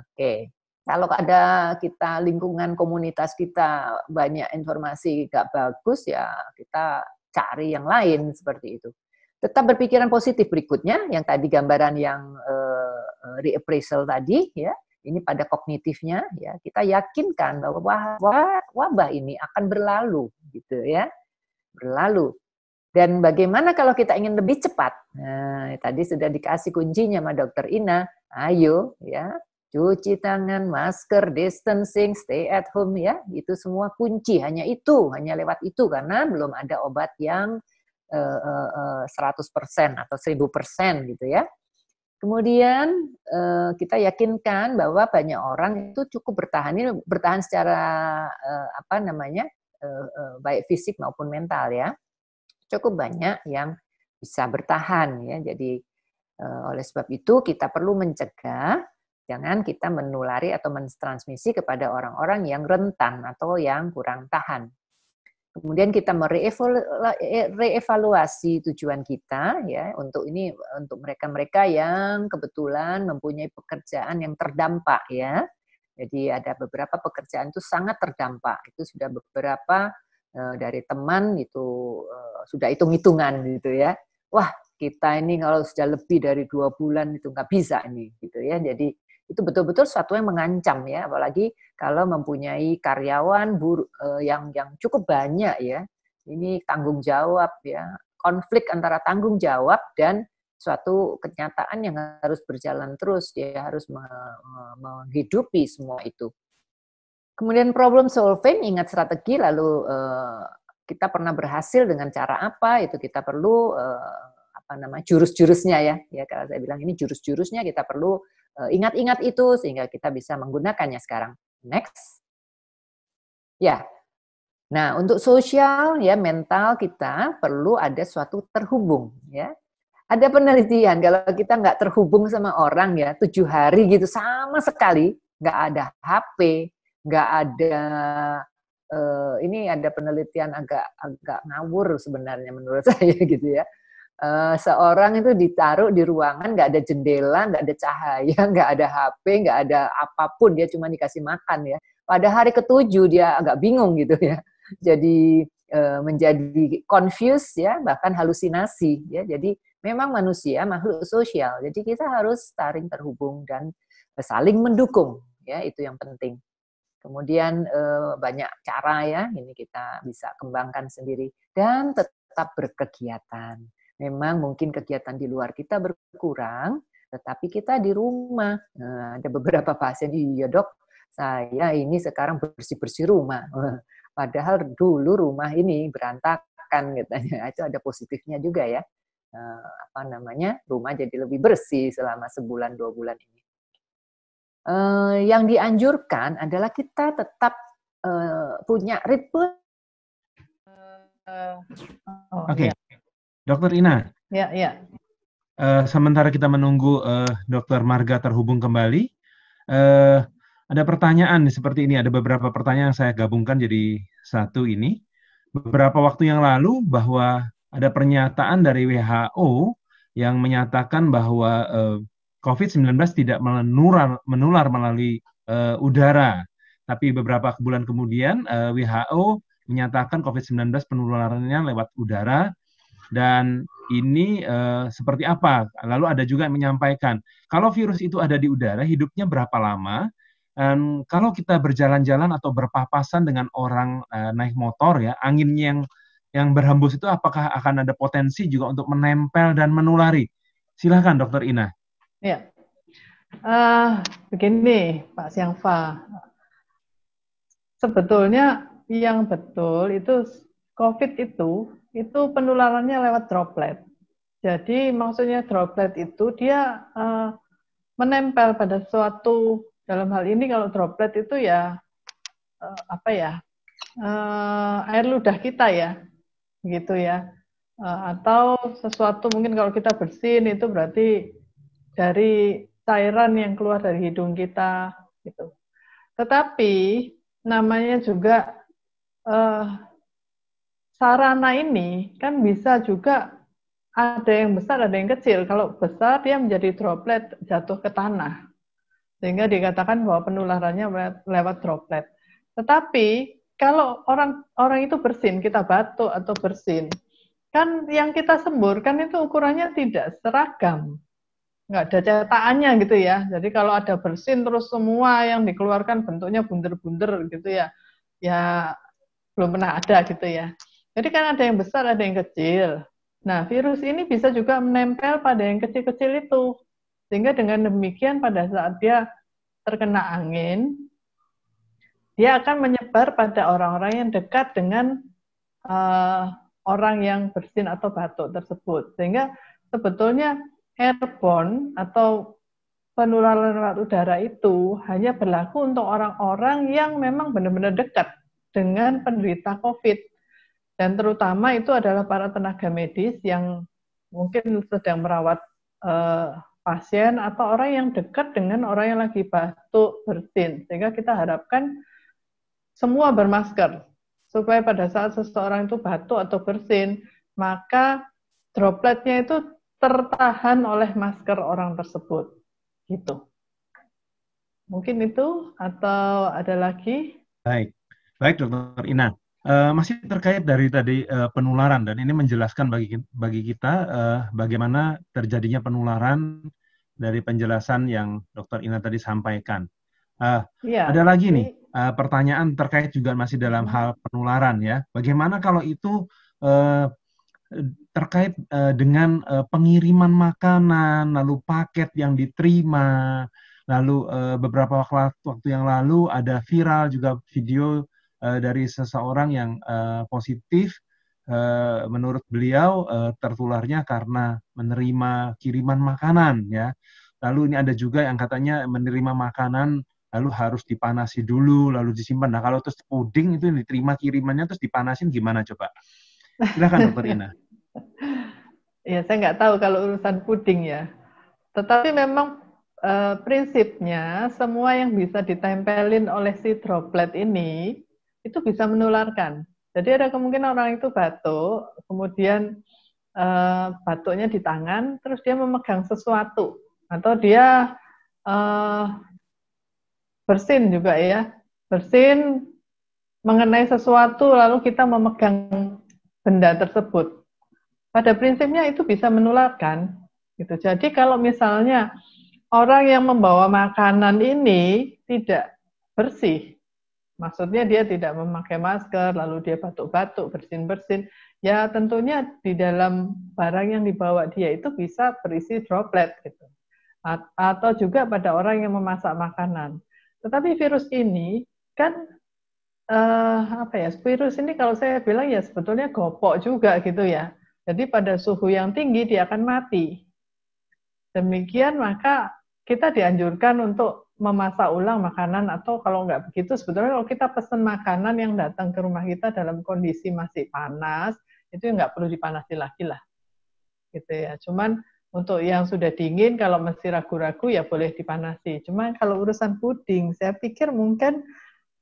Oke. Kalau ada kita lingkungan komunitas kita banyak informasi gak bagus, ya kita cari yang lain seperti itu. Tetap berpikiran positif berikutnya, yang tadi gambaran yang reappraisal tadi, ya. Ini pada kognitifnya, ya, kita yakinkan bahwa wabah ini akan berlalu, gitu, ya, berlalu. Dan bagaimana kalau kita ingin lebih cepat? Nah, tadi sudah dikasih kuncinya sama Dr. Ina. Ayo, ya, cuci tangan, masker, distancing, stay at home, ya, itu semua kunci. Hanya lewat itu, karena belum ada obat yang 100% atau 1000%, gitu, ya. Kemudian kita yakinkan bahwa banyak orang itu cukup bertahan secara baik fisik maupun mental, ya. Cukup banyak yang bisa bertahan, ya. Jadi oleh sebab itu kita perlu mencegah jangan kita menulari atau mentransmisi kepada orang-orang yang rentan atau yang kurang tahan. Kemudian kita merevaluasi tujuan kita, ya, untuk mereka-mereka yang kebetulan mempunyai pekerjaan yang terdampak, ya. Jadi ada beberapa pekerjaan itu sangat terdampak. Itu sudah beberapa dari teman itu sudah hitung-hitungan, gitu, ya. Wah, kita ini kalau sudah lebih dari 2 bulan itu nggak bisa ini, gitu, ya. Jadi itu betul-betul sesuatu yang mengancam, ya, apalagi kalau mempunyai karyawan yang cukup banyak, ya. Ini tanggung jawab, ya, konflik antara tanggung jawab dan suatu kenyataan yang harus berjalan terus, dia harus menghidupi semua itu. Kemudian problem solving, ingat strategi, lalu kita pernah berhasil dengan cara apa, itu kita perlu jurus-jurusnya, ya, kalau saya bilang ini jurus-jurusnya kita perlu ingat-ingat itu sehingga kita bisa menggunakannya sekarang. Next. Ya. Nah, untuk sosial ya mental kita perlu ada suatu terhubung ya. Ada penelitian kalau kita nggak terhubung sama orang ya 7 hari gitu sama sekali nggak ada HP, nggak ada ini ada penelitian agak ngawur sebenarnya menurut saya gitu ya. Seorang itu ditaruh di ruangan nggak ada jendela, nggak ada cahaya, nggak ada HP, nggak ada apapun, dia cuma dikasih makan ya. Pada hari ke-7 dia agak bingung gitu ya. Jadi menjadi confused ya, bahkan halusinasi ya. Jadi memang manusia makhluk sosial. Jadi kita harus saling terhubung dan saling mendukung ya, itu yang penting. Kemudian banyak cara ya, ini kita bisa kembangkan sendiri dan tetap berkegiatan. Memang mungkin kegiatan di luar kita berkurang, tetapi kita di rumah. Nah, ada beberapa pasien, iya dok, saya ini sekarang bersih-bersih rumah. Padahal dulu rumah ini berantakan katanya. Itu ada positifnya juga ya. Rumah jadi lebih bersih selama sebulan 2 bulan ini. Yang dianjurkan adalah kita tetap punya ritme. Oke, Dokter Ina. Ya, ya. Sementara kita menunggu Dokter Marga terhubung kembali, ada pertanyaan seperti ini. Ada beberapa pertanyaan yang saya gabungkan jadi satu ini. Beberapa waktu yang lalu bahwa ada pernyataan dari WHO yang menyatakan bahwa COVID-19 tidak menular melalui udara. Tapi beberapa bulan kemudian WHO menyatakan COVID-19 penularannya lewat udara. Dan ini seperti apa? Lalu ada juga yang menyampaikan, kalau virus itu ada di udara, hidupnya berapa lama? Kalau kita berjalan-jalan atau berpapasan dengan orang naik motor, ya, angin yang berhembus itu apakah akan ada potensi juga untuk menempel dan menulari? Silahkan, Dokter Ina. Ya, begini, Pak Siangfa. Sebetulnya yang betul itu COVID itu penularannya lewat droplet. Jadi maksudnya droplet itu dia menempel pada suatu, dalam hal ini kalau droplet itu ya air ludah kita ya, gitu ya. Atau sesuatu mungkin kalau kita bersin itu berarti dari cairan yang keluar dari hidung kita gitu. Tetapi namanya juga sarana ini kan bisa juga ada yang besar, ada yang kecil. Kalau besar dia menjadi droplet jatuh ke tanah. Sehingga dikatakan bahwa penularannya lewat droplet. Tetapi kalau orang itu bersin, kita batuk atau bersin, kan yang kita semburkan itu ukurannya tidak seragam. Nggak ada cetakannya gitu ya. Jadi kalau ada bersin terus semua yang dikeluarkan bentuknya bunder-bunder gitu ya. Ya belum pernah ada gitu ya. Jadi kan ada yang besar, ada yang kecil. Nah, virus ini bisa juga menempel pada yang kecil-kecil itu. Sehingga dengan demikian pada saat dia terkena angin, dia akan menyebar pada orang-orang yang dekat dengan orang yang bersin atau batuk tersebut. Sehingga sebetulnya airborne atau penularan lewat udara itu hanya berlaku untuk orang-orang yang memang benar-benar dekat dengan penderita COVID. Dan terutama itu adalah para tenaga medis yang mungkin sedang merawat pasien atau orang yang dekat dengan orang yang lagi batuk, bersin. Sehingga kita harapkan semua bermasker, supaya pada saat seseorang itu batuk atau bersin, maka dropletnya itu tertahan oleh masker orang tersebut. Gitu. Mungkin itu, atau ada lagi? Baik, Dokter Ina. Masih terkait dari tadi penularan, dan ini menjelaskan bagi kita bagaimana terjadinya penularan dari penjelasan yang Dokter Ina tadi sampaikan. Ya, ada lagi nih pertanyaan terkait juga masih dalam hal penularan ya. Bagaimana kalau itu terkait dengan pengiriman makanan, lalu paket yang diterima, lalu beberapa waktu yang lalu ada viral juga video dari seseorang yang positif, menurut beliau tertularnya karena menerima kiriman makanan ya. Lalu ini ada juga yang katanya menerima makanan lalu harus dipanasi dulu, lalu disimpan. Nah, kalau terus puding itu diterima kirimannya terus dipanasin gimana coba? Silakan Dokter Ina. Ya, saya nggak tahu kalau urusan puding ya. Tetapi memang prinsipnya semua yang bisa ditempelin oleh si droplet ini itu bisa menularkan. Jadi ada kemungkinan orang itu batuk, kemudian batuknya di tangan, terus dia memegang sesuatu, atau dia bersin juga ya, bersin mengenai sesuatu lalu kita memegang benda tersebut. Pada prinsipnya itu bisa menularkan. Gitu. Jadi kalau misalnya orang yang membawa makanan ini tidak bersih, maksudnya dia tidak memakai masker, lalu dia batuk-batuk, bersin-bersin, ya tentunya di dalam barang yang dibawa dia itu bisa berisi droplet gitu. Atau juga pada orang yang memasak makanan. Tetapi virus ini kan virus ini kalau saya bilang ya sebetulnya gopok juga gitu ya. Jadi pada suhu yang tinggi dia akan mati. Demikian maka kita dianjurkan untuk memasak ulang makanan, atau kalau nggak begitu sebetulnya kalau kita pesan makanan yang datang ke rumah kita dalam kondisi masih panas, itu nggak perlu dipanasi lagi lah. Gitu ya. Cuman untuk yang sudah dingin kalau masih ragu-ragu ya boleh dipanasi. Cuman kalau urusan puding, saya pikir mungkin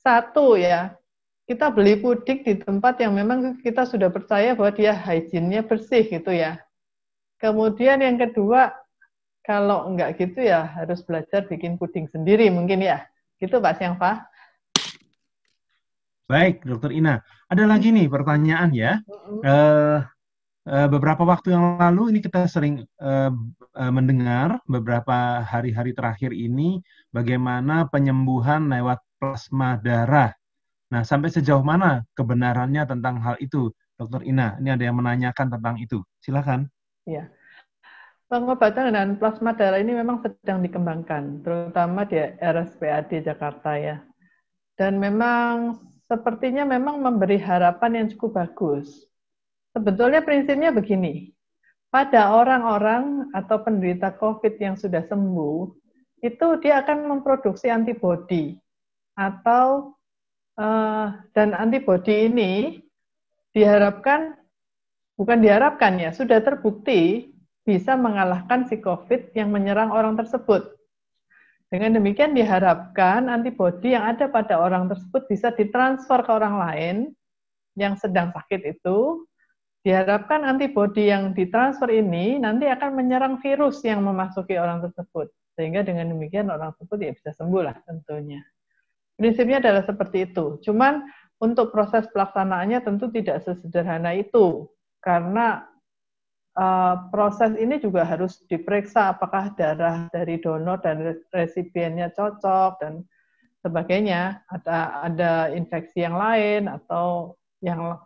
satu ya, kita beli puding di tempat yang memang kita sudah percaya bahwa dia hygiene-nya bersih gitu ya. Kemudian yang kedua, kalau enggak gitu ya harus belajar bikin puding sendiri mungkin ya. Gitu Pak Syangfa. Baik, Dokter Ina. Ada lagi nih pertanyaan ya. Beberapa waktu yang lalu ini kita sering mendengar beberapa hari-hari terakhir ini bagaimana penyembuhan lewat plasma darah. Nah, sampai sejauh mana kebenarannya tentang hal itu, Dokter Ina? Ini ada yang menanyakan tentang itu. Silakan. Ya. Pengobatan dengan plasma darah ini memang sedang dikembangkan, terutama di RSPAD Jakarta ya. Dan memang sepertinya memang memberi harapan yang cukup bagus. Sebetulnya prinsipnya begini, pada orang-orang atau penderita COVID yang sudah sembuh, itu dia akan memproduksi antibodi atau dan antibodi ini sudah terbukti bisa mengalahkan si COVID yang menyerang orang tersebut. Dengan demikian diharapkan antibodi yang ada pada orang tersebut bisa ditransfer ke orang lain yang sedang sakit itu. Diharapkan antibodi yang ditransfer ini nanti akan menyerang virus yang memasuki orang tersebut. Sehingga dengan demikian orang tersebut ya bisa sembuh lah tentunya. Prinsipnya adalah seperti itu. Cuman untuk proses pelaksanaannya tentu tidak sesederhana itu. Karena proses ini juga harus diperiksa apakah darah dari donor dan resipiennya cocok dan sebagainya. Ada infeksi yang lain atau yang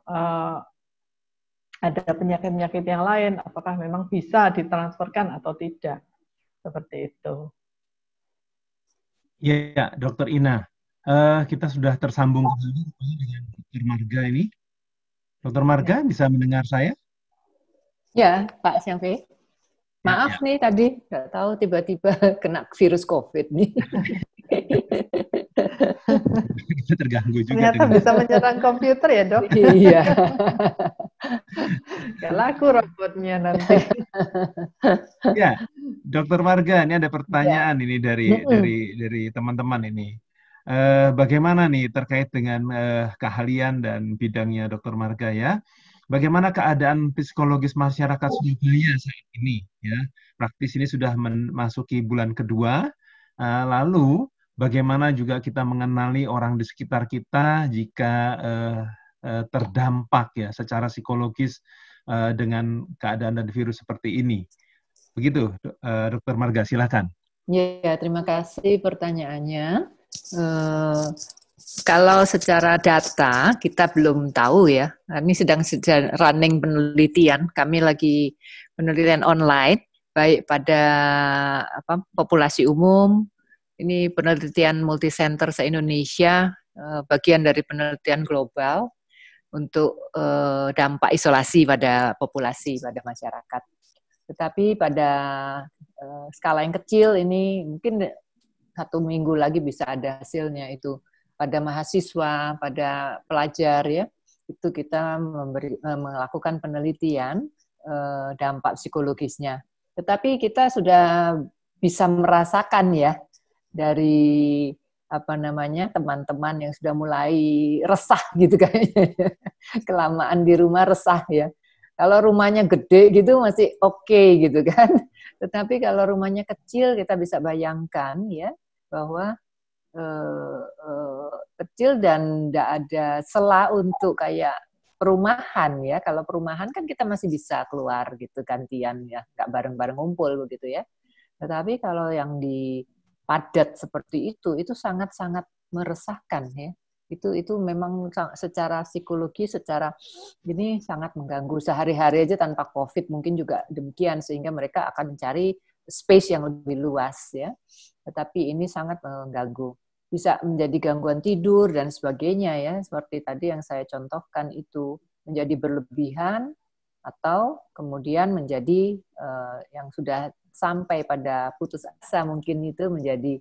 ada penyakit-penyakit yang lain, apakah memang bisa ditransferkan atau tidak. Seperti itu. Ya, Dokter Ina. Kita sudah tersambung kembali dengan Dr. Marga ini. Dr. Marga, bisa mendengar saya? Ya, Pak Syangfi. Maaf nih tadi, nggak tahu tiba-tiba kena virus COVID nih. Kita terganggu juga. Ternyata bisa menyerang komputer ya, Dok? Iya. Gak laku robotnya nanti. Ya, Dokter Marga, ini ada pertanyaan ini dari teman-teman ini. Bagaimana nih terkait dengan keahlian dan bidangnya Dokter Marga ya? Bagaimana keadaan psikologis masyarakat Surabaya saat ini? Ya, praktis ini sudah memasuki bulan kedua. Lalu bagaimana juga kita mengenali orang di sekitar kita jika terdampak ya secara psikologis dengan keadaan dan virus seperti ini? Begitu, Dokter Marga, silakan. Ya, terima kasih pertanyaannya. Kalau secara data kita belum tahu ya. Ini sedang running penelitian. Kami lagi penelitian online baik pada populasi umum. Ini penelitian multisenter se-Indonesia, bagian dari penelitian global untuk dampak isolasi pada populasi, pada masyarakat. Tetapi pada skala yang kecil ini mungkin 1 minggu lagi bisa ada hasilnya itu. Pada mahasiswa, pada pelajar ya, itu kita melakukan penelitian dampak psikologisnya. Tetapi kita sudah bisa merasakan ya dari teman-teman yang sudah mulai resah gitu kayaknya. Kelamaan di rumah resah ya. Kalau rumahnya gede gitu masih oke gitu kan. Tetapi kalau rumahnya kecil kita bisa bayangkan ya bahwa kecil dan tidak ada celah untuk kayak perumahan ya. Kalau perumahan kan kita masih bisa keluar gitu gantian ya, nggak bareng-bareng ngumpul begitu ya. Tetapi kalau yang di padat seperti itu sangat-sangat meresahkan ya. Itu memang secara psikologi, secara ini sangat mengganggu. Sehari-hari aja tanpa COVID mungkin juga demikian, sehingga mereka akan mencari space yang lebih luas ya. Tetapi ini sangat mengganggu. Bisa menjadi gangguan tidur dan sebagainya ya, seperti tadi yang saya contohkan itu menjadi berlebihan atau kemudian menjadi yang sudah sampai pada putus asa mungkin itu menjadi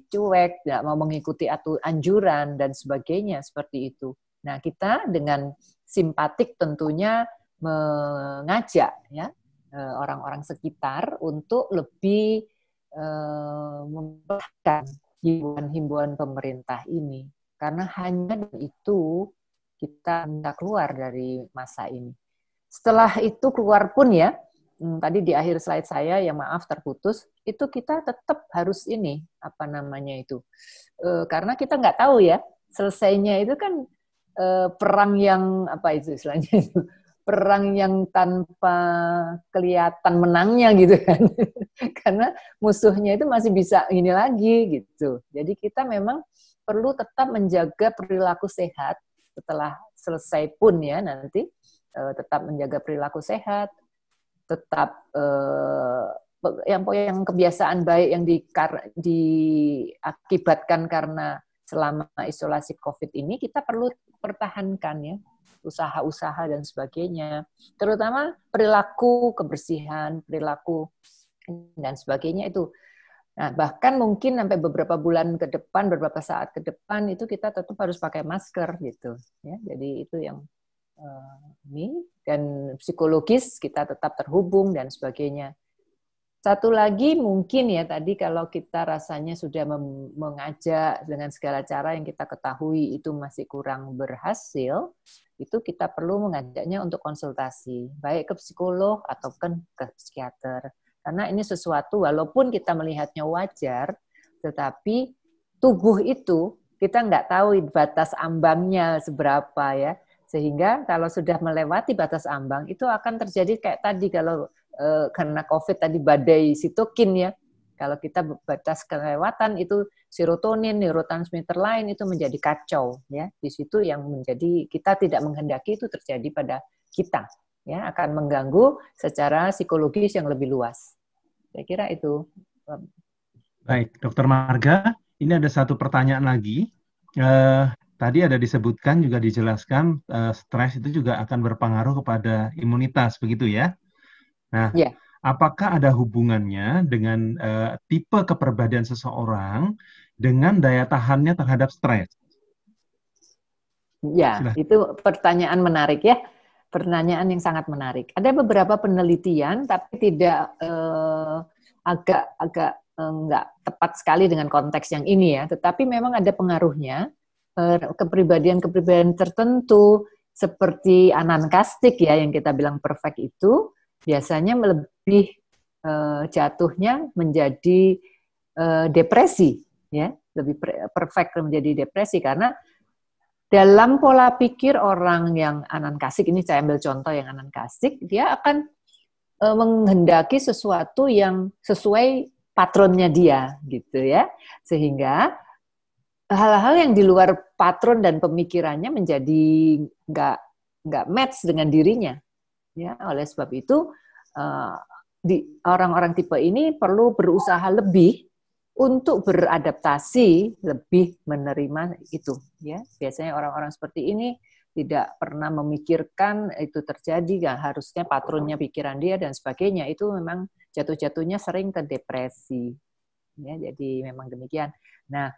cuek, tidak mau mengikuti anjuran dan sebagainya seperti itu. Nah, kita dengan simpatik tentunya mengajak ya orang-orang sekitar untuk lebih memperhatikan himbauan-himbauan pemerintah ini, karena hanya itu kita tidak keluar dari masa ini. Setelah itu keluar pun ya, tadi di akhir slide saya yang maaf terputus, itu kita tetap harus ini karena kita nggak tahu ya selesainya itu kan perang yang istilahnya itu perang yang tanpa kelihatan menangnya gitu kan. Karena musuhnya itu masih bisa ini lagi gitu. Jadi kita memang perlu tetap menjaga perilaku sehat setelah selesai pun ya nanti tetap menjaga perilaku sehat, tetap yang kebiasaan baik yang diakibatkan karena selama isolasi COVID ini kita perlu pertahankan ya. Usaha-usaha dan sebagainya, terutama perilaku kebersihan, perilaku dan sebagainya itu. Nah, bahkan mungkin sampai beberapa bulan ke depan, beberapa saat ke depan itu kita tetap harus pakai masker gitu. Ya, jadi itu yang ini dan psikologis kita tetap terhubung dan sebagainya. Satu lagi mungkin ya tadi kalau kita rasanya sudah mengajak dengan segala cara yang kita ketahui itu masih kurang berhasil, itu kita perlu mengajaknya untuk konsultasi, baik ke psikolog ataupun ke psikiater. Karena ini sesuatu walaupun kita melihatnya wajar, tetapi tubuh itu kita nggak tahu batas ambangnya seberapa ya. Sehingga kalau sudah melewati batas ambang itu akan terjadi kayak tadi kalau karena COVID tadi badai sitokin ya. Kalau kita batas kelewatan itu serotonin, neurotransmitter lain itu menjadi kacau ya. Di situ yang menjadi kita tidak menghendaki itu terjadi pada kita ya, akan mengganggu secara psikologis yang lebih luas. Saya kira itu. Baik, Dokter Marga, ini ada satu pertanyaan lagi. Tadi ada disebutkan juga dijelaskan stres itu juga akan berpengaruh kepada imunitas, begitu ya? Nah, yeah. Apakah ada hubungannya dengan tipe kepribadian seseorang dengan daya tahannya terhadap stres? Ya, silahkan. Itu pertanyaan menarik ya. Pertanyaan yang sangat menarik. Ada beberapa penelitian, tapi tidak agak nggak tepat sekali dengan konteks yang ini ya. Tetapi memang ada pengaruhnya. Kepribadian-kepribadian tertentu seperti anankastik ya yang kita bilang perfect itu biasanya lebih jatuhnya menjadi depresi ya, lebih perfect menjadi depresi karena dalam pola pikir orang yang anankastik, ini saya ambil contoh yang anankastik, dia akan menghendaki sesuatu yang sesuai patronnya dia gitu ya, sehingga hal-hal yang di luar patron dan pemikirannya menjadi nggak match dengan dirinya. Ya, oleh sebab itu orang-orang tipe ini perlu berusaha lebih untuk beradaptasi, lebih menerima itu. Ya, biasanya orang-orang seperti ini tidak pernah memikirkan itu terjadi, nggak harusnya patronnya pikiran dia dan sebagainya. Itu memang jatuh-jatuhnya sering ke depresi. Ya, jadi memang demikian. Nah,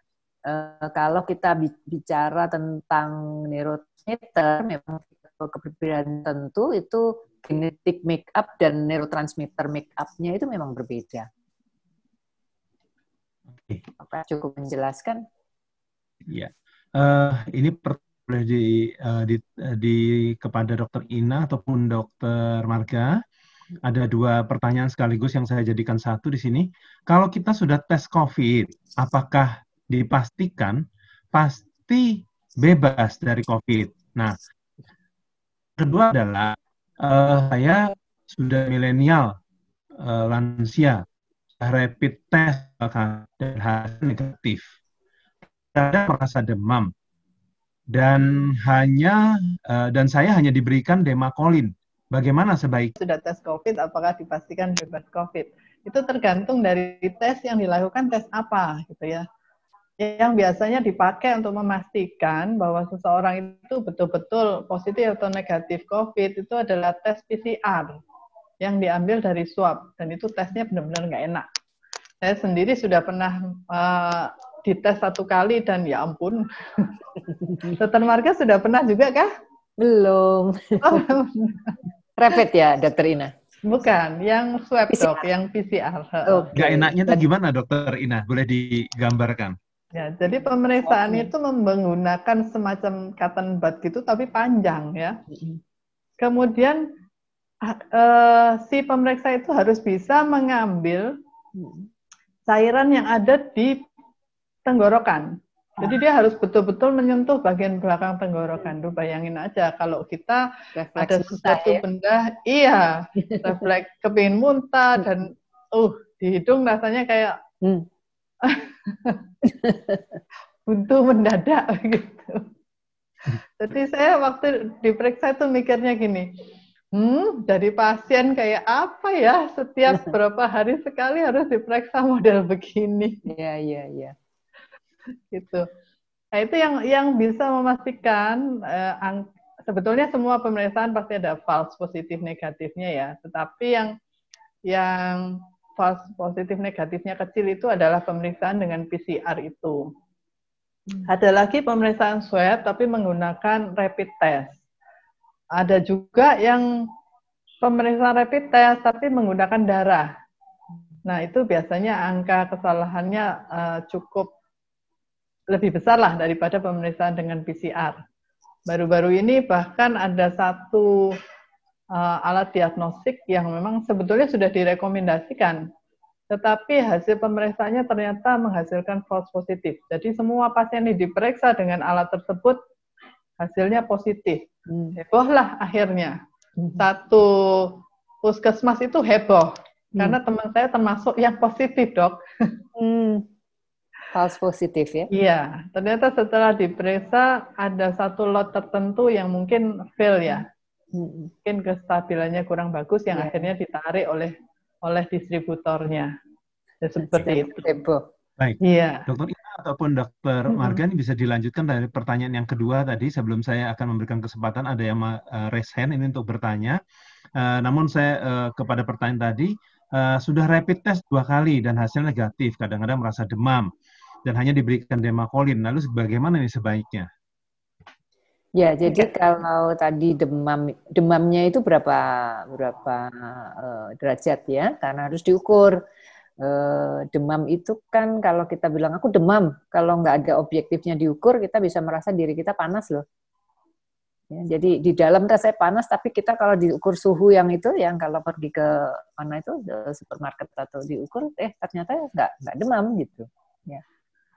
kalau kita bicara tentang neurotransmitter, memang keberadaan tentu itu genetic make up dan neurotransmitter make up-nya itu memang berbeda. Apa cukup menjelaskan? Iya. Ini boleh kepada Dokter Ina ataupun Dokter Marga. Ada dua pertanyaan sekaligus yang saya jadikan satu di sini. Kalau kita sudah tes COVID, apakah dipastikan pasti bebas dari COVID? Nah, kedua adalah saya sudah milenial, lansia, rapid test dan hasil negatif. Saya merasa demam dan saya hanya diberikan Demacolin. Bagaimana sebaiknya? Sudah tes COVID, apakah dipastikan bebas COVID? Itu tergantung dari tes yang dilakukan, tes apa gitu ya. Yang biasanya dipakai untuk memastikan bahwa seseorang itu betul-betul positif atau negatif COVID itu adalah tes PCR yang diambil dari swab, dan itu tesnya benar-benar nggak enak. Saya sendiri sudah pernah dites 1 kali dan ya ampun. Dokter Marga sudah pernah juga kah? Belum. Rapid ya, Dokter Ina? Bukan, yang swab PCR. Dok, yang PCR. Okay. Gak enaknya itu gimana Dokter Ina? Boleh digambarkan? Ya, jadi pemeriksaan itu menggunakan semacam cotton bud gitu, tapi panjang ya. Kemudian si pemeriksa itu harus bisa mengambil cairan yang ada di tenggorokan. Jadi dia harus betul-betul menyentuh bagian belakang tenggorokan. Tuh bayangin aja kalau kita refleks ada sesuatu benda, iya, refleks kepingin muntah dan di hidung rasanya kayak buntu mendadak gitu. Jadi saya waktu diperiksa itu mikirnya gini, dari pasien kayak apa ya, setiap berapa hari sekali harus diperiksa model begini. Iya. Gitu. Nah, itu yang bisa memastikan sebetulnya semua pemeriksaan pasti ada false positif negatifnya ya, tetapi yang false positif negatifnya kecil itu adalah pemeriksaan dengan PCR itu. Ada lagi pemeriksaan swab tapi menggunakan rapid test. Ada juga yang pemeriksaan rapid test tapi menggunakan darah. Nah, itu biasanya angka kesalahannya cukup lebih besar lah daripada pemeriksaan dengan PCR. Baru-baru ini bahkan ada satu alat diagnostik yang memang sebetulnya sudah direkomendasikan, tetapi hasil pemeriksaannya ternyata menghasilkan false positif. Jadi semua pasien yang diperiksa dengan alat tersebut hasilnya positif. Heboh lah akhirnya. Satu puskesmas itu heboh, karena teman saya termasuk yang positif, Dok. False positif ya? Iya, ternyata setelah diperiksa ada satu lot tertentu yang mungkin fail ya. Mungkin kestabilannya kurang bagus yang akhirnya ditarik oleh distributornya. Ya, seperti itu. Baik. Iya. Dokter Ina ataupun Dokter Marga ini bisa dilanjutkan dari pertanyaan yang kedua tadi sebelum saya akan memberikan kesempatan ada yang raise hand ini untuk bertanya. Namun saya kepada pertanyaan tadi sudah rapid test 2 kali dan hasil negatif, kadang-kadang merasa demam dan hanya diberikan Demacolin. Lalu bagaimana ini sebaiknya? Ya, jadi kalau tadi demamnya itu berapa derajat ya? Karena harus diukur. Demam itu kan kalau kita bilang aku demam, kalau nggak ada objektifnya diukur, kita bisa merasa diri kita panas loh. Ya, jadi di dalam saya panas, tapi kita kalau diukur suhu yang itu, yang kalau pergi ke mana itu supermarket atau diukur, ternyata nggak demam gitu. Ya.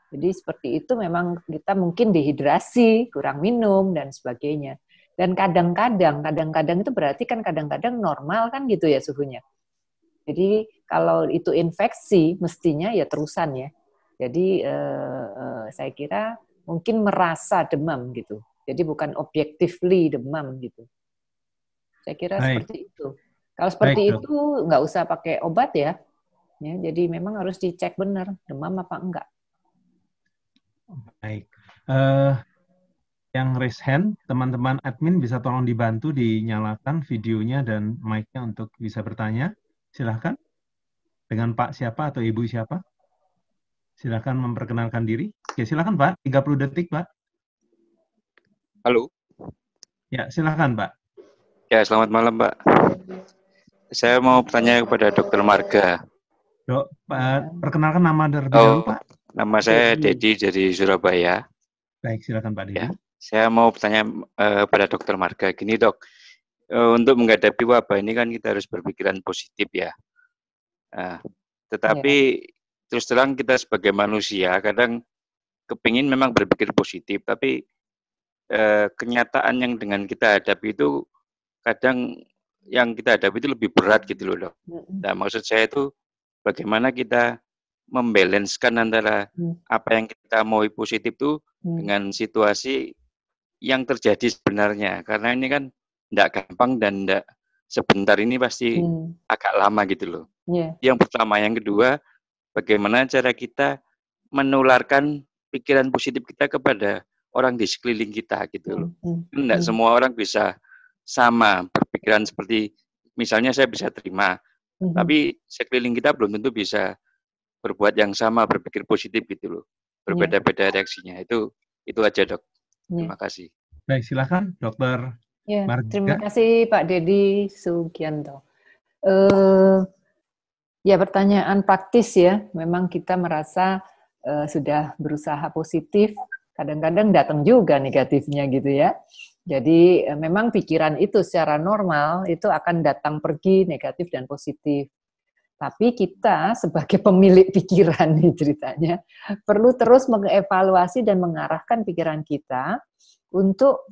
Jadi seperti itu memang kita mungkin dehidrasi, kurang minum dan sebagainya. Dan kadang-kadang itu berarti kan kadang-kadang normal kan gitu ya suhunya. Jadi kalau itu infeksi mestinya ya terusan ya. Jadi saya kira mungkin merasa demam gitu. Jadi bukan objectively demam gitu. Saya kira seperti itu. Kalau seperti itu nggak usah pakai obat ya. Jadi memang harus dicek benar demam apa enggak. Baik. Yang raise hand, teman-teman admin bisa tolong dibantu dinyalakan videonya dan mic-nya untuk bisa bertanya. Silahkan. Dengan Pak siapa atau Ibu siapa? Silakan memperkenalkan diri. Oke, silakan Pak. 30 detik, Pak. Halo. Ya, silakan Pak. Ya, selamat malam, Pak. Saya mau bertanya kepada Dr. Marga. Dok, Pak, perkenalkan nama terlebih dahulu, Pak. Nama saya Dedi dari Surabaya. Baik, silakan Pak Dedi. Ya, saya mau bertanya pada Dr. Marga. Gini, Dok. Untuk menghadapi wabah ini kan kita harus berpikiran positif ya. Tetapi terus terang kita sebagai manusia kadang kepingin memang berpikir positif, tapi kenyataan yang dengan kita hadapi itu kadang yang kita hadapi itu lebih berat gitu loh, Dok. Nah, maksud saya itu bagaimana kita membalanskan antara apa yang kita mau positif itu dengan situasi yang terjadi sebenarnya. Karena ini kan tidak gampang dan tidak sebentar, ini pasti agak lama gitu loh. Yang pertama. Yang kedua, bagaimana cara kita menularkan pikiran positif kita kepada orang di sekeliling kita gitu loh. Tidak semua orang bisa sama berpikiran seperti, misalnya saya bisa terima, tapi sekeliling kita belum tentu bisa berbuat yang sama, berpikir positif gitu loh. Berbeda-beda reaksinya. Itu aja, Dok. Terima kasih. Baik, silakan Dokter Marga. Terima kasih Pak Dedi Sugianto. Ya, pertanyaan praktis ya. Memang kita merasa sudah berusaha positif, kadang-kadang datang juga negatifnya gitu ya. Jadi memang pikiran itu secara normal itu akan datang pergi negatif dan positif. Tapi kita sebagai pemilik pikiran nih ceritanya, perlu terus mengevaluasi dan mengarahkan pikiran kita untuk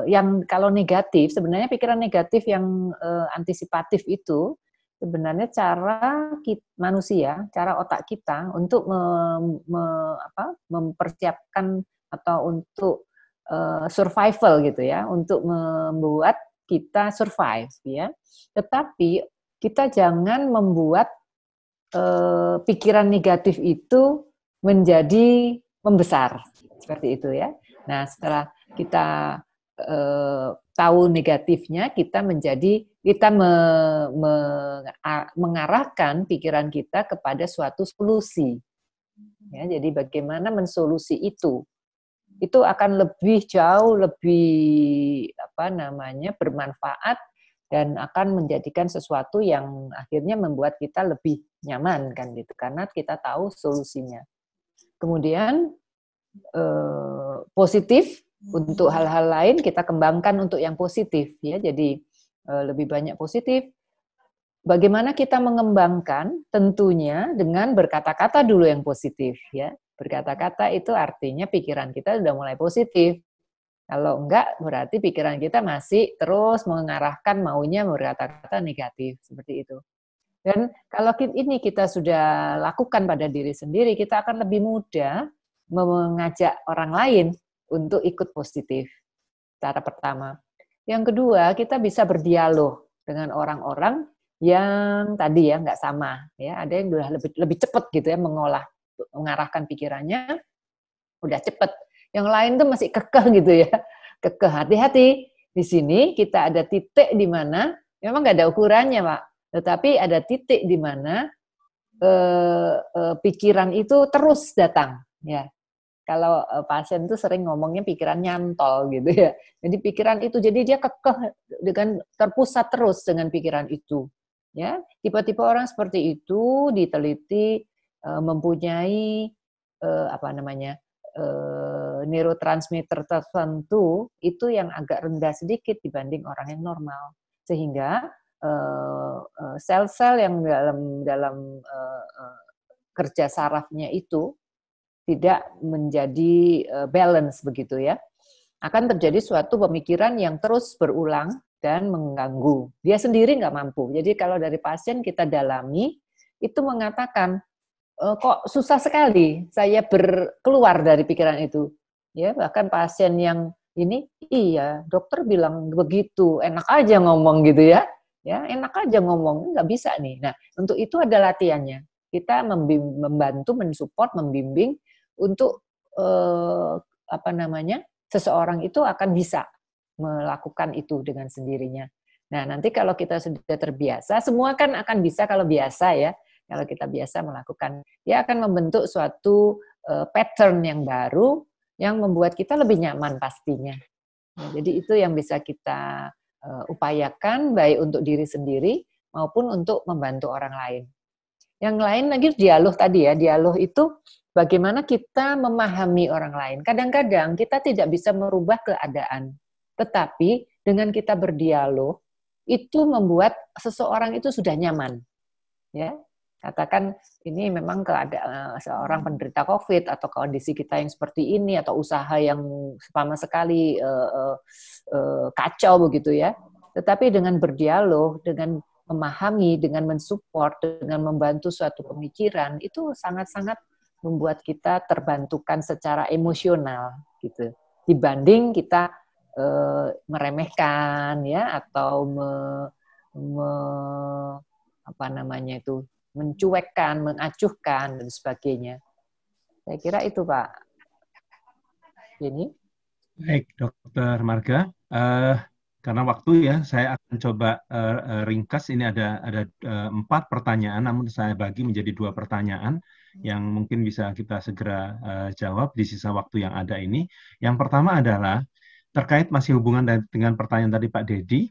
yang kalau negatif, sebenarnya pikiran negatif yang antisipatif itu, sebenarnya cara manusia, cara otak kita untuk mempersiapkan atau untuk survival gitu ya, untuk membuat kita survive ya. Tetapi kita jangan membuat pikiran negatif itu menjadi membesar seperti itu ya. Nah, setelah kita tahu negatifnya, kita mengarahkan pikiran kita kepada suatu solusi. Ya, jadi bagaimana mensolusi itu akan jauh lebih bermanfaat dan akan menjadikan sesuatu yang akhirnya membuat kita lebih nyaman kan gitu, karena kita tahu solusinya. Kemudian positif untuk hal-hal lain kita kembangkan untuk yang positif ya, jadi lebih banyak positif. Bagaimana kita mengembangkan? Tentunya dengan berkata-kata dulu yang positif ya. Berkata-kata itu artinya pikiran kita sudah mulai positif. Kalau enggak, berarti pikiran kita masih terus mengarahkan maunya berkata-kata negatif, seperti itu. Dan kalau ini kita sudah lakukan pada diri sendiri, kita akan lebih mudah mengajak orang lain untuk ikut positif. Cara pertama. Yang kedua, kita bisa berdialog dengan orang-orang yang tadi ya nggak sama. Ya, ada yang udah lebih cepat gitu ya mengarahkan pikirannya, udah cepat. Yang lain tuh masih kekeh gitu ya. Kekeh, hati-hati. Di sini kita ada titik di mana, memang nggak ada ukurannya, Pak. Tetapi ada titik di mana pikiran itu terus datang. Ya. Kalau pasien tuh sering ngomongnya pikiran nyantol gitu ya. Jadi pikiran itu, jadi dia kekeh dengan terpusat terus dengan pikiran itu. Ya, tipe-tipe orang seperti itu diteliti mempunyai neurotransmitter tertentu itu yang agak rendah sedikit dibanding orang yang normal, sehingga sel-sel yang dalam kerja sarafnya itu tidak menjadi balance begitu ya, akan terjadi suatu pemikiran yang terus berulang dan mengganggu. Dia sendiri nggak mampu. Jadi kalau dari pasien kita dalami itu mengatakan, kok susah sekali saya keluar dari pikiran itu. Ya, bahkan pasien yang ini, iya dokter bilang begitu, enak aja ngomong gitu ya. Ya, enak aja ngomong, nggak bisa nih. Nah, untuk itu ada latihannya. Kita membantu, mensupport, membimbing untuk seseorang itu akan bisa melakukan itu dengan sendirinya. Nah, nanti kalau kita sudah terbiasa, semua kan akan bisa kalau biasa ya. Kalau kita biasa melakukan, dia akan membentuk suatu pattern yang baru yang membuat kita lebih nyaman pastinya. Nah, jadi itu yang bisa kita upayakan baik untuk diri sendiri maupun untuk membantu orang lain. Yang lain lagi dialog tadi ya, dialog itu bagaimana kita memahami orang lain. Kadang-kadang kita tidak bisa merubah keadaan, tetapi dengan kita berdialog itu membuat seseorang itu sudah nyaman. Ya, katakan ini memang keadaan seorang penderita COVID atau kondisi kita yang seperti ini atau usaha yang sama sekali kacau begitu ya. Tetapi dengan berdialog, dengan memahami, dengan mensupport, dengan membantu suatu pemikiran, itu sangat-sangat membuat kita terbantukan secara emosional gitu. Dibanding kita meremehkan ya atau mencuekkan, mengacuhkan dan sebagainya. Saya kira itu Pak. Ini. Baik, Dokter Marga. Karena waktu ya, saya akan coba ringkas. Ini ada 4 pertanyaan, namun saya bagi menjadi 2 pertanyaan yang mungkin bisa kita segera jawab di sisa waktu yang ada ini. Yang pertama adalah terkait masih hubungan dengan pertanyaan tadi Pak Dedi.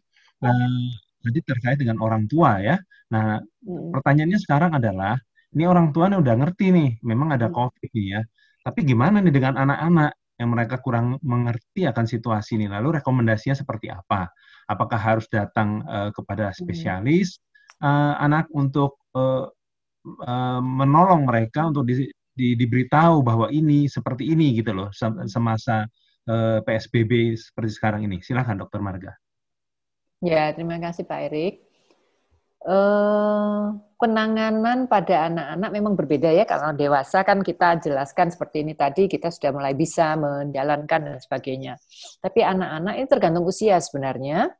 Tadi terkait dengan orang tua ya. Nah, pertanyaannya sekarang adalah, ini orang tua udah ngerti nih, memang ada COVID nih ya. Tapi gimana nih dengan anak-anak yang mereka kurang mengerti akan situasi ini? Lalu rekomendasinya seperti apa? Apakah harus datang kepada spesialis anak untuk menolong mereka untuk diberitahu bahwa ini seperti ini gitu loh, semasa PSBB seperti sekarang ini? Silakan Dokter Marga. Ya, terima kasih Pak Erik. Penanganan pada anak-anak memang berbeda ya. Kalau dewasa kan kita jelaskan seperti ini tadi, kita sudah mulai bisa menjalankan dan sebagainya. Tapi anak-anak ini tergantung usia sebenarnya.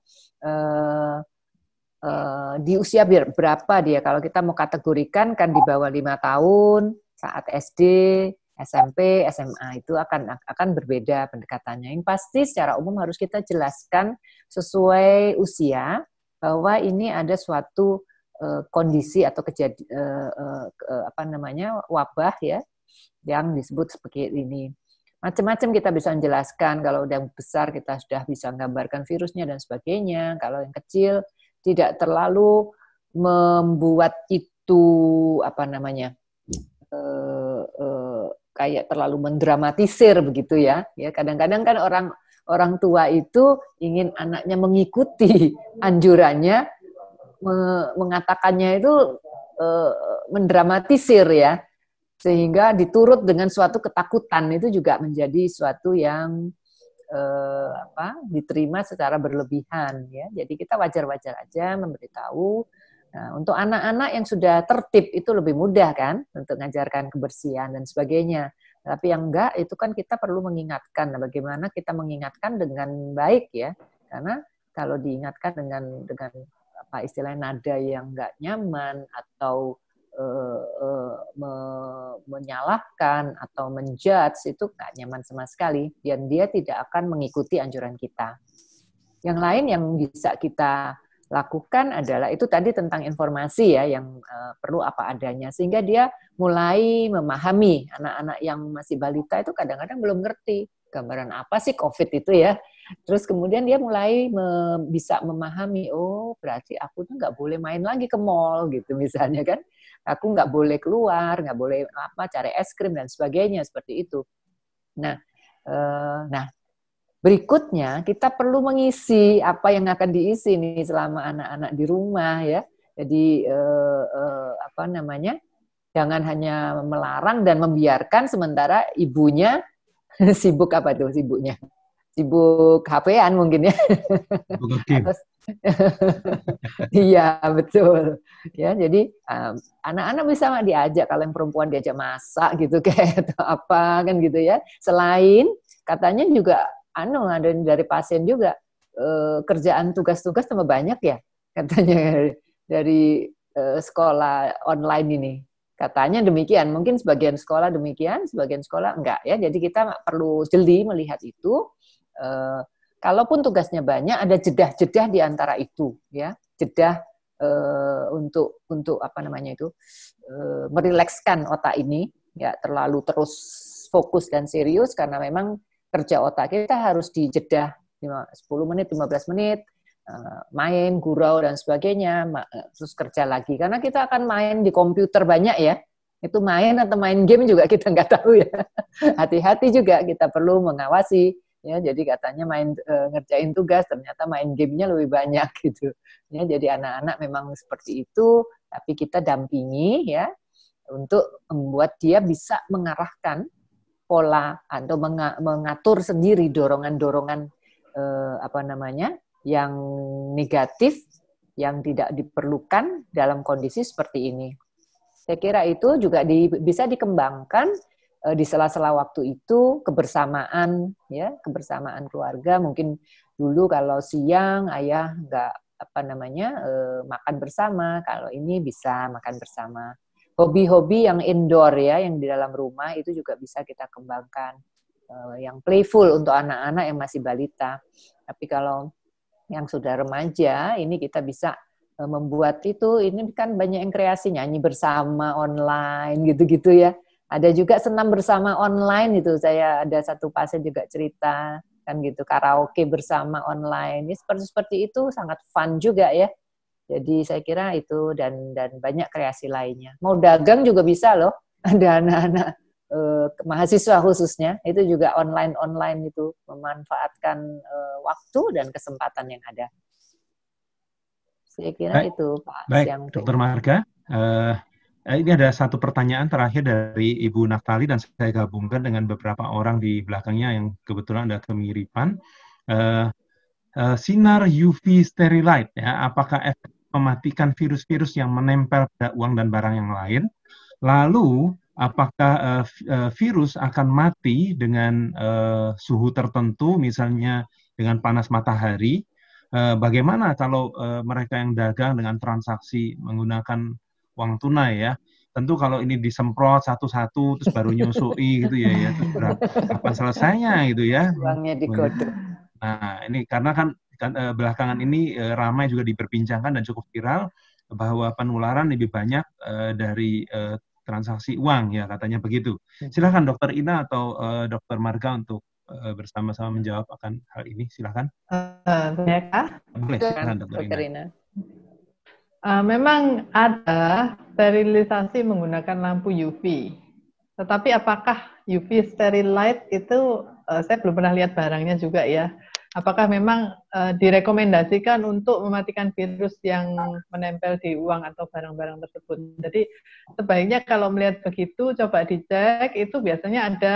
Di usia berapa dia? Kalau kita mau kategorikan kan di bawah 5 tahun, saat SD, SMP, SMA itu akan berbeda pendekatannya. Yang pasti secara umum harus kita jelaskan sesuai usia bahwa ini ada suatu kondisi atau wabah ya yang disebut seperti ini. Macam-macam kita bisa menjelaskan. Kalau udah besar kita sudah bisa menggambarkan virusnya dan sebagainya. Kalau yang kecil tidak terlalu membuat itu kayak terlalu mendramatisir begitu ya. Ya kadang-kadang kan orang tua itu ingin anaknya mengikuti anjurannya, mengatakannya itu mendramatisir ya, sehingga diturut dengan suatu ketakutan. Itu juga menjadi suatu yang diterima secara berlebihan ya. Jadi kita wajar-wajar aja memberitahu. Nah, untuk anak-anak yang sudah tertib itu lebih mudah kan untuk mengajarkan kebersihan dan sebagainya. Tapi yang enggak itu kan kita perlu mengingatkan. Nah, bagaimana kita mengingatkan dengan baik ya? Karena kalau diingatkan dengan istilahnya nada yang enggak nyaman atau menyalahkan atau menjudge itu enggak nyaman sama sekali dan dia tidak akan mengikuti anjuran kita. Yang lain yang bisa kita lakukan adalah itu tadi tentang informasi ya yang perlu apa adanya sehingga dia mulai memahami. Anak-anak yang masih balita itu kadang-kadang belum ngerti gambaran apa sih COVID itu ya. Terus kemudian dia mulai bisa memahami, oh berarti aku tuh nggak boleh main lagi ke mall gitu misalnya kan. Aku nggak boleh keluar, nggak boleh cari es krim dan sebagainya seperti itu. Nah berikutnya kita perlu mengisi apa yang akan diisi nih selama anak-anak di rumah ya. Jadi jangan hanya melarang dan membiarkan sementara ibunya sibuk sibuk HP-an mungkin ya. Iya betul ya. Jadi anak-anak bisa diajak, kalau yang perempuan diajak masak gitu kayak atau apa kan gitu ya. Selain katanya juga ada dari pasien juga kerjaan tugas-tugas tambah banyak ya katanya dari sekolah online ini. Katanya demikian, mungkin sebagian sekolah demikian, sebagian sekolah enggak ya. Jadi kita perlu jeli melihat itu. Kalaupun tugasnya banyak, ada jedah-jedah di antara itu ya. Jedah untuk apa namanya itu merilekskan otak ini, ya terlalu terus fokus dan serius, karena memang kerja otak kita harus dijeda 10 menit, 15 menit, main, gurau dan sebagainya, terus kerja lagi. Karena kita akan main di komputer banyak ya, itu main atau main game juga kita nggak tahu ya. Hati-hati juga, kita perlu mengawasi. Ya, jadi katanya ngerjain tugas, ternyata main gamenya lebih banyak gitu. Ya, jadi anak-anak memang seperti itu, tapi kita dampingi ya untuk membuat dia bisa mengarahkan pola atau mengatur sendiri dorongan-dorongan apa namanya yang negatif yang tidak diperlukan dalam kondisi seperti ini. Saya kira itu juga bisa dikembangkan di sela-sela waktu itu, kebersamaan ya, kebersamaan keluarga. Mungkin dulu kalau siang ayah nggak makan bersama, kalau ini bisa makan bersama. Hobi-hobi yang indoor ya, yang di dalam rumah itu juga bisa kita kembangkan, yang playful untuk anak-anak yang masih balita. Tapi kalau yang sudah remaja, ini kita bisa membuat itu, ini kan banyak yang kreasi, nyanyi bersama online gitu-gitu ya. Ada juga senam bersama online itu, saya ada satu pasien juga cerita kan gitu, karaoke bersama online. Ini seperti itu sangat fun juga ya. Jadi saya kira itu dan banyak kreasi lainnya. Mau dagang juga bisa loh. Ada anak-anak mahasiswa khususnya itu juga online itu memanfaatkan waktu dan kesempatan yang ada. Saya kira itu Pak. Baik, Dr. Marga. Ini ada satu pertanyaan terakhir dari Ibu Naftali dan saya gabungkan dengan beberapa orang di belakangnya yang kebetulan ada kemiripan. Sinar UV sterilite, ya, apakah efektif mematikan virus-virus yang menempel pada uang dan barang yang lain? Lalu, apakah virus akan mati dengan suhu tertentu, misalnya dengan panas matahari? Bagaimana kalau mereka yang dagang dengan transaksi menggunakan uang tunai ya? Tentu kalau ini disemprot satu-satu terus baru nyusui gitu ya, terus kapan selesainya gitu ya? Uangnya digodok. Nah, ini karena kan belakangan ini ramai juga diperbincangkan dan cukup viral bahwa penularan lebih banyak dari transaksi uang ya, katanya begitu. Silakan Dokter Ina atau Dokter Marga untuk bersama-sama menjawab akan hal ini. Silakan. Boleh, silakan Dokter Ina. Memang ada sterilisasi menggunakan lampu UV. Tetapi apakah UV sterilite itu, saya belum pernah lihat barangnya juga ya. Apakah memang direkomendasikan untuk mematikan virus yang menempel di uang atau barang-barang tersebut. Jadi sebaiknya kalau melihat begitu, coba dicek, itu biasanya ada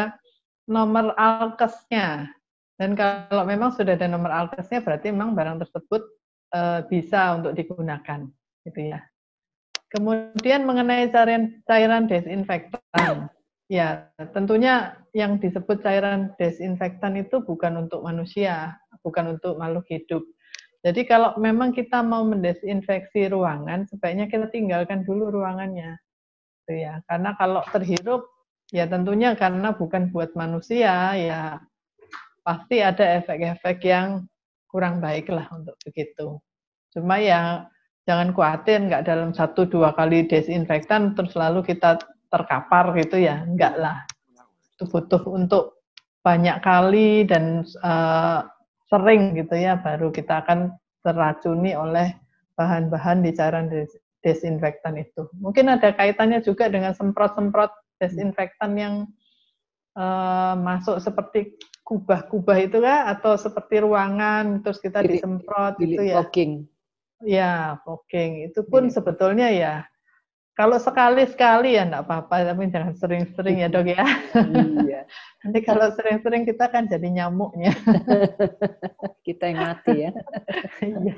nomor alkesnya. Dan kalau memang sudah ada nomor alkesnya, berarti memang barang tersebut bisa untuk digunakan. Gitu ya. Kemudian mengenai cairan desinfektan, ya tentunya yang disebut cairan desinfektan itu bukan untuk manusia, bukan untuk makhluk hidup. Jadi kalau memang kita mau mendesinfeksi ruangan, sebaiknya kita tinggalkan dulu ruangannya, gitu ya. Karena kalau terhirup, ya tentunya karena bukan buat manusia, ya pasti ada efek-efek yang kurang baik lah untuk begitu. Cuma ya jangan khawatir, nggak dalam 1-2 kali desinfektan terus lalu kita terkapar gitu ya, enggak lah. Itu butuh untuk banyak kali dan sering gitu ya, baru kita akan teracuni oleh bahan-bahan di cairan desinfektan itu. Mungkin ada kaitannya juga dengan semprot-semprot desinfektan yang masuk seperti kubah-kubah itu kan, atau seperti ruangan terus kita disemprot gitu ya. Ya, fogging. Itu pun sebetulnya ya, kalau sekali-sekali ya enggak apa-apa, tapi jangan sering-sering ya dok ya. Iya. Nanti kalau sering-sering kita kan jadi nyamuknya. Kita yang mati ya. Iya.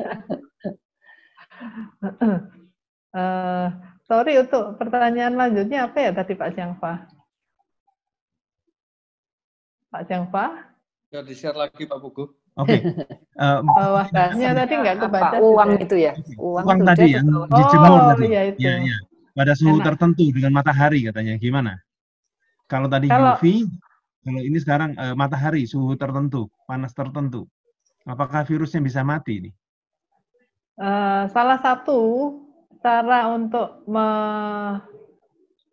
Sorry, untuk pertanyaan lanjutnya apa ya tadi Pak Syangfa? Pak Syangfa? Ya, di-share lagi Pak Pugu. Oke. Bawahnya tadi nggak kebaca. Uang itu ya. Uang tadi yang dijemur tadi. Iya itu. Iya. Pada suhu tertentu dengan matahari katanya. Gimana? Kalau tadi UV, kalau ini sekarang matahari, suhu tertentu, panas tertentu. Apakah virusnya bisa mati ini? Salah satu cara untuk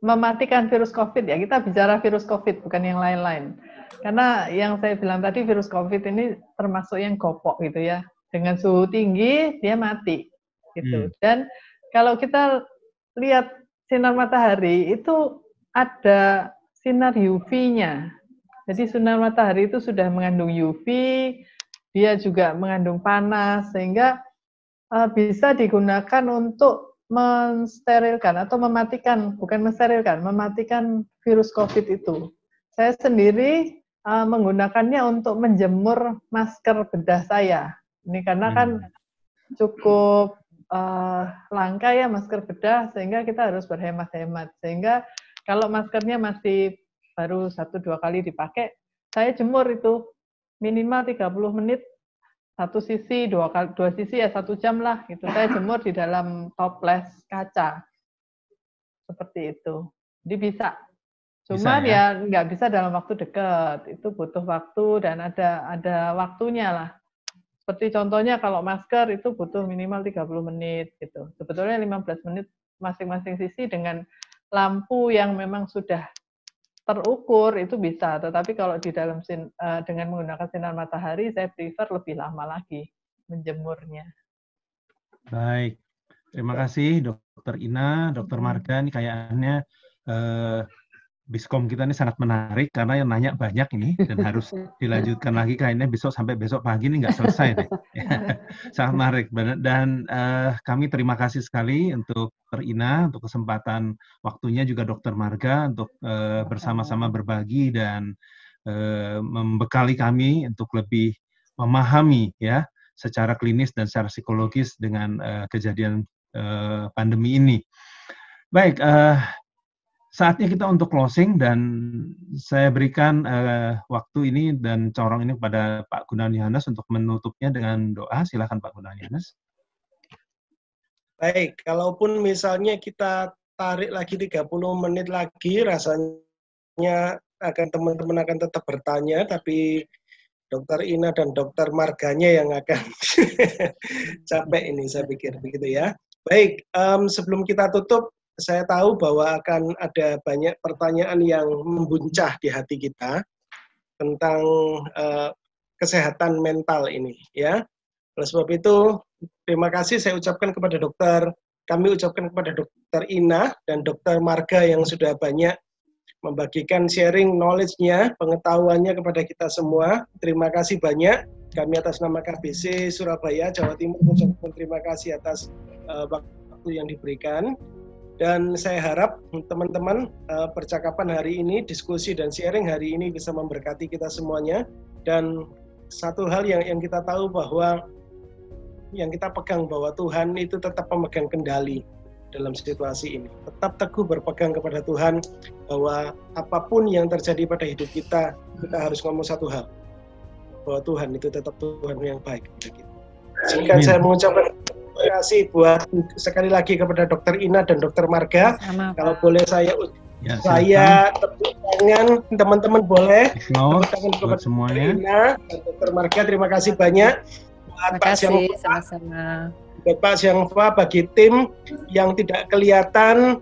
mematikan virus COVID, ya kita bicara virus COVID bukan yang lain-lain. Karena yang saya bilang tadi virus COVID ini termasuk yang gopok gitu ya. Dengan suhu tinggi dia mati gitu. Dan kalau kita lihat sinar matahari itu ada sinar UV-nya. Jadi sinar matahari itu sudah mengandung UV, dia juga mengandung panas, sehingga bisa digunakan untuk mensterilkan atau mematikan, bukan mensterilkan, mematikan virus COVID itu. Saya sendiri menggunakannya untuk menjemur masker bedah saya. Ini karena kan cukup langka ya masker bedah, sehingga kita harus berhemat-hemat. Sehingga kalau maskernya masih baru 1-2 kali dipakai, saya jemur itu minimal 30 menit, satu sisi, dua sisi ya 1 jam lah gitu. Saya jemur di dalam toples kaca seperti itu. Jadi bisa. Cuman ya nggak bisa dalam waktu dekat. Itu butuh waktu dan ada waktunya lah. Seperti contohnya kalau masker itu butuh minimal 30 menit gitu. Sebetulnya 15 menit masing-masing sisi dengan lampu yang memang sudah terukur itu bisa, tetapi kalau di dalam dengan menggunakan sinar matahari, saya prefer lebih lama lagi menjemurnya. Baik, terima kasih Dokter Ina, Dokter Marga. Ini kayaknya Biskom kita ini sangat menarik karena yang nanya banyak ini dan harus dilanjutkan lagi kayaknya sampai besok pagi ini nggak selesai deh. Sangat menarik dan kami terima kasih sekali untuk Dr. Ina untuk kesempatan waktunya, juga Dr. Marga untuk bersama-sama berbagi dan membekali kami untuk lebih memahami ya secara klinis dan secara psikologis dengan kejadian pandemi ini. Baik. Saatnya kita untuk closing dan saya berikan waktu ini dan corong ini kepada Pak Gunawan Yohanes untuk menutupnya dengan doa. Silakan Pak Gunawan Yohanes. Baik, kalaupun misalnya kita tarik lagi 30 menit lagi, rasanya teman-teman akan tetap bertanya, tapi Dokter Ina dan Dokter Marganya yang akan capek ini, saya pikir begitu ya. Baik, sebelum kita tutup, saya tahu bahwa akan ada banyak pertanyaan yang membuncah di hati kita tentang kesehatan mental ini, ya. Oleh sebab itu, terima kasih saya ucapkan kepada kami ucapkan kepada Dokter Ina dan Dokter Marga yang sudah banyak membagikan sharing knowledge-nya, pengetahuannya kepada kita semua. Terima kasih banyak. Kami atas nama KBC Surabaya, Jawa Timur, mengucapkan terima kasih atas waktu yang diberikan. Dan saya harap teman-teman percakapan hari ini, diskusi dan sharing hari ini bisa memberkati kita semuanya. Dan satu hal yang kita tahu bahwa, yang kita pegang bahwa Tuhan itu tetap pemegang kendali dalam situasi ini. Tetap teguh berpegang kepada Tuhan bahwa apapun yang terjadi pada hidup kita harus ngomong satu hal. Bahwa Tuhan itu tetap Tuhan yang baik kepada kita. Sehingga saya mengucapkan terima kasih buat sekali lagi kepada Dokter Ina dan Dokter Marga. Sama, kalau boleh saya tepuk tangan, teman-teman boleh tepuk tangan kepada Dokter Ina dan Dokter Marga. Terima kasih banyak buat Pak Siangfa, bagi tim yang tidak kelihatan